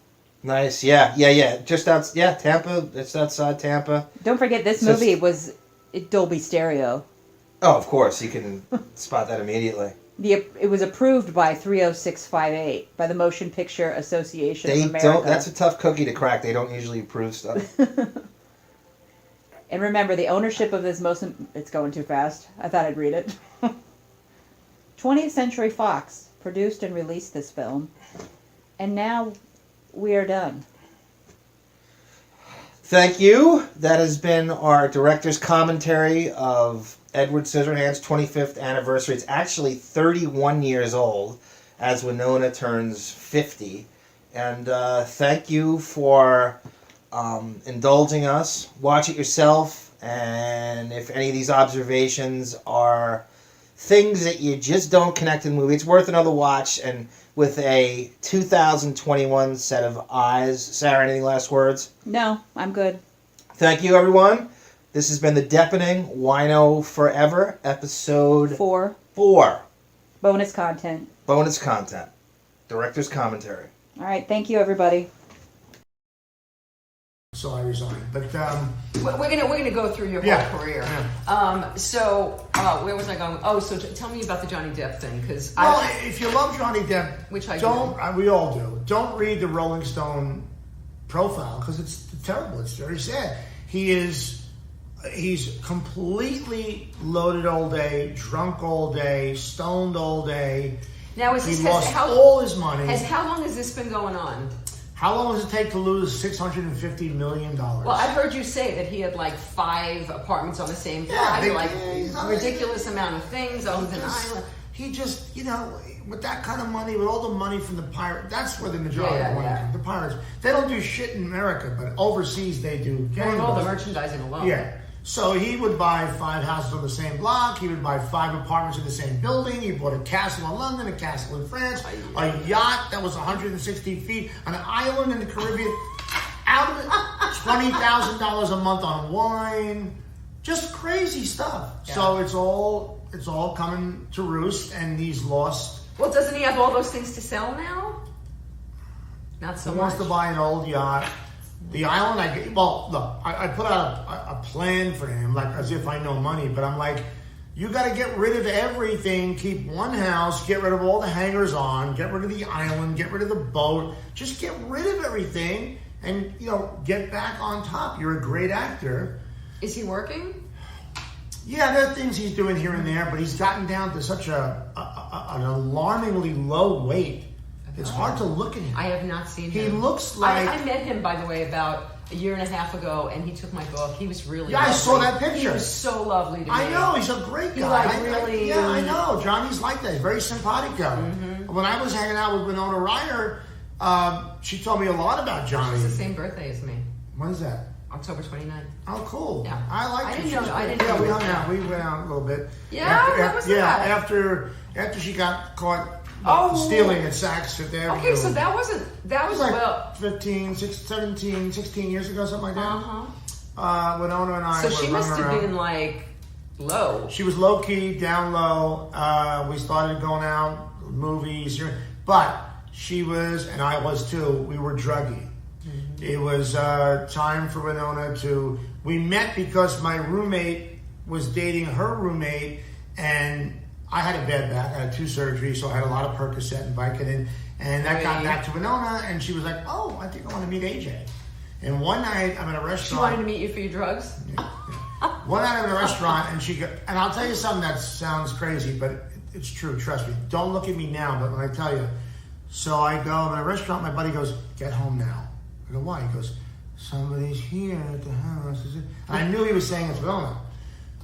J: Nice, yeah. Tampa. It's outside Tampa.
K: Don't forget, this movie was Dolby Stereo.
J: Oh, of course, you can spot that immediately.
K: It was approved by 30658 by the Motion Picture Association of America.
J: That's a tough cookie to crack. They don't usually approve stuff.
K: And remember, the ownership of this it's going too fast. I thought I'd read it. 20th Century Fox produced and released this film. And now we are done.
J: Thank you. That has been our director's commentary of Edward Scissorhands' 25th anniversary. It's actually 31 years old as Winona turns 50. And thank you for indulging us. Watch it yourself. And if any of these observations are things that you just don't connect in the movie, it's worth another watch. And with a 2021 set of eyes. Sarah, any last words?
K: No, I'm good.
J: Thank you, everyone. This has been the Deeppening WINO Forever, episode
K: 4.
J: Bonus
K: content.
J: Director's commentary.
K: All right, thank you, everybody.
L: So I resigned, but
M: we're gonna go through your whole career. Yeah. Where was I going? Oh, so tell me about the Johnny Depp thing, because
L: if you love Johnny Depp,
M: which I
L: don't, we all do. Don't read the Rolling Stone profile because it's terrible. It's very sad. He's completely loaded all day, drunk all day, stoned all day.
M: Now
L: he lost all his money.
M: How long has this been going on?
L: How long does it take to lose $650 million?
M: Well, I heard you say that he had like 5 apartments on the same block, ridiculous amount of things, owns an island.
L: He just, with that kind of money, with all the money from the pirate, that's where the majority of money comes. The pirates, they don't do shit in America, but overseas they do.
M: And all the merchandising alone.
L: Yeah. So he would buy 5 houses on the same block. He would buy 5 apartments in the same building. He bought a castle in London, a castle in France, a yacht that was 160 feet, an island in the Caribbean. Out of it, $20,000 a month on wine. Just crazy stuff. Yeah. So it's all coming to roost, and he's lost.
M: Well, doesn't he have all those things to sell now? Not so much.
L: He wants to buy an old yacht. The island, I put out a plan for him, like as if I know money, but I'm like, you got to get rid of everything, keep one house, get rid of all the hangers on, get rid of the island, get rid of the boat, just get rid of everything and get back on top. You're a great actor.
M: Is he working?
L: Yeah, there are things he's doing here and there, but he's gotten down to such an alarmingly low weight. It's hard to look at him.
M: I have not seen him.
L: He looks like...
M: I met him, by the way, about a year and a half ago, and he took my book. He was really lovely.
L: I saw that picture.
M: He was so lovely to me.
L: I know, he's a great guy. I know. Johnny's like that. He's very simpatico. When I was hanging out with Winona Ryder, she told me a lot about Johnny.
M: She's the same birthday as me.
L: When is that?
M: October 29th.
L: Oh, I
M: didn't
L: her.
M: know. I didn't
L: Yeah,
M: know.
L: we hung out. We went out a little bit.
M: Yeah, that was that.
L: After she got caught stealing at Saks Fifth Avenue.
M: Okay, so that was
L: like 17, 16 years ago, something like that. Winona and I
M: So
L: were
M: she must have
L: around.
M: been like low.
L: She was low key, down low. We started going out, movies, but she was, and I was too. We were druggy. It was time for Winona to... We met because my roommate was dating her roommate, and I had a bad back. I had 2 surgeries, so I had a lot of Percocet and Vicodin. And that got back to Winona, and she was like, oh, I think I want to meet AJ. And one night, I'm at a restaurant...
M: She wanted to meet you for your drugs?
L: One night I'm at a restaurant, and I'll tell you something that sounds crazy, but it's true, trust me. Don't look at me now, but when I tell you. So I go, I'm at a restaurant, my buddy goes, get home now. I go, why? He goes, somebody's here at the house. And I knew he was saying it's Winona.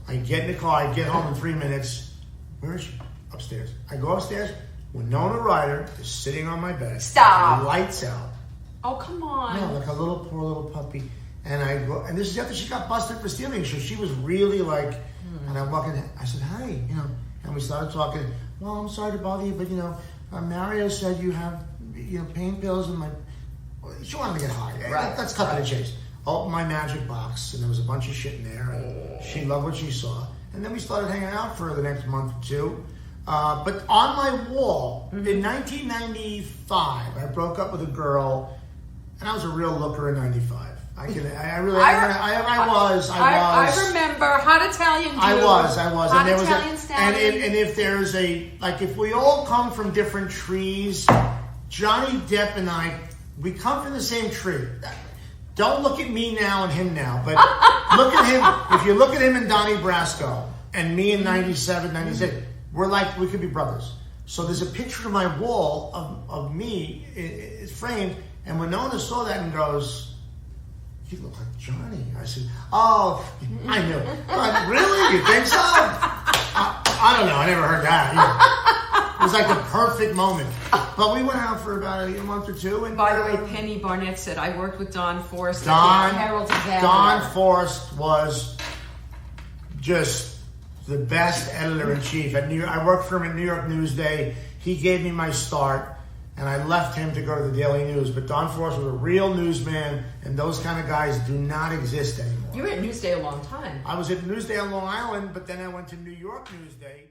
L: I get in the car, I get home in 3 minutes. Where is she? Upstairs. I go upstairs, Winona Ryder is sitting on my bed.
M: Stop.
L: Lights out.
M: Oh, come on.
L: No, like a poor little puppy. And I go, and this is after she got busted for stealing. So she was really like, and I walk in, I said, hi, and we started talking. Well, I'm sorry to bother you, but Mario said you have, pain pills in my... She wanted to get high. Right. Let's cut to the chase. Opened my magic box, and there was a bunch of shit in there. And she loved what she saw. And then we started hanging out for the next month or two. But on my wall, in 1995, I broke up with a girl, and I was a real looker in 95. I was.
M: I remember Hot Italian Dude.
L: I was.
M: Hot Italian Stallion.
L: And if there's if we all come from different trees, Johnny Depp and I, we come from the same tree. Don't look at me now and him now, but look at him. If you look at him and Donnie Brasco and me in 97, 96, we could be brothers. So there's a picture on my wall of me, it's framed, and Winona saw that and goes, you look like Johnny. I said, oh, I knew. But really? You think so? I don't know. I never heard that. It was like the perfect moment. But we went out for about a month or two. And
M: by the way, Penny Barnett said, I worked with Don Forrest at the Herald Examiner.
L: Don Forrest was just the best editor-in-chief. I worked for him at New York Newsday. He gave me my start, and I left him to go to the Daily News. But Don Forrest was a real newsman, and those kind of guys do not exist anymore.
M: You were at Newsday a long time.
L: I was at Newsday on Long Island, but then I went to New York Newsday.